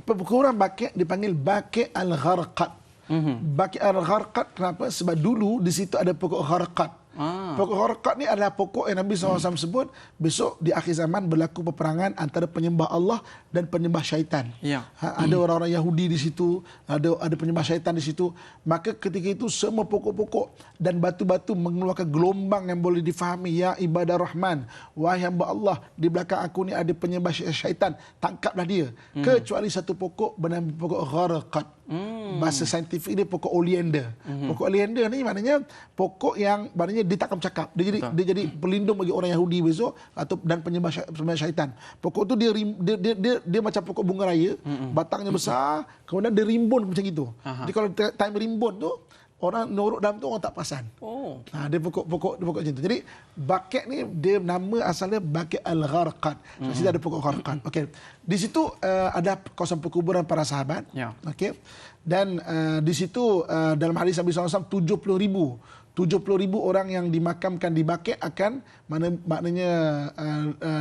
Perkuburan Baqi' dipanggil Baqi' Al-Gharqad. Baqi' Al-Gharqad kenapa? Sebab dulu di situ ada pokok gharqad. Pokok gharqad ni adalah pokok yang Nabi SAW sebut besok di akhir zaman berlaku peperangan antara penyembah Allah dan penyembah syaitan. Ada orang-orang Yahudi di situ, ada penyembah syaitan di situ. Maka ketika itu semua pokok-pokok dan batu-batu mengeluarkan gelombang yang boleh difahami. Ya ibadah Rahman, wahai hamba Allah, di belakang aku ni ada penyembah syaitan, tangkaplah dia. Kecuali satu pokok bernama pokok gharqad. Bahasa saintifik dia pokok oleander. Pokok oleander ni maknanya pokok yang maknanya dia takkan bercakap. Dia jadi pelindung bagi orang Yahudi besok dan penyembah syaitan. Pokok tu dia macam pokok bunga raya, batangnya besar, kemudian dia rimbun macam itu. Jadi kalau time rimbun tu, orang norok dalam tu orang tak perasan. Dia pokok macam tu. Jadi Baqi' ni dia nama asalnya Baqi' Al-Gharqad. Di situ ada pokok gharqad. Okey. Di situ ada kawasan perkuburan para sahabat. Okey. Dan di situ dalam hadis Nabi SAW 70,000 orang yang dimakamkan di Baqi' akan maknanya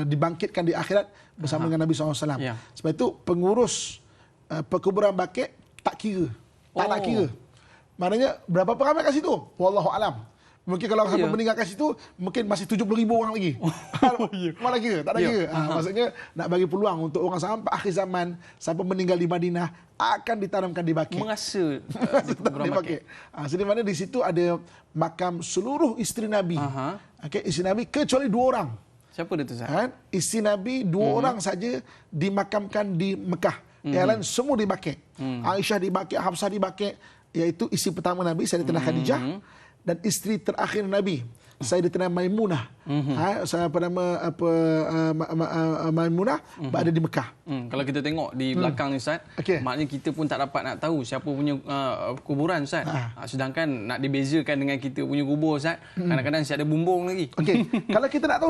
dibangkitkan di akhirat bersama dengan Nabi SAW. Sebab itu pengurus perkuburan Baqi' tak kira. Tak nak kira. Maknanya berapa ramai kat situ? Wallahu alam. Mungkin kalau siapa meninggal kat situ, mungkin masih 70,000 orang lagi. Mana kira? Tak ada kira. Maksudnya nak bagi peluang untuk orang sampai akhir zaman, siapa meninggal di Madinah akan ditanamkan di Baqi'. Mengasa di Baqi'. Jadi mana di situ ada makam seluruh isteri Nabi. Okey, isteri Nabi kecuali 2 orang. Siapa dia tu, Ustaz? Isteri Nabi 2 orang saja dimakamkan di Mekah. Yang lain semua di Baqi'. Aisyah di Baqi', Hafsah di Baqi', iaitu isteri pertama Nabi, Sayyidatina Khadijah, dan isteri terakhir Nabi, Sayyidatina Maimunah. Apa nama Maimunah berada di Mekah. Kalau kita tengok di belakang ni, Ustaz, maknanya kita pun tak dapat nak tahu siapa punya kuburan, Ustaz. Sedangkan nak dibezakan dengan kita punya kubur, Ustaz, kadang-kadang siap ada bumbung lagi. Okey. Kalau kita nak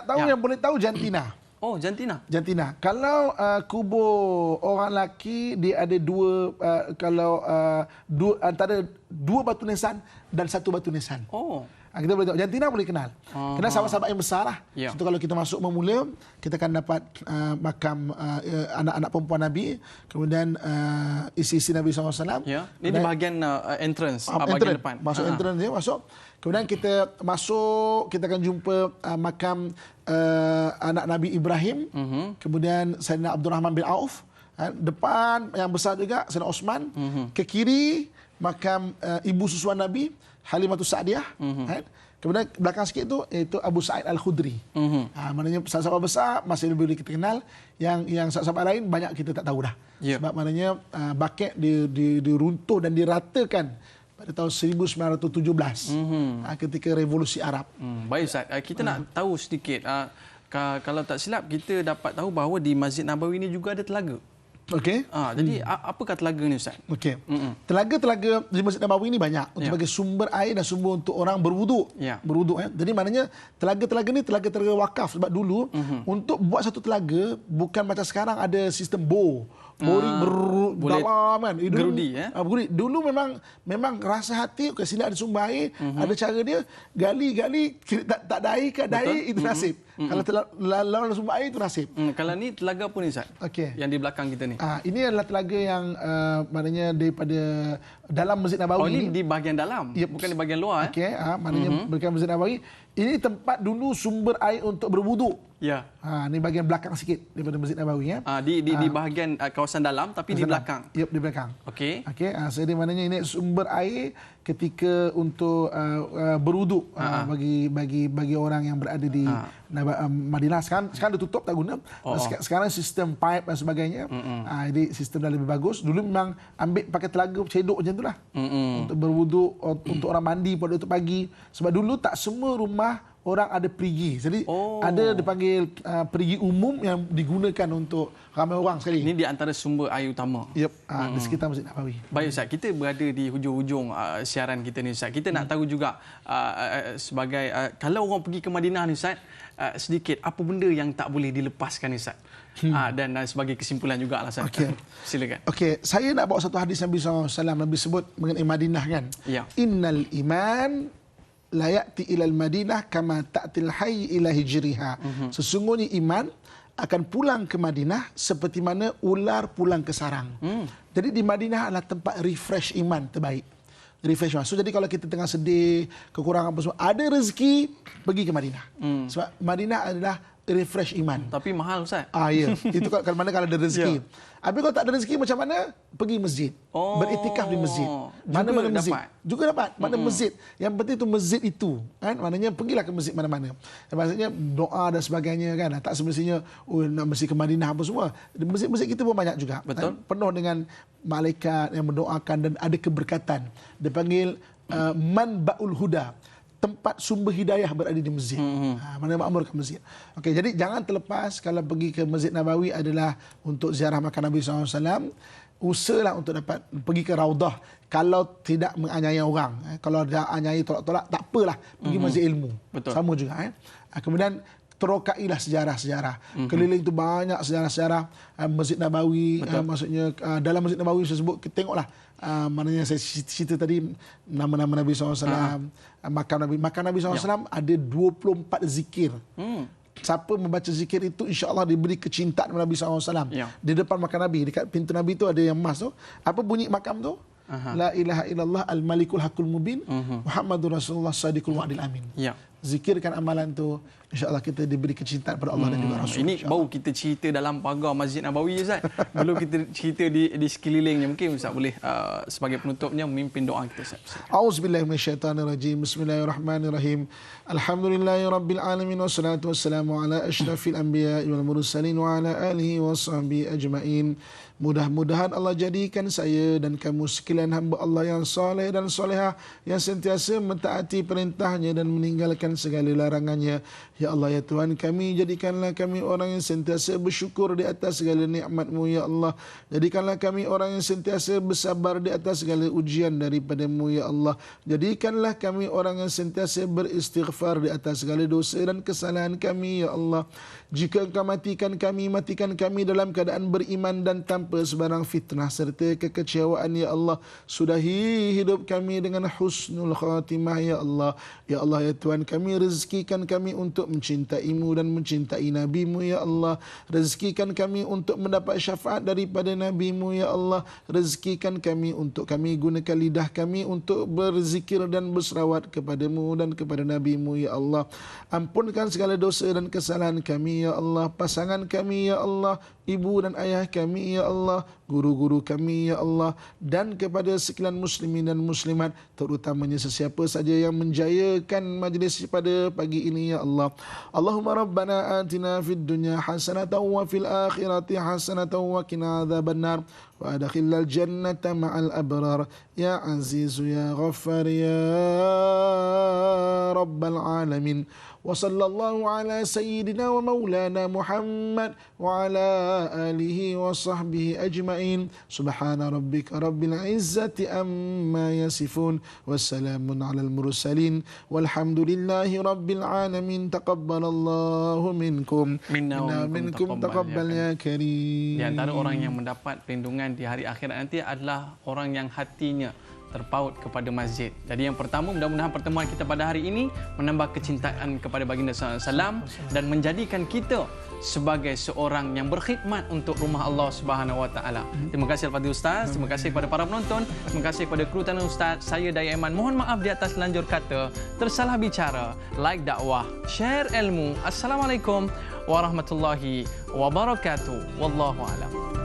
tahu yang boleh tahu jantina. Oh, jantina. Jantina. Kalau kubur orang lelaki dia ada antara 2 batu nisan dan 1 batu nisan. Oh. Kita boleh tengok. Jantina boleh kenal. Kenal sahabat-sahabat yang besar lah. Contoh kalau kita masuk memula, kita akan dapat makam anak-anak perempuan Nabi, kemudian isi-isi Nabi SAW. Ini di bahagian entrance, bahagian depan. Masuk entrance dia, masuk. Kemudian kita masuk, kita akan jumpa makam anak Nabi Ibrahim, kemudian Sayyidina Abdul Rahman bin Auf. Depan yang besar juga Sayyidina Osman. Ke kiri makam ibu susuan Nabi, Halimatus Sa'diyah. Kemudian belakang sikit itu Abu Sa'id Al-Khudri. Maknanya sahabat besar masih lebih boleh kita kenal. Yang sahabat lain banyak kita tak tahu dah. Sebab maknanya Baqi' diruntuh dan diratakan pada tahun 1917 ketika revolusi Arab. Baik, Ustaz. Kita nak tahu sedikit. Kalau tak silap, kita dapat tahu bahawa di Masjid Nabawi ini juga ada telaga. Okey. Jadi apakah telaga ni, Ustaz? Okey. Telaga-telaga di Masjid Nabawi ini banyak untuk bagi sumber air dan sumber untuk orang berwuduk. Berwuduk. Jadi maknanya telaga-telaga ni telaga-telaga wakaf. Sebab dulu untuk buat satu telaga bukan macam sekarang ada sistem boring dalam kan. Gerudi gerudi. Dulu memang rasa hati sini ada sumber air, ada cara dia gali tak ada air ke ada air, itu nasib. Kalau lawan sumber air itu nasib. Kalau ni telaga apa ni, Ustaz? Yang di belakang kita ni. Ini adalah telaga yang maknanya daripada dalam Masjid Nabawi. Ini di bahagian dalam, bukan di bahagian luar. Okey, maknanya berkaitan Masjid Nabawi. Ini tempat dulu sumber air untuk berwuduk. Ini bahagian belakang sikit daripada Masjid Nabawi. Di bahagian kawasan dalam tapi di belakang. Di belakang. Okey. Jadi maknanya ini sumber air ketika untuk berwuduk bagi orang yang berada di Madinah. Sekarang dah tutup, tak guna. Sekarang sistem pipe dan sebagainya. Jadi sistem dah lebih bagus. Dulu memang ambil pakai telaga cedok macam itulah. Untuk berwuduk, untuk orang mandi pada waktu pagi. Sebab dulu tak semua rumah orang ada perigi. Jadi ada dipanggil perigi umum yang digunakan untuk ramai orang sekali. Ini di antara sumber air utama. Di sekitar Masjid Nabawi. Baik, Ustaz, kita berada di hujung-hujung siaran kita ni, Ustaz. Kita nak tahu juga sebagai kalau orang pergi ke Madinah ni, Ustaz, sedikit apa benda yang tak boleh dilepaskan ni, Ustaz? Dan sebagai kesimpulan jugalah, Ustaz. Silakan. Saya nak bawa satu hadis Nabi SAW. Nabi sebut mengenai Madinah kan. Innal iman la ya'ti ilal Madinah kama ta'til hayy ila hijriha. Sesungguhnya iman akan pulang ke Madinah seperti mana ular pulang ke sarang. Jadi di Madinah adalah tempat refresh iman terbaik. Refresh iman. So jadi kalau kita tengah sedih, kekurangan apa semua, ada rezeki, pergi ke Madinah. Sebab Madinah adalah refresh iman. Tapi mahal, Ustaz. Ya. Itu kalau ada rezeki. Habis kalau tak ada rezeki macam mana? Pergi masjid. Beriktikaf di masjid. Mana-mana masjid. Juga dapat. Mana masjid. Yang penting itu masjid itu. Kan? Maknanya pergilah ke masjid mana-mana. Maksudnya doa dan sebagainya kan. Tak semestinya nak mesti ke Madinah apa semua. Masjid-masjid kita pun banyak juga. Betul. Kan? Penuh dengan malaikat yang mendoakan dan ada keberkatan. Dipanggil Manba'ul Huda. Tempat sumber hidayah berada di masjid. Mana makmur ke masjid. Jadi jangan terlepas kalau pergi ke Masjid Nabawi adalah untuk ziarah makam Nabi SAW. Usahalah untuk dapat pergi ke Raudah. Kalau tidak menganiaya orang. Kalau dia aniaya tolak-tolak, tak apalah. Pergi masjid ilmu. Betul. Sama juga. Kemudian terokailah sejarah-sejarah. Keliling tu banyak sejarah-sejarah Masjid Nabawi. Maksudnya dalam Masjid Nabawi saya sebut, tengoklah. Maknanya saya cerita tadi nama-nama Nabi SAW, makam Nabi SAW ada 24 zikir. Siapa membaca zikir itu insya-Allah diberi kecintaan Nabi SAW. Di depan makam Nabi, dekat pintu Nabi tu ada yang emas tu. Apa bunyi makam tu? La ilaha illallah al-malikul hakul mubin, Muhammadur Rasulullah sadiqul wa'dil amin. Ya. Zikirkan amalan tu, insya-Allah kita diberi kecintaan pada Allah dan juga Rasul. Ini baru kita cerita dalam pagar Masjid Nabawi, Ustaz. Belum kita cerita di sekelilingnya. Mungkin Ustaz boleh sebagai penutupnya memimpin doa kita, Ustaz. A'udzubillahi minasyaitonirrajim. Bismillahirrahmanirrahim. Alhamdulillahirabbil alamin wassalatu wassalamu ala asyrafil anbiya'i wal mursalin wa ala alihi washabbihi ajmain. Mudah-mudahan Allah jadikan saya dan kamu sekalian hamba Allah yang soleh dan solehah, yang sentiasa mentaati perintahnya dan meninggalkan segala larangannya. Ya Allah, ya Tuhan kami, jadikanlah kami orang yang sentiasa bersyukur di atas segala nikmat-Mu, ya Allah. Jadikanlah kami orang yang sentiasa bersabar di atas segala ujian daripada-Mu, ya Allah. Jadikanlah kami orang yang sentiasa beristighfar di atas segala dosa dan kesalahan kami, ya Allah. Jika Engkau matikan kami dalam keadaan beriman dan tanpa sebarang fitnah serta kekecewaan, ya Allah. Sudahi hidup kami dengan husnul khatimah, ya Allah. Ya Allah, ya Tuhan kami, rezekikan kami untuk mencintai-Mu dan mencintai Nabi-Mu, ya Allah. Rezekikan kami untuk mendapat syafaat daripada Nabi-Mu, ya Allah. Rezekikan kami untuk kami gunakan lidah kami untuk berzikir dan berselawat kepada-Mu dan kepada Nabi-Mu, ya Allah. Ampunkan segala dosa dan kesalahan kami, ya Allah. Pasangan kami, ya Allah. Ibu dan ayah kami, ya Allah. Guru-guru kami, ya Allah. Dan kepada sekalian muslimin dan muslimat, terutamanya sesiapa saja yang menjayakan majlis pada pagi ini, ya Allah. Allahumma rabbana atina fid dunya hasanatan wa fil akhirati hasanatan wa qina adzabannar wa adkhilnal jannata ma'al abrar ya azizu ya ghaffar ya rabbal alamin. Wa sallallahu ala sayyidina wa maulana Muhammad wa ala alihi wa sahbihi ajma'in. Subhana rabbika rabbil izzati amma yasifun. Wassalamun alal mursalin. Walhamdulillahi rabbil alamin. Taqabbalallahu minkum. Minna minkum taqabbal ya karim. Di antara orang yang mendapat perlindungan di hari akhirat nanti adalah orang yang hatinya terpaut kepada masjid. Jadi yang pertama, mudah-mudahan pertemuan kita pada hari ini menambah kecintaan kepada baginda SAW dan menjadikan kita sebagai seorang yang berkhidmat untuk rumah Allah Subhanahu Wa Taala. Terima kasih kepada Ustaz, terima kasih kepada para penonton, terima kasih kepada kru tanah Ustaz. Saya Daya Iman, mohon maaf di atas lanjur kata, tersalah bicara, like dakwah, share ilmu. Assalamualaikum warahmatullahi wabarakatuh. Wallahu a'lam.